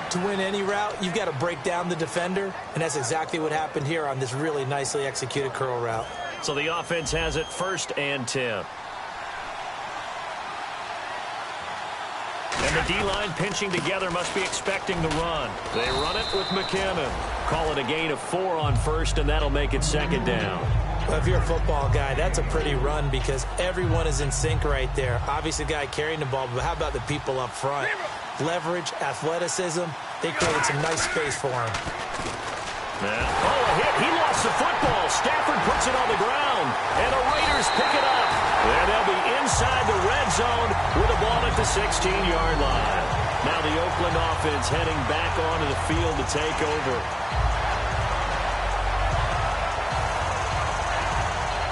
Speaker 3: To win any route, you've got to break down the defender, and that's exactly what happened here on this really nicely executed curl route.
Speaker 2: So the offense has it 1st and 10. And the D-line pinching together must be expecting the run. They run it with McKinnon. Call it a gain of 4 on 1st, and that'll make it 2nd down.
Speaker 3: Well, if you're a football guy, that's a pretty run because everyone is in sync right there. Obviously, the guy carrying the ball, but how about the people up front? Leverage, athleticism, they created some nice space for him.
Speaker 2: Oh, a hit. He lost the football. Stafford puts it on the ground, and the Raiders pick it up. And they'll be inside the red zone with the ball at the 16-yard line. Now the Oakland offense heading back onto the field to take over.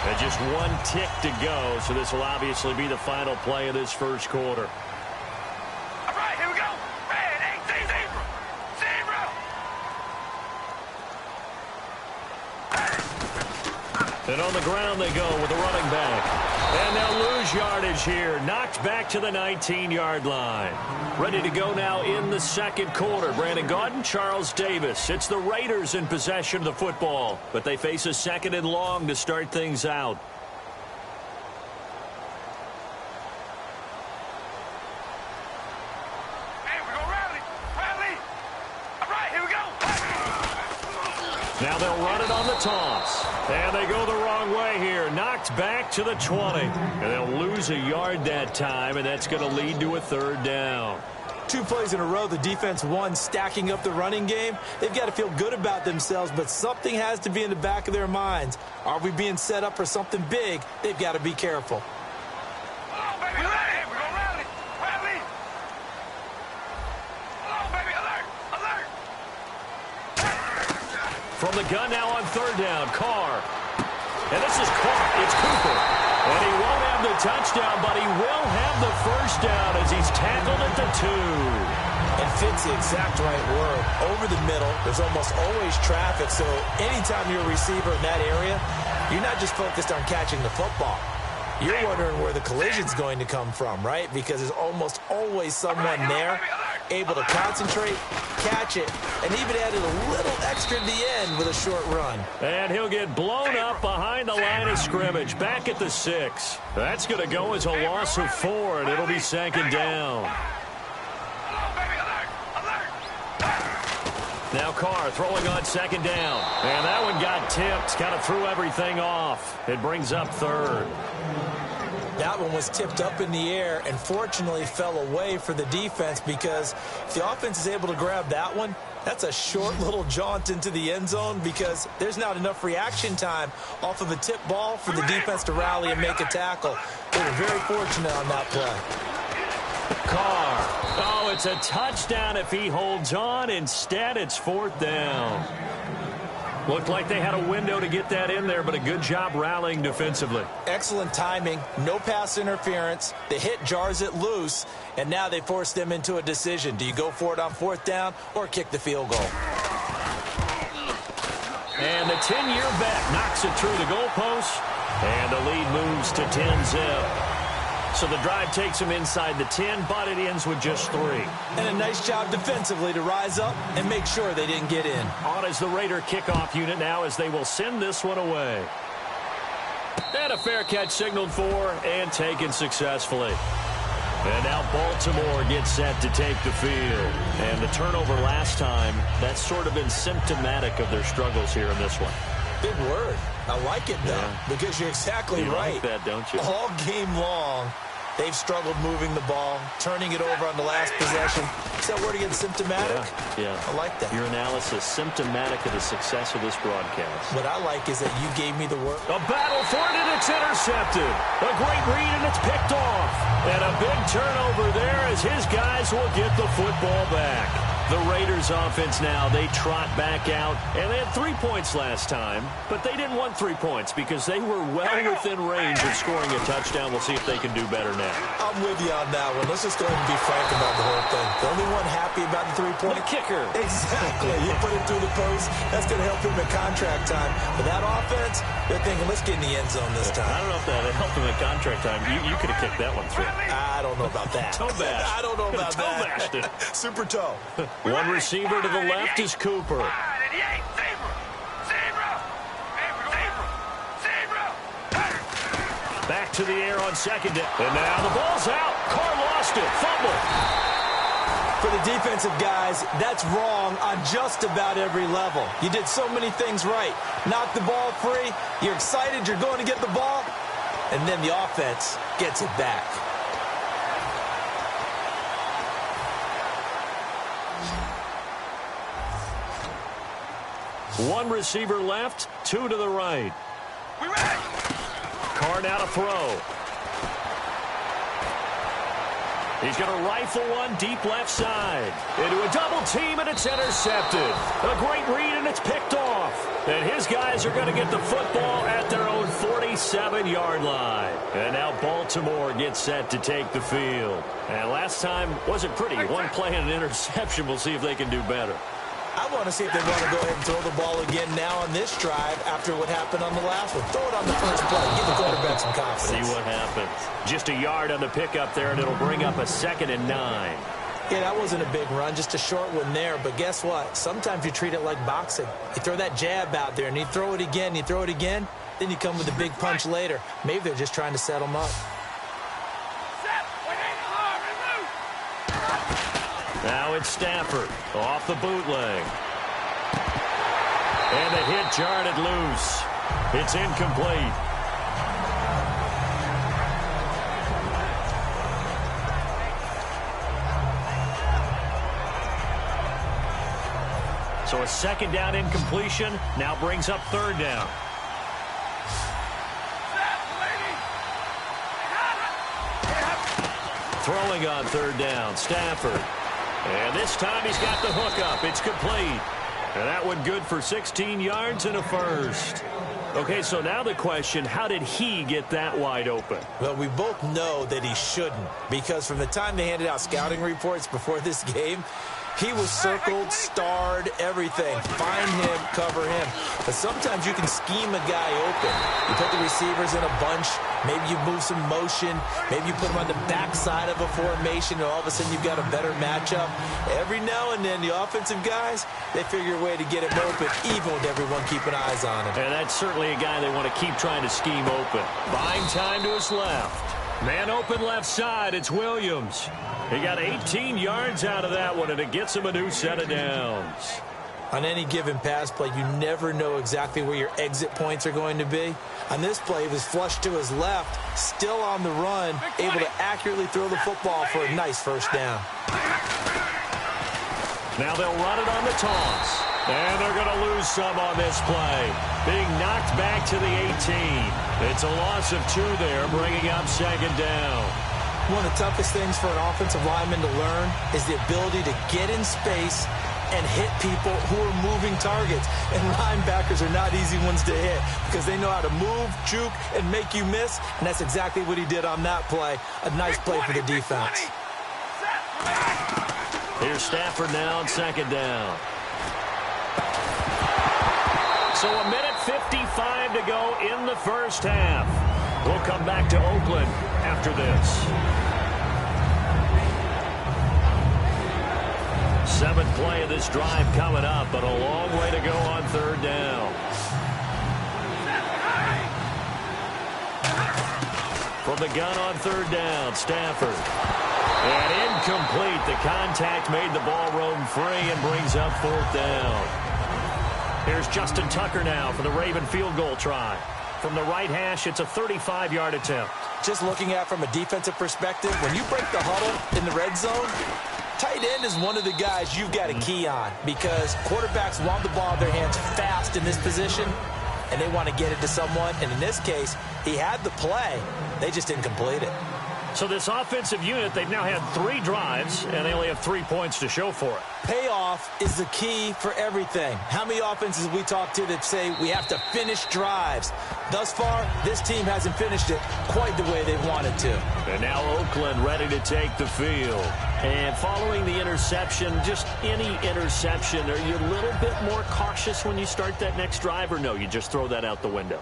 Speaker 2: And just 1 tick to go, so this will obviously be the final play of this first quarter.
Speaker 4: All right, here we go. Red 18, 0.
Speaker 2: And on the ground they go with the running back. And they'll lose yardage here. Knocked back to the 19-yard line. Ready to go now in the second quarter. Brandon Gaudin, Charles Davis. It's the Raiders in possession of the football, but they face a 2nd and long to start things out.
Speaker 4: Hey, we're going to rally. Rally. All right, here we go.
Speaker 2: Now they'll run it on the toss. And they go the wrong way here. Knocked back to the 20. And they'll lose a yard that time, and that's going to lead to a 3rd down.
Speaker 3: 2 plays in a row, the defense won, stacking up the running game. They've got to feel good about themselves, but something has to be in the back of their minds. Are we being set up for something big? They've got to be careful.
Speaker 4: Oh, baby, alert. We're going to rally. Rally. Oh, baby, alert. Alert.
Speaker 2: From the gun now on 3rd down, Carr. And this is caught. It's Cooper. And he won't have the touchdown, but he will have the 1st down as he's tackled at the 2.
Speaker 3: And fits the exact right word. Over the middle, there's almost always traffic, so anytime you're a receiver in that area, you're not just focused on catching the football. You're wondering where the collision's going to come from, right? Because there's almost always someone there able to concentrate, catch it, and even added a little extra at the end with a short run.
Speaker 2: And he'll get blown up behind the line of scrimmage, back at the 6. That's going to go as a loss of 4, and it'll be 2nd down. Now Carr throwing on 2nd down. And that one got tipped, kind of threw everything off. It brings up 3rd.
Speaker 3: That one was tipped up in the air and fortunately fell away for the defense because if the offense is able to grab that one, that's a short little jaunt into the end zone because there's not enough reaction time off of a tip ball for the defense to rally and make a tackle. They were very fortunate on that play.
Speaker 2: Carr. Oh, it's a touchdown if he holds on. Instead, it's 4th down. Looked like they had a window to get that in there, but a good job rallying defensively.
Speaker 3: Excellent timing, no pass interference. The hit jars it loose, and now they force them into a decision. Do you go for it on 4th down or kick the field goal?
Speaker 2: And the 10-year vet knocks it through the goalpost, and the lead moves to 10-zip. So the drive takes them inside the 10, but it ends with just 3.
Speaker 3: And a nice job defensively to rise up and make sure they didn't get in.
Speaker 2: On is the Raider kickoff unit now as they will send this one away. And a fair catch signaled for and taken successfully. And now Baltimore gets set to take the field. And the turnover last time, that's sort of been symptomatic of their struggles here in this one.
Speaker 3: Big word. I like it, though, because you're exactly right.
Speaker 2: You like that, don't you?
Speaker 3: All game long, They've struggled moving the ball, turning it over on the last possession. Is that word again, symptomatic?
Speaker 2: Yeah.
Speaker 3: I like that.
Speaker 2: Your analysis, symptomatic of the success of this broadcast.
Speaker 3: What I like is that you gave me the word.
Speaker 2: A battle for it, and it's intercepted. A great read, and it's picked off. And a big turnover there as his guys will get the football back. The Raiders offense now, they trot back out, and they had 3 points last time, but they didn't want 3 points because they were well within range of scoring a touchdown. We'll see if they can do better now.
Speaker 3: I'm with you on that one. Let's just go ahead and be frank about the whole thing. The only one happy about the 3-point.
Speaker 2: The kicker.
Speaker 3: Exactly. You put it through the post. That's going to help him at contract time. But that offense, they're thinking, let's get in the end zone this time.
Speaker 2: I don't know if that helped him at contract time. You could have kicked that one through.
Speaker 3: I don't know about that.
Speaker 2: Toe bash.
Speaker 3: I don't know about
Speaker 2: toe
Speaker 3: that.
Speaker 2: bashed it.
Speaker 3: Super toe.
Speaker 2: One receiver to the left is Cooper. Back to the air on second down. And now the ball's out. Carr lost it. Fumble.
Speaker 3: For the defensive guys, that's wrong on just about every level. You did so many things right. Knock the ball free. You're excited you're going to get the ball. And then the offense gets it back.
Speaker 2: One receiver left, two to the right.
Speaker 4: We ready?
Speaker 2: Carr now to throw. He's going to rifle one deep left side. Into a double team, and it's intercepted. A great read, and it's picked off. And his guys are going to get the football at their own 47-yard line. And now Baltimore gets set to take the field. And last time wasn't pretty. One play and an interception. We'll see if they can do better.
Speaker 3: I want to see if they want to go ahead and throw the ball again now on this drive after what happened on the last one. Throw it on the first play. Give the quarterback some confidence.
Speaker 2: See what happens. Just a yard on the pickup there, and it'll bring up a 2nd and 9.
Speaker 3: Yeah, that wasn't a big run, just a short one there. But guess what? Sometimes you treat it like boxing. You throw that jab out there, and you throw it again, you throw it again, then you come with a big punch later. Maybe they're just trying to set them up.
Speaker 2: Now it's Stafford off the bootleg. And the hit jarred it loose. It's incomplete. So a 2nd down incompletion now brings up 3rd down. Throwing on 3rd down, Stafford. And this time he's got the hook up. It's complete. And that one good for 16 yards and a first. Okay, so now the question, how did he get that wide open?
Speaker 3: Well, we both know that he shouldn't, because from the time they handed out scouting reports before this game, he was circled, starred, everything. Find him, cover him. But sometimes you can scheme a guy open. You put the receivers in a bunch. Maybe you move some motion. Maybe you put them on the backside of a formation, and all of a sudden you've got a better matchup. Every now and then, the offensive guys, they figure a way to get him open, even with everyone keeping eyes on him.
Speaker 2: And that's certainly a guy they want to keep trying to scheme open. Buying time to his left. Man open left side, it's Williams. He got 18 yards out of that one, and it gets him a new set of downs.
Speaker 3: On any given pass play, you never know exactly where your exit points are going to be. On this play, he was flushed to his left, still on the run, able to accurately throw the football for a nice first down.
Speaker 2: Now they'll run it on the toss. And they're going to lose some on this play. Being knocked back to the 18. It's a loss of 2 there, bringing up 2nd down.
Speaker 3: One of the toughest things for an offensive lineman to learn is the ability to get in space and hit people who are moving targets. And linebackers are not easy ones to hit because they know how to move, juke, and make you miss. And that's exactly what he did on that play. A nice play for the defense.
Speaker 2: Here's Stafford now on 2nd down. So a minute 55 to go in the first half. We'll come back to Oakland after this. 7th play of this drive coming up, but a long way to go on 3rd down. From the gun on 3rd down, Stafford. And incomplete. The contact made the ball roam free and brings up 4th down. Here's Justin Tucker now for the Raven field goal try. From the right hash, it's a 35-yard attempt.
Speaker 3: Just looking at it from a defensive perspective, when you break the huddle in the red zone, tight end is one of the guys you've got to key on because quarterbacks want the ball in their hands fast in this position, and they want to get it to someone. And in this case, he had the play. They just didn't complete it.
Speaker 2: So this offensive unit, they've now had 3 drives, and they only have 3 points to show for it.
Speaker 3: Payoff is the key for everything. How many offenses we talk to that say we have to finish drives? Thus far, this team hasn't finished it quite the way they wanted to.
Speaker 2: And now Oakland ready to take the field. And following the interception, just any interception, are you a little bit more cautious when you start that next drive, or no, you just throw that out the window?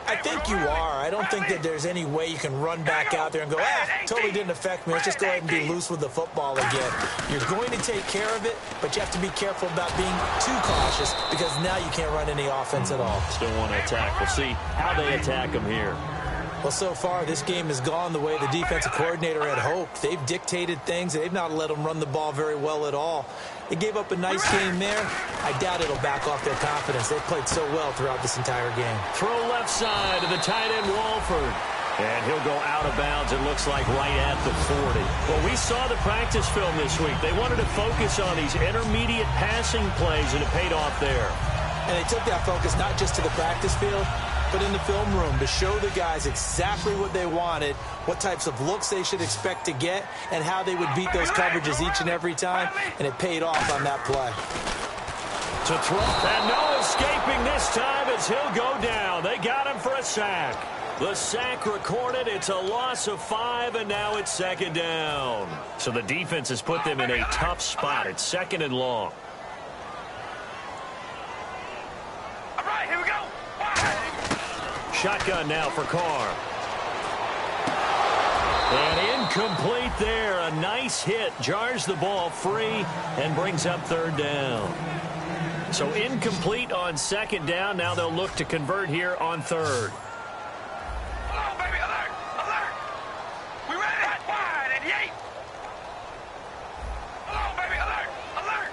Speaker 3: I think you are. I don't think that there's any way you can run back out there and go, totally didn't affect me. Let's just go ahead and be loose with the football again. You're going to take care of it, but you have to be careful about being too cautious because now you can't run any offense at all.
Speaker 2: Still want to attack. We'll see how they attack them here.
Speaker 3: Well, so far, this game has gone the way the defensive coordinator had hoped. They've dictated things. They've not let them run the ball very well at all. They gave up a nice game there. I doubt it'll back off their confidence. They've played so well throughout this entire game.
Speaker 2: Throw left side to the tight end, Walford. And he'll go out of bounds, it looks like, right at the 40. Well, we saw the practice film this week. They wanted to focus on these intermediate passing plays, and it paid off there.
Speaker 3: And they took that focus not just to the practice field, but in the film room to show the guys exactly what they wanted, what types of looks they should expect to get, and how they would beat those coverages each and every time, and it paid off on that play.
Speaker 2: To throw, and no escaping this time as he'll go down. They got him for a sack. The sack recorded. It's a loss of 5, and now it's 2nd down. So the defense has put them in a tough spot. It's 2nd and long.
Speaker 4: All right, here we go.
Speaker 2: Shotgun now for Carr. And incomplete there. A nice hit. Jars the ball free and brings up 3rd down. So incomplete on 2nd down. Now they'll look to convert here on 3rd.
Speaker 4: Come on, baby. Alert. Alert. We ready? Wide and yay. Come on, baby. Alert. Alert.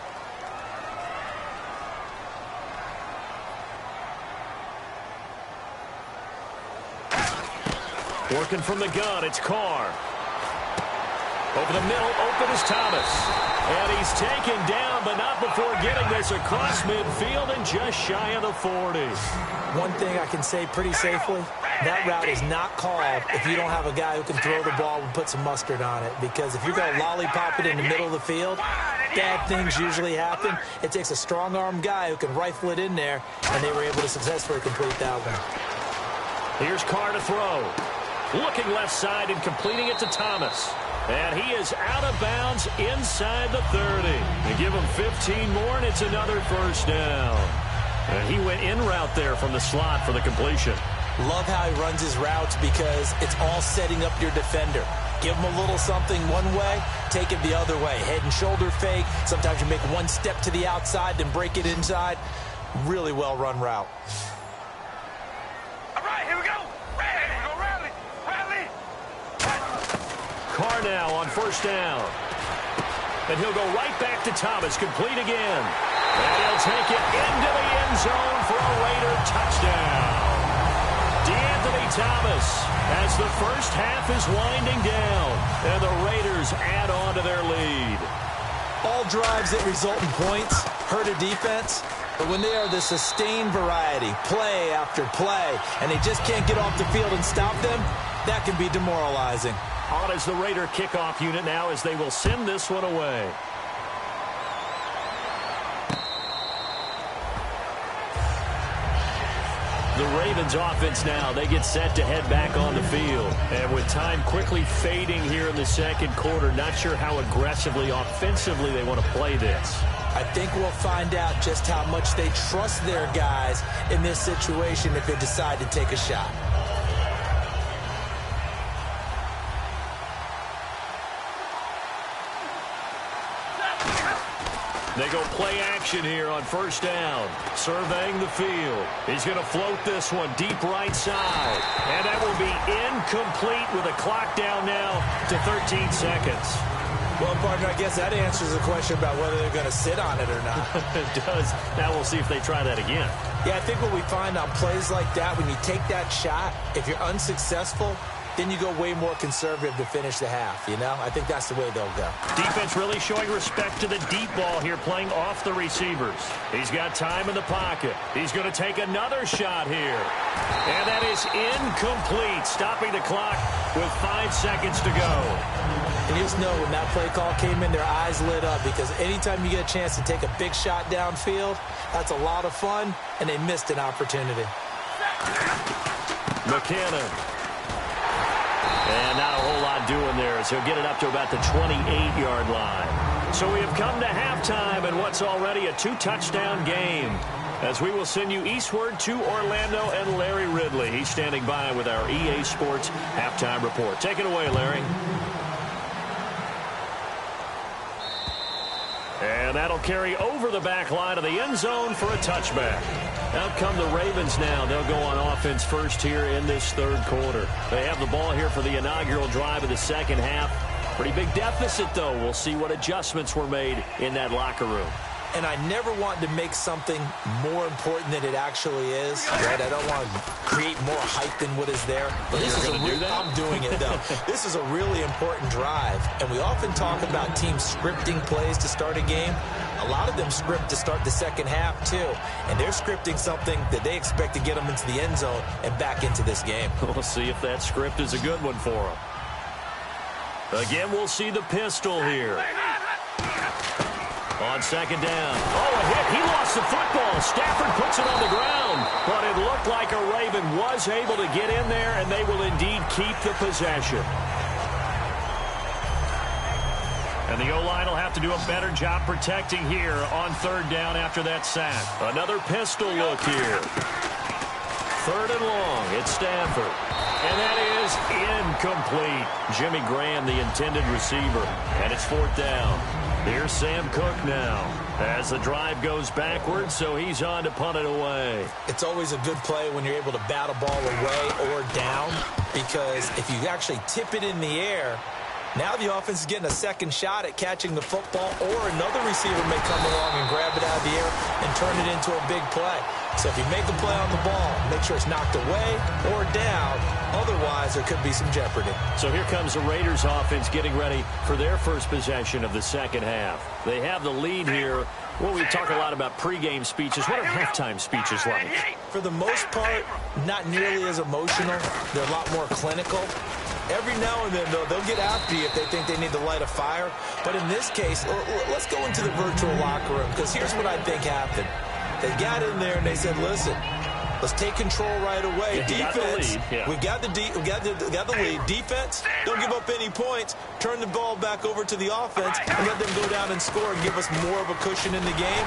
Speaker 2: Working from the gun, it's Carr. Over the middle, open is Thomas. And he's taken down, but not before getting this across midfield and just shy of the 40.
Speaker 3: One thing I can say pretty safely, that route is not called if you don't have a guy who can throw the ball and put some mustard on it. Because if you're going to lollipop it in the middle of the field, bad things usually happen. It takes a strong-armed guy who can rifle it in there, and they were able to successfully complete that one.
Speaker 2: Here's Carr to throw. Looking left side and completing it to Thomas. And he is out of bounds inside the 30. They give him 15 more, and it's another 1st down. And he went in route there from the slot for the completion.
Speaker 3: Love how he runs his routes because it's all setting up your defender. Give him a little something one way, take it the other way. Head and shoulder fake. Sometimes you make one step to the outside, then break it inside. Really well-run route.
Speaker 4: All right, here we go. Ready. Here we go, rally. Rally.
Speaker 2: Carr now on 1st down. And he'll go right back to Thomas, complete again. And he'll take it into the end zone for a Raider touchdown. DeAnthony Thomas as the first half is winding down. And the Raiders add on to their lead.
Speaker 3: All drives that result in points hurt a defense. But when they are the sustained variety, play after play, and they just can't get off the field and stop them, that can be demoralizing.
Speaker 2: On is the Raider kickoff unit now as they will send this one away. The Ravens offense now, they get set to head back on the field. And with time quickly fading here in the 2nd quarter, not sure how aggressively, offensively they want to play this.
Speaker 3: I think we'll find out just how much they trust their guys in this situation if they decide to take a shot.
Speaker 2: They go play action here on 1st down. Surveying the field. He's going to float this one deep right side. And that will be incomplete with a clock down now to 13 seconds.
Speaker 3: Well, partner, I guess that answers the question about whether they're going to sit on it or not.
Speaker 2: It does. Now we'll see if they try that again.
Speaker 3: Yeah, I think what we find on plays like that, when you take that shot, if you're unsuccessful, then you go way more conservative to finish the half, you know? I think that's the way they'll go.
Speaker 2: Defense really showing respect to the deep ball here, playing off the receivers. He's got time in the pocket. He's going to take another shot here. And that is incomplete, stopping the clock with 5 seconds to go.
Speaker 3: And you just know when that play call came in, their eyes lit up, because anytime you get a chance to take a big shot downfield, that's a lot of fun, and they missed an opportunity.
Speaker 2: McKinnon. And not a whole lot doing there, as he'll get it up to about the 28-yard line. So we have come to halftime in what's already a 2-touchdown game, as we will send you eastward to Orlando and Larry Ridley. He's standing by with our EA Sports halftime report. Take it away, Larry. And that'll carry over the back line of the end zone for a touchback. Out come the Ravens now. They'll go on offense first here in this third quarter. They have the ball here for the inaugural drive of the second half. Pretty big deficit, though. We'll see what adjustments were made in that locker room.
Speaker 3: And I never want to make something more important than it actually is. Right? I don't want to create more hype than what is there. But this is I'm doing it, though. This is a really important drive. And we often talk about teams scripting plays to start a game. A lot of them script to start the second half, too. And they're scripting something that they expect to get them into the end zone and back into this game.
Speaker 2: We'll see if that script is a good one for them. Again, we'll see the pistol here. On second down. Oh, a hit. He lost the football. Stafford puts it on the ground. But it looked like a Raven was able to get in there, and they will indeed keep the possession. And the O-line will have to do a better job protecting here on third down after that sack. Another pistol look here. Third and long. It's Stafford. And that is incomplete. Jimmy Graham, the intended receiver. And it's fourth down. Here's Sam Cook now as the drive goes backwards, so he's on to punt it away.
Speaker 3: It's always a good play when you're able to bat a ball away or down, because if you actually tip it in the air, now the offense is getting a second shot at catching the football, or another receiver may come along and grab it out of the air and turn it into a big play. So if you make the play on the ball, make sure it's knocked away or down. Otherwise, there could be some jeopardy.
Speaker 2: So here comes the Raiders offense getting ready for their first possession of the second half. They have the lead here. Well, we talk a lot about pregame speeches. What are halftime speeches like?
Speaker 3: For the most part, not nearly as emotional. They're a lot more clinical. Every now and then, though, they'll get after you if they think they need to light a fire. But in this case, let's go into the virtual locker room, because here's what I think happened. They got in there and they said, listen, let's take control right away. Defense, we got the lead. Defense, don't give up any points. Turn the ball back over to the offense and let them go down and score and give us more of a cushion in the game.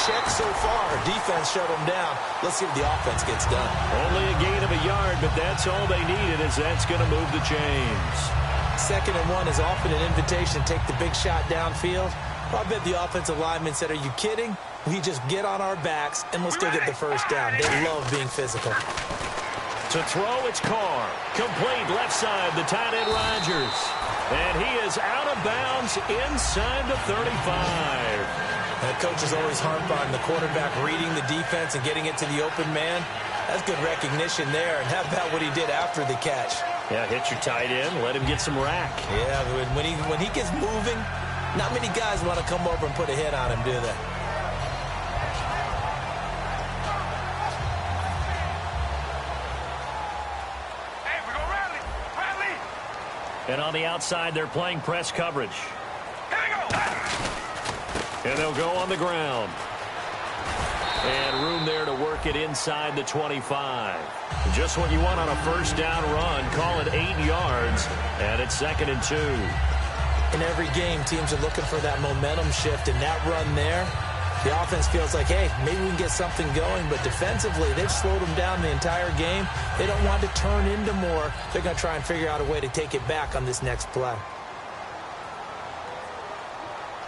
Speaker 3: Check so far. Defense shut them down. Let's see if the offense gets done.
Speaker 2: Only a gain of a yard, but that's all they needed, as that's going to move the chains.
Speaker 3: 2nd and 1 is often an invitation to take the big shot downfield. I bet the offensive lineman said, are you kidding? We just get on our backs and let's go get the first down. They love being physical.
Speaker 2: To throw, it's Carr. Complete left side, the tight end Rodgers. And he is out of bounds inside the 35.
Speaker 3: That coach is always harp on the quarterback reading the defense and getting it to the open man. That's good recognition there. And how about what he did after the catch?
Speaker 2: Yeah, hit your tight end, let him get some rack.
Speaker 3: Yeah, when he gets moving, not many guys want to come over and put a hit on him, do they?
Speaker 2: And on the outside, they're playing press coverage.
Speaker 4: Here we go.
Speaker 2: And they'll go on the ground. And room there to work it inside the 25. Just what you want on a first down run. Call it 8 yards. And it's 2nd and 2.
Speaker 3: In every game, teams are looking for that momentum shift, and that run there, the offense feels like, hey, maybe we can get something going, but defensively, they've slowed them down the entire game. They don't want to turn into more. They're going to try and figure out a way to take it back on this next play.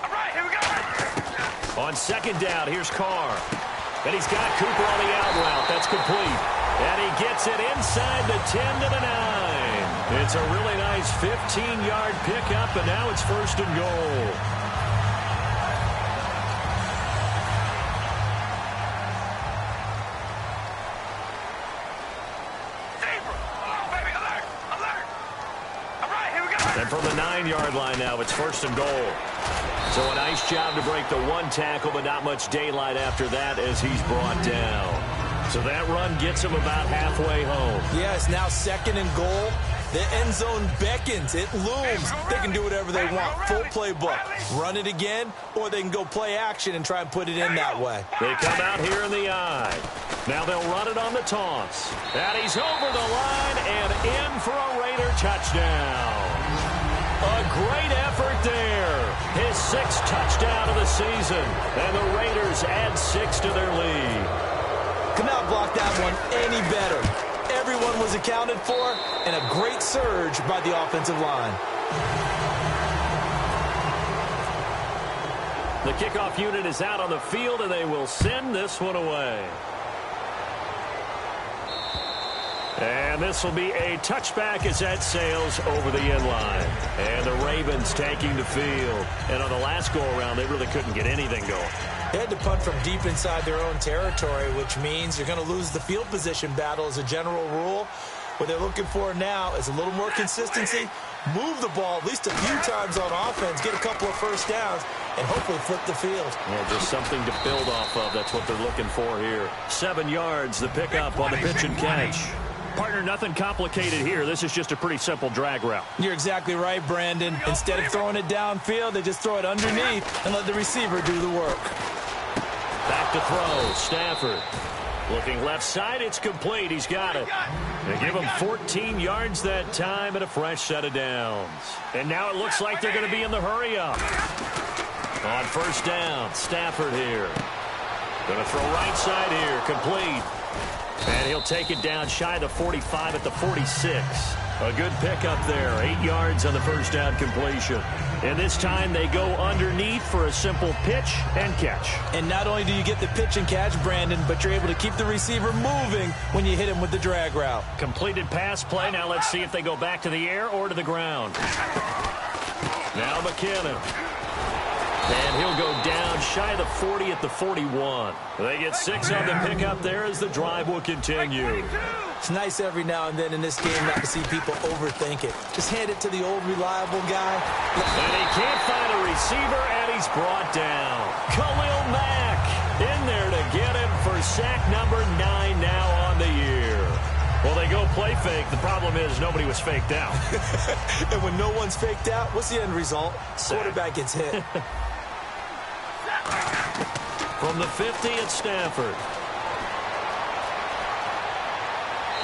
Speaker 4: All right, here we go.
Speaker 2: On 2nd down, here's Carr. And he's got Cooper on the out route. That's complete. And he gets it inside the 10 to the 9. It's a really nice 15-yard pickup, and now it's 1st and goal. And from the 9-yard line now, it's 1st and goal. So a nice job to break the one tackle, but not much daylight after that as he's brought down. So that run gets him about halfway home.
Speaker 3: Yeah, it's now 2nd and goal. The end zone beckons. It looms. They can do whatever they want. Full playbook. Run it again, or they can go play action and try and put it in that way.
Speaker 2: They come out here in the eye. Now they'll run it on the toss. And he's over the line and in for a Raider touchdown. A great effort there. His 6th touchdown of the season. And the Raiders add 6 to their lead.
Speaker 3: Could not block that one any better. Everyone was accounted for, and a great surge by the offensive line.
Speaker 2: The kickoff unit is out on the field, and they will send this one away. And this will be a touchback as that sails over the end line. And the Ravens taking the field. And on the last go-around, they really couldn't get anything going.
Speaker 3: They had to punt from deep inside their own territory, which means you're going to lose the field position battle as a general rule. What they're looking for now is a little more consistency, move the ball at least a few times on offense, get a couple of first downs, and hopefully flip the field.
Speaker 2: Yeah, just something to build off of. That's what they're looking for here. 7 yards, the pickup on the pitch and catch. Partner, nothing complicated here. This is just a pretty simple drag route.
Speaker 3: You're exactly right, Brandon. Instead of throwing it downfield, they just throw it underneath and let the receiver do the work.
Speaker 2: Back to throw, Stafford. Looking left side, it's complete. He's got it. They give him 14 yards that time and a fresh set of downs. And now it looks like they're going to be in the hurry-up. On 1st down, Stafford here. Going to throw right side here, complete. And he'll take it down shy of the 45 at the 46. A good pickup there. 8 yards on the 1st down completion. And this time they go underneath for a simple pitch and catch.
Speaker 3: And not only do you get the pitch and catch, Brandon, but you're able to keep the receiver moving when you hit him with the drag route.
Speaker 2: Completed pass play. Now let's see if they go back to the air or to the ground. Now McKinnon. And he'll go down shy of the 40 at the 41. They get 6 on the pickup there as the drive will continue.
Speaker 3: It's nice every now and then in this game not to see people overthink it. Just hand it to the old reliable guy.
Speaker 2: And he can't find a receiver, and he's brought down. Khalil Mack in there to get him for sack number 9 now on the year. Well, they go play fake. The problem is nobody was faked out.
Speaker 3: And when no one's faked out, what's the end result?
Speaker 2: Sack.
Speaker 3: Quarterback gets hit.
Speaker 2: From the 50 at Stafford.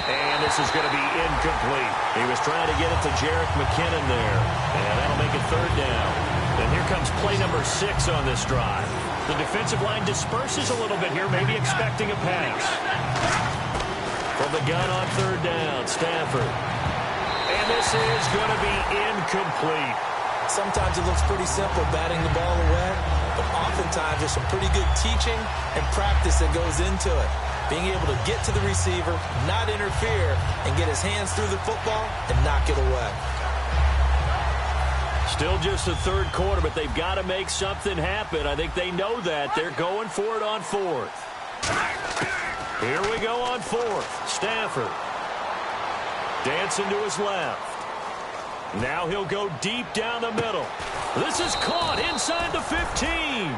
Speaker 2: And this is going to be incomplete. He was trying to get it to Jerick McKinnon there. And that'll make it 3rd down. And here comes play number 6 on this drive. The defensive line disperses a little bit here, maybe expecting a pass. From the gun on 3rd down, Stafford. And this is going to be incomplete.
Speaker 3: Sometimes it looks pretty simple, batting the ball away. But oftentimes there's some pretty good teaching and practice that goes into it. Being able to get to the receiver, not interfere, and get his hands through the football and knock it away.
Speaker 2: Still just the 3rd quarter, but they've got to make something happen. I think they know that. They're going for it on 4th. Here we go on 4th. Stafford. Dancing to his left. Now he'll go deep down the middle. This is caught inside the 15.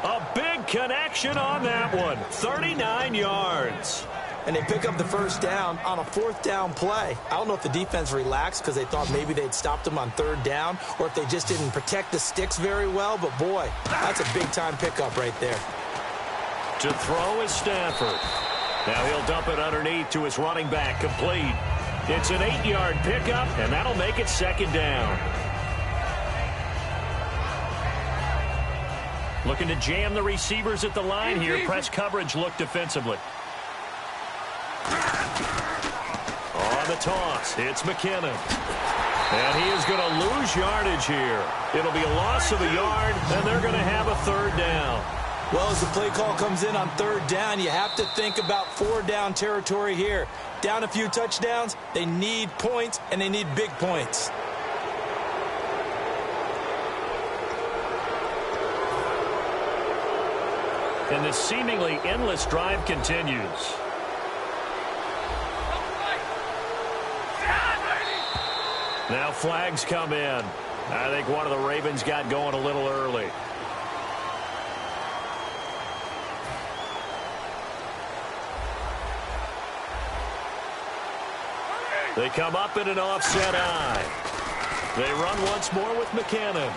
Speaker 2: A big connection on that one. 39 yards.
Speaker 3: And they pick up the 1st down on a 4th down play. I don't know if the defense relaxed because they thought maybe they'd stopped them on 3rd down or if they just didn't protect the sticks very well. But, boy, that's a big-time pickup right there.
Speaker 2: To throw is Stafford. Now he'll dump it underneath to his running back, complete. It's an 8-yard pickup, and that'll make it 2nd down. Looking to jam the receivers at the line here. Press coverage look defensively. On the toss, it's McKinnon. And he is going to lose yardage here. It'll be a loss of a yard, and they're going to have a 3rd down.
Speaker 3: Well, as the play call comes in on 3rd down, you have to think about 4-down territory here. Down a few touchdowns, they need points, and they need big points.
Speaker 2: And this seemingly endless drive continues. Now flags come in. I think one of the Ravens got going a little early. They come up in an offset eye. They run once more with McKinnon.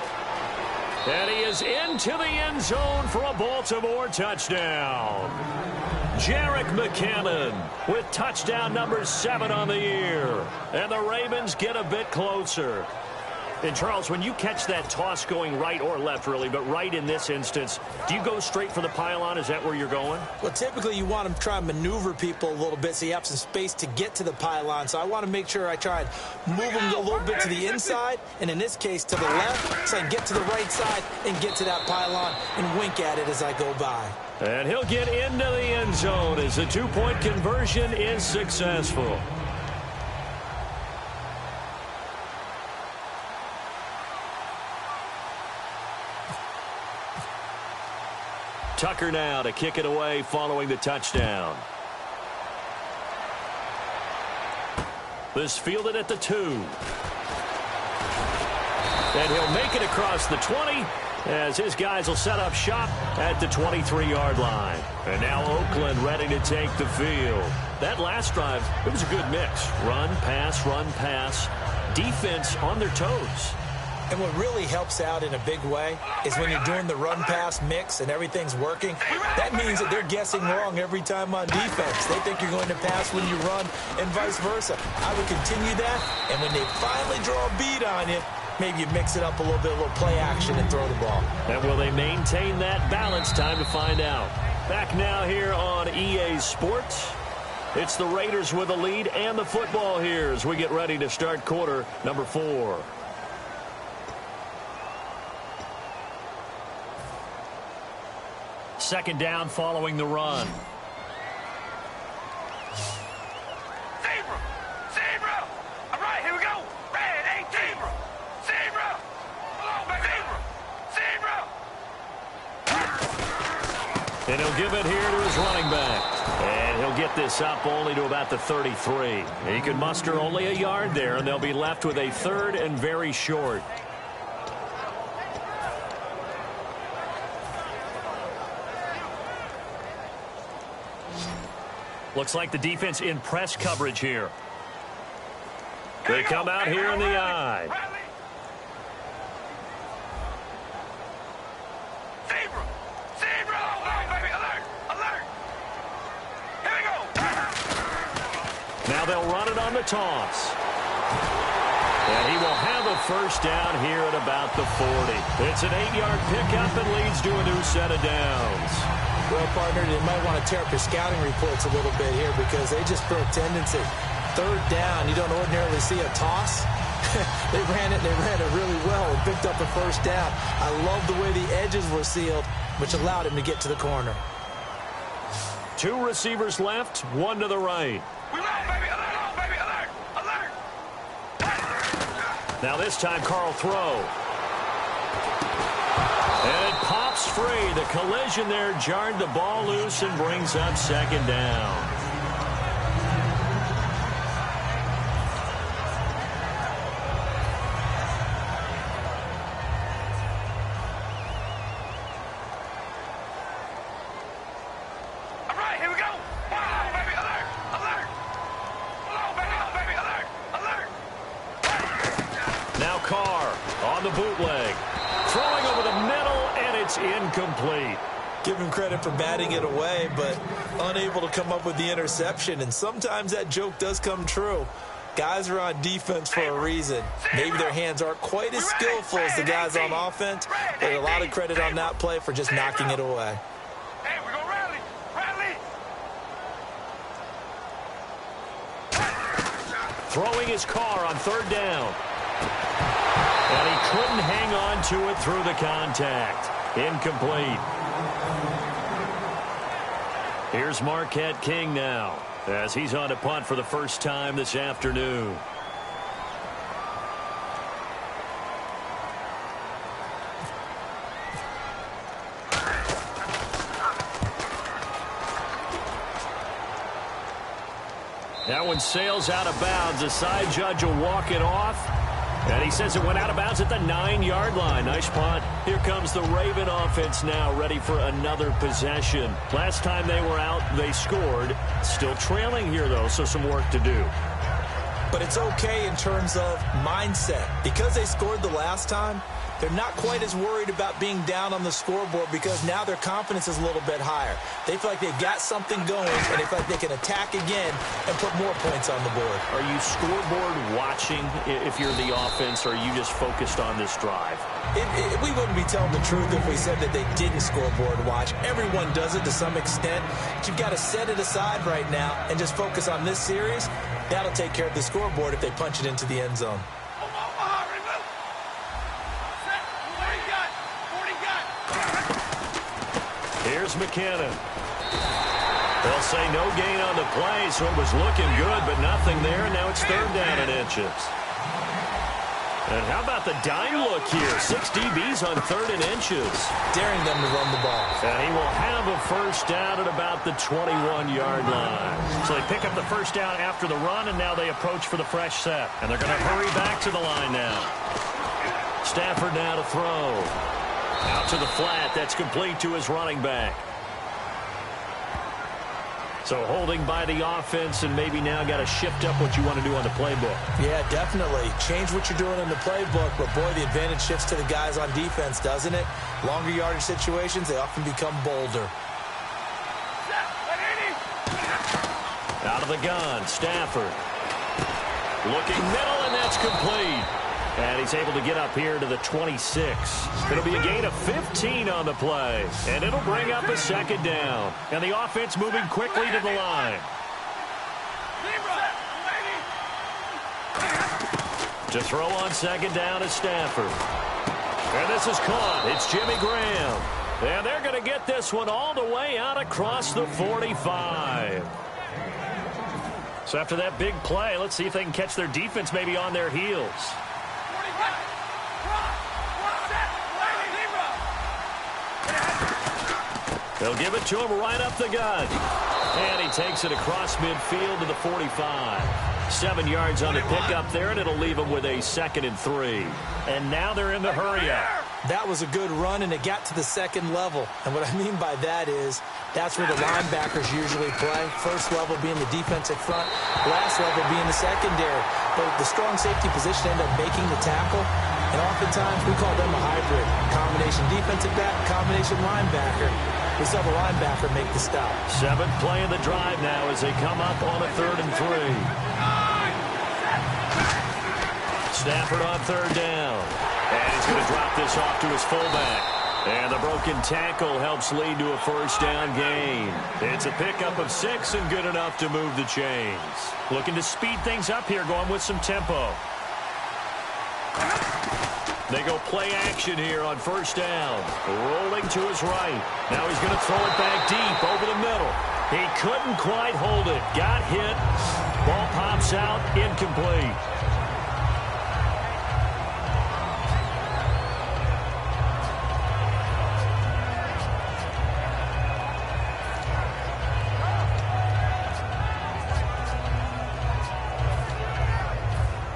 Speaker 2: And he is into the end zone for a Baltimore touchdown. Jerick McKinnon with touchdown number 7 on the year. And the Ravens get a bit closer. And, Charles, when you catch that toss going right or left, really, but right in this instance, do you go straight for the pylon? Is that where you're going?
Speaker 3: Well, typically you want to try and maneuver people a little bit so you have some space to get to the pylon. So I want to make sure I try and move them a little bit to the inside, and in this case to the left, so I can get to the right side and get to that pylon and wink at it as I go by.
Speaker 2: And he'll get into the end zone as the 2-point conversion is successful. Tucker now to kick it away following the touchdown. This fielded at the 2. And he'll make it across the 20 as his guys will set up shop at the 23-yard line. And now Oakland ready to take the field. That last drive, it was a good mix. Run, pass, defense on their toes.
Speaker 3: And what really helps out in a big way is when you're doing the run-pass mix and everything's working, that means that they're guessing wrong every time on defense. They think you're going to pass when you run and vice versa. I would continue that, and when they finally draw a beat on you, maybe you mix it up a little bit, a little play action and throw the ball.
Speaker 2: And will they maintain that balance? Time to find out. Back now here on EA Sports. It's the Raiders with the lead and the football here as we get ready to start quarter number 4. Second down following the run.
Speaker 4: Zebra! All right, here we go. Red 18. Zebra! Zebra!
Speaker 2: And he'll give it here to his running back. And he'll get this up only to about the 33. He can muster only a yard there, and they'll be left with a 3rd and very short. Looks like the defense in press coverage here. They come out here in the eye.
Speaker 4: Zebra! Oh, baby, alert! Here we go!
Speaker 2: Now they'll run it on the toss. And he will have a first down here at about the 40. It's an 8-yard pickup and leads to a new set of downs.
Speaker 3: Well, partner, they might want to tear up your scouting reports a little bit here because they just broke tendency. 3rd down, you don't ordinarily see a toss. They ran it really well and picked up a first down. I love the way the edges were sealed, which allowed him to get to the corner.
Speaker 2: 2 receivers left, 1 to the right.
Speaker 4: We roll, baby, alert!
Speaker 2: Now this time, Carl throw. And it pops free. The collision there jarred the ball loose and brings up 2nd down.
Speaker 4: All right, here we go. Wow, baby, alert!
Speaker 2: Now Carr on the bootleg. Throwing over the middle, and it's incomplete.
Speaker 3: Give him credit for batting it away, but unable to come up with the interception. And sometimes that joke does come true. Guys are on defense for a reason. Maybe their hands aren't quite as skillful as the guys on offense, but a lot of credit on that play for just knocking it away.
Speaker 4: Hey, we're gonna rally!
Speaker 2: Throwing his Carr on 3rd down. And he couldn't hang on to it through the contact. Incomplete. Here's Marquette King now as he's on to punt for the first time this afternoon. That one sails out of bounds. The side judge will walk it off. And he says it went out of bounds at the 9-yard line. Nice punt. Here comes the Raven offense now, ready for another possession. Last time they were out, they scored. Still trailing here, though, so some work to do.
Speaker 3: But it's okay in terms of mindset. Because they scored the last time, they're not quite as worried about being down on the scoreboard because now their confidence is a little bit higher. They feel like they've got something going, and they feel like they can attack again and put more points on the board.
Speaker 2: Are you scoreboard watching if you're the offense, or are you just focused on this drive?
Speaker 3: We wouldn't be telling the truth if we said that they didn't scoreboard watch. Everyone does it to some extent. But you've got to set it aside right now and just focus on this series. That'll take care of the scoreboard if they punch it into the end zone.
Speaker 2: Here's McKinnon. They'll say no gain on the play, so it was looking good, but nothing there, and now it's 3rd down and inches. And how about the dime look here? 6 DBs on 3rd and inches.
Speaker 3: Daring them to run the ball.
Speaker 2: And he will have a first down at about the 21-yard line. So they pick up the first down after the run, and now they approach for the fresh set. And they're going to hurry back to the line now. Stafford now to throw. Out to the flat. That's complete to his running back. So holding by the offense, and maybe now got to shift up what you want to do on the playbook.
Speaker 3: Yeah, definitely. Change what you're doing in the playbook, but boy, the advantage shifts to the guys on defense, doesn't it? Longer yardage situations, they often become bolder.
Speaker 2: Out of the gun, Stafford. Looking middle, and that's complete. And he's able to get up here to the 26. It'll be a gain of 15 on the play. And it'll bring up a 2nd down. And the offense moving quickly to the line. To throw on 2nd down is Stafford. And this is caught. It's Jimmy Graham. And they're going to get this one all the way out across the 45. So after that big play, let's see if they can catch their defense maybe on their heels. They'll give it to him right up the gut. And he takes it across midfield to the 45. 7 yards on the pickup there, and it'll leave him with a 2nd and 3. And now they're in the hurry-up.
Speaker 3: That was a good run, and it got to the 2nd level. And what I mean by that is that's where the linebackers usually play. First level being the defensive front, last level being the secondary. But the strong safety position ended up making the tackle. And oftentimes we call them a hybrid. Combination defensive back, combination linebacker. We saw the linebacker make the stop.
Speaker 2: 7th play of the drive now as they come up on a 3rd and 3. Stafford on 3rd down. And he's going to drop this off to his fullback. And the broken tackle helps lead to a first down gain. It's a pickup of 6 and good enough to move the chains. Looking to speed things up here, going with some tempo. They go play action here on first down. Rolling to his right. Now he's going to throw it back deep over the middle. He couldn't quite hold it. Got hit. Ball pops out. Incomplete.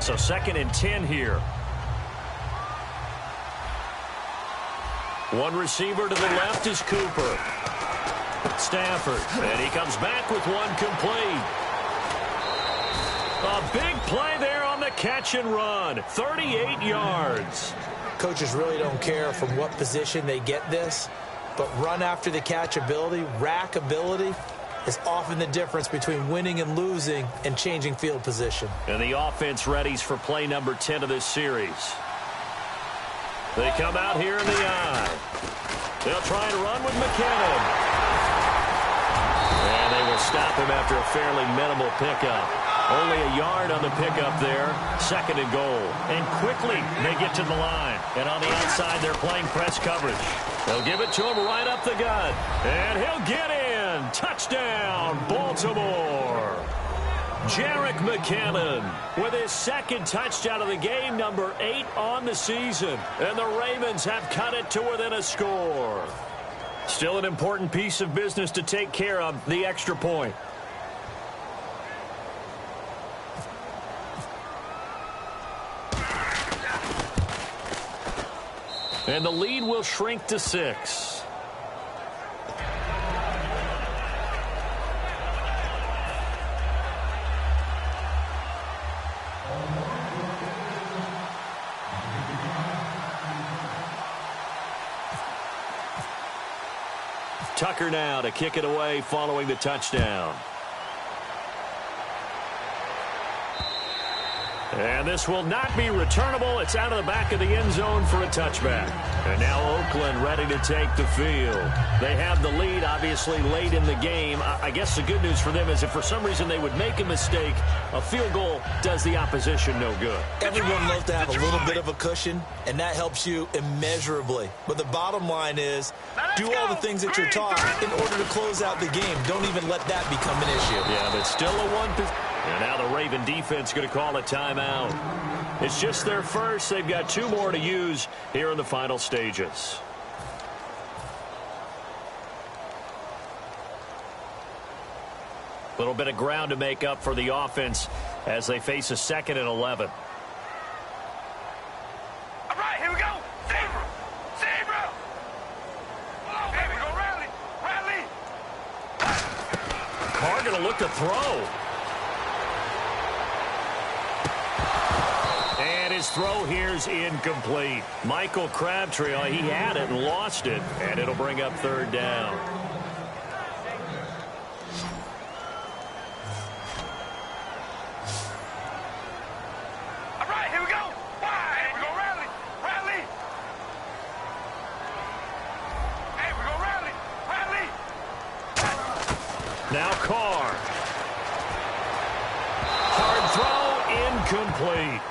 Speaker 2: So 2nd and 10 here. One receiver to the left is Cooper. Stafford, and he comes back with one complete. A big play there on the catch and run. 38 yards.
Speaker 3: Coaches really don't care from what position they get this, but run after the catch ability, rack ability, is often the difference between winning and losing and changing field position.
Speaker 2: And the offense readies for play number 10 of this series. They come out here in the eye. They'll try and run with McKinnon. And they will stop him after a fairly minimal pickup. Only a yard on the pickup there. 2nd and goal. And quickly they get to the line. And on the outside they're playing press coverage. They'll give it to him right up the gut. And he'll get in. Touchdown, Baltimore. Jerick McKinnon with his 2nd touchdown of the game, number 8 on the season. And the Ravens have cut it to within a score. Still an important piece of business to take care of, the extra point. And the lead will shrink to 6. Tucker now to kick it away following the touchdown. And this will not be returnable. It's out of the back of the end zone for a touchback. And now Oakland ready to take the field. They have the lead, obviously, late in the game. I guess the good news for them is if for some reason they would make a mistake, a field goal does the opposition no good.
Speaker 3: Everyone loves to have a little bit of a cushion, and that helps you immeasurably. But the bottom line is, do all the things that you're taught in order to close out the game. Don't even let that become an issue.
Speaker 2: Yeah, but still a one. And now the Raven defense going to call a timeout. It's just their first. They've got 2 more to use here in the final stages. A little bit of ground to make up for the offense as they face a 2nd and 11.
Speaker 4: All right, here we go. Zebra. Zebra. Here we go, rally. Rally.
Speaker 2: Carr going to look to throw. And his throw here's incomplete. Michael Crabtree, he had it and lost it, and it'll bring up 3rd down.
Speaker 4: All right, here we go. Here we go, rally. Rally. Here we go, rally. Rally.
Speaker 2: Now Carr. Hard throw, incomplete.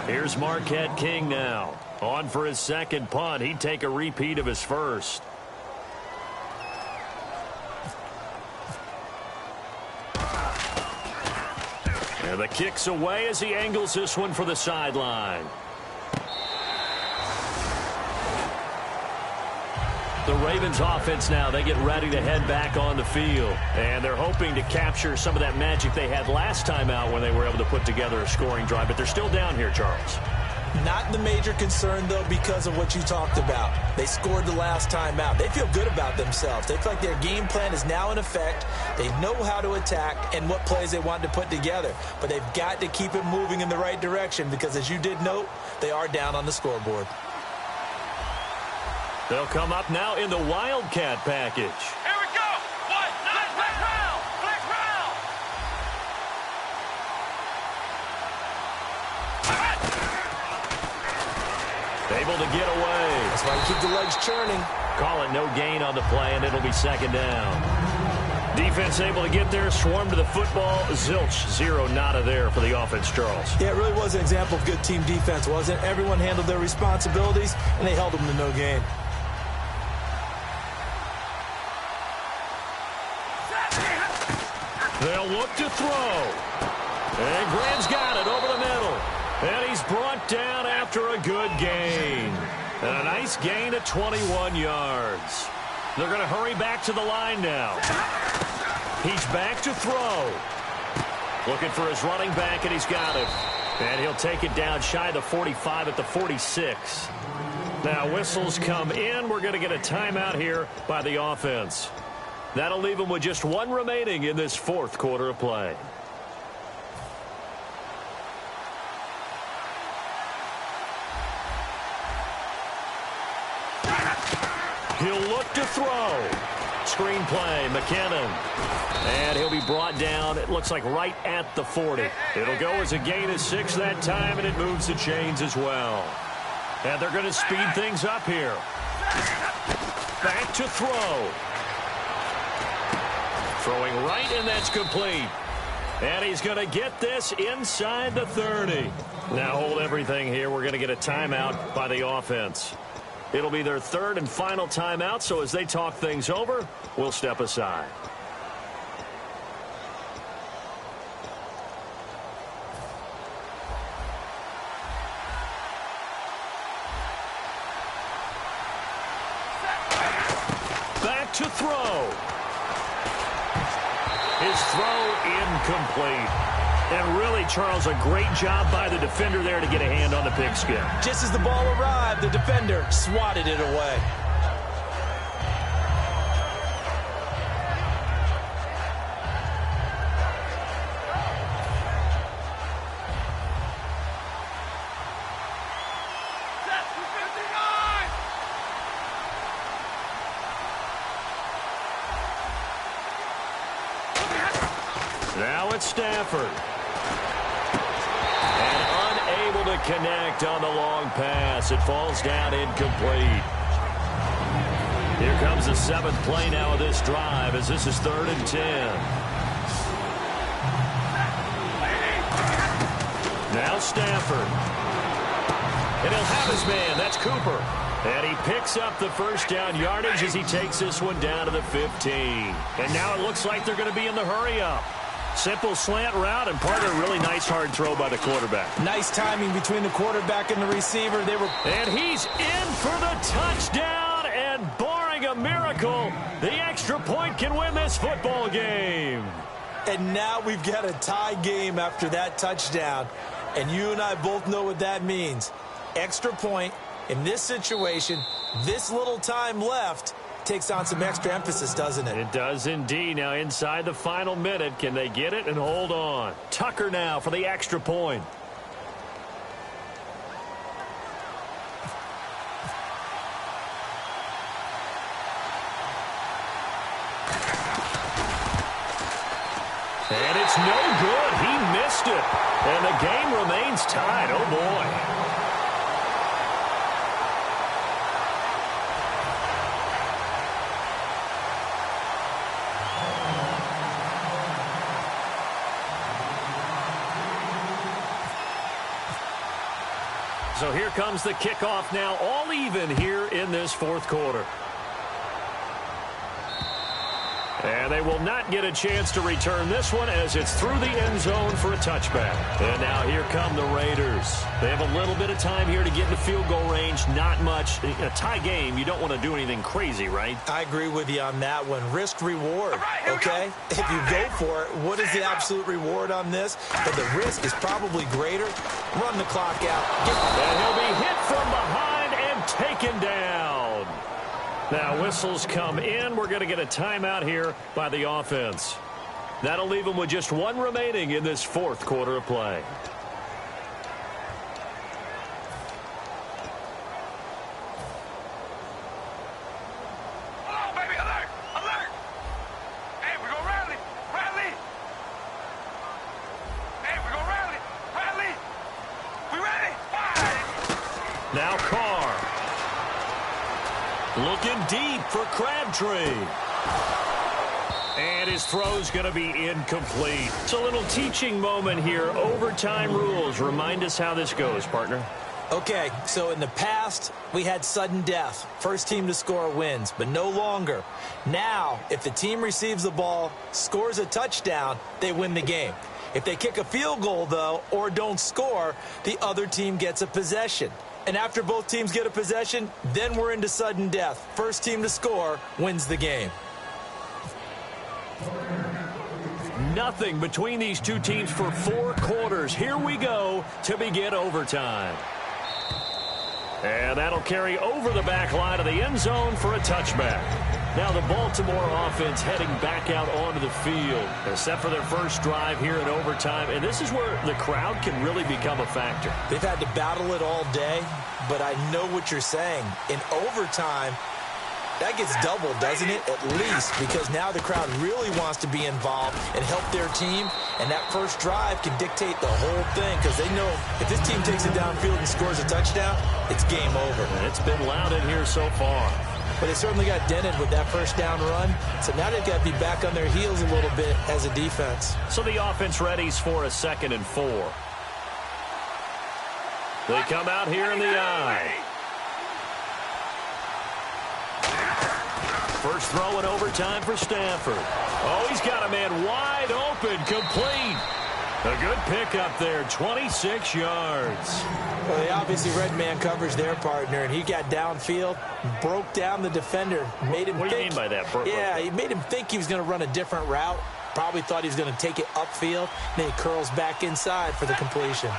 Speaker 2: Here's Marquette King now. On for his 2nd punt. He'd take a repeat of his first. And the kick's away as he angles this one for the sideline. The Ravens offense now, they get ready to head back on the field. And they're hoping to capture some of that magic they had last time out when they were able to put together a scoring drive. But they're still down here, Charles.
Speaker 3: Not the major concern, though, because of what you talked about. They scored the last time out. They feel good about themselves. They feel like their game plan is now in effect. They know how to attack and what plays they want to put together. But they've got to keep it moving in the right direction because, as you did note, they are down on the scoreboard.
Speaker 2: They'll come up now in the Wildcat package.
Speaker 4: Here we go. Black round. Black round.
Speaker 2: Able to get away.
Speaker 3: That's why you keep the legs churning.
Speaker 2: Call it no gain on the play, and it'll be 2nd down. Defense able to get there, swarm to the football. Zilch, 0 nada there for the offense, Charles.
Speaker 3: Yeah, it really was an example of good team defense, wasn't it? Everyone handled their responsibilities, and they held them to no gain.
Speaker 2: They'll look to throw. And Graham's got it over the middle. And he's brought down after a good gain. And a nice gain of 21 yards. They're going to hurry back to the line now. He's back to throw. Looking for his running back, and he's got it. And he'll take it down shy of the 45 at the 46. Now whistles come in. We're going to get a timeout here by the offense. That'll leave them with just 1 remaining in this 4th quarter of play. He'll look to throw. Screen play, McKinnon. And he'll be brought down, it looks like right at the 40. It'll go as a gain of 6 that time, and it moves the chains as well. And they're going to speed things up here. Back to throw. Throwing right, and that's complete. And he's going to get this inside the 30. Now hold everything here. We're going to get a timeout by the offense. It'll be their 3rd and final timeout, so as they talk things over, we'll step aside. Back to throw. His throw incomplete. And really, Charles, a great job by the defender there to get a hand on the pigskin.
Speaker 3: Just as the ball arrived, the defender swatted it away.
Speaker 2: Now it's Stafford. And unable to connect on the long pass. It falls down incomplete. Here comes the 7th play now of this drive as this is 3rd and 10. Now Stafford. And he'll have his man. That's Cooper. And he picks up the first down yardage as he takes this one down to the 15. And now it looks like they're going to be in the hurry-up. Simple slant route and part of a really nice hard throw by the quarterback.
Speaker 3: Nice timing between the quarterback and the receiver.
Speaker 2: And he's in for the touchdown, and barring a miracle, the extra point can win this football game.
Speaker 3: And now we've got a tie game after that touchdown. And you and I both know what that means. Extra point in this situation, this little time left, takes on some extra emphasis, doesn't it?
Speaker 2: It does indeed. Now inside the final minute, can they get it and hold on? Tucker now for the extra point. And it's no good. He missed it. And the game remains tied. Oh, boy. So here comes the kickoff now, all even here in this 4th quarter. And they will not get a chance to return this one as it's through the end zone for a touchback. And now here come the Raiders. They have a little bit of time here to get into field goal range, not much. A tie game, you don't want to do anything crazy, right?
Speaker 3: I agree with you on that one. Risk reward, okay? If you go for it, what is the absolute reward on this? But the risk is probably greater. Run the clock out.
Speaker 2: And he'll be hit from behind and taken down. Now whistles come in. We're going to get a timeout here by the offense. That'll leave them with just one remaining in this 4th quarter of play.
Speaker 4: Hello, baby. Alert! Alert! Hey, we're going to rally. Rally! Hey, we're going to rally. Rally! We ready? Fire!
Speaker 2: Now Carr. Looking deep for Crabtree. And his throw's going to be incomplete. It's a little teaching moment here. Overtime rules. Remind us how this goes, partner.
Speaker 3: Okay, so in the past, we had sudden death. First team to score wins, but no longer. Now, if the team receives the ball, scores a touchdown, they win the game. If they kick a field goal, though, or don't score, the other team gets a possession. And after both teams get a possession, then we're into sudden death. First team to score wins the game.
Speaker 2: Nothing between these two teams for 4 quarters. Here we go to begin overtime. And that'll carry over the back line of the end zone for a touchback. Now the Baltimore offense heading back out onto the field, except for their first drive here in overtime. And this is where the crowd can really become a factor.
Speaker 3: They've had to battle it all day, but I know what you're saying. In overtime, that gets doubled, doesn't it? At least, because now the crowd really wants to be involved and help their team. And that first drive can dictate the whole thing because they know if this team takes it downfield and scores a touchdown, it's game over.
Speaker 2: And it's been loud in here so far.
Speaker 3: But they certainly got dented with that first down run. So now they've got to be back on their heels a little bit as a defense.
Speaker 2: So the offense readies for a 2nd and 4. They come out here in the eye. First throw in overtime for Stafford. Oh, he's got a man wide open, complete. A good pickup there, 26 yards.
Speaker 3: Well, they obviously read man coverage their partner, and he got downfield, broke down the defender, made him
Speaker 2: What do you mean by that?
Speaker 3: Yeah, he made him think he was going to run a different route. Probably thought he was going to take it upfield. Then he curls back inside for the completion.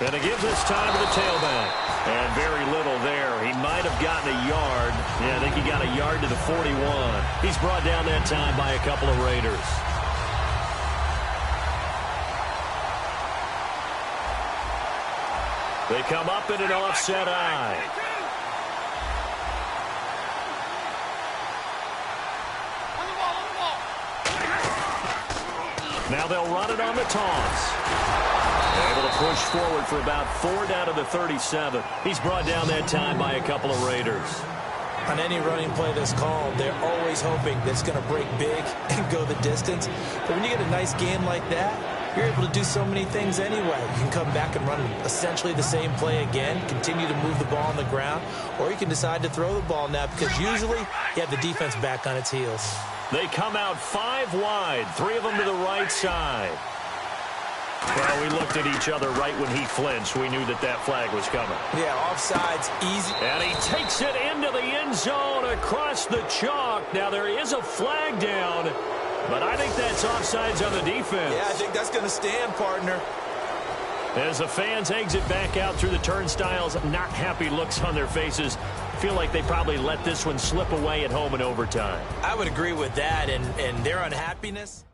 Speaker 2: And it gives us time to the tailback. And very little there. He might have gotten a yard. Yeah, I think he got a yard to the 41. He's brought down that time by a couple of Raiders. They come up in an offset eye. Now they'll run it on the toss. Able to push forward for about 4 down to the 37. He's brought down that time by a couple of Raiders.
Speaker 3: On any running play that's called, they're always hoping that it's going to break big and go the distance. But when you get a nice game like that, you're able to do so many things anyway. You can come back and run essentially the same play again, continue to move the ball on the ground, or you can decide to throw the ball now because usually you have the defense back on its heels.
Speaker 2: They come out 5 wide, 3 of them to the right side. Well, we looked at each other right when he flinched. We knew that that flag was coming.
Speaker 3: Yeah, offside's easy.
Speaker 2: And he takes it into the end zone across the chalk. Now, there is a flag down, but I think that's offsides on the defense.
Speaker 3: Yeah, I think that's going to stand, partner.
Speaker 2: As the fans exit back out through the turnstiles, not happy looks on their faces. Feel like they probably let this one slip away at home in overtime.
Speaker 3: I would agree with that, and their unhappiness.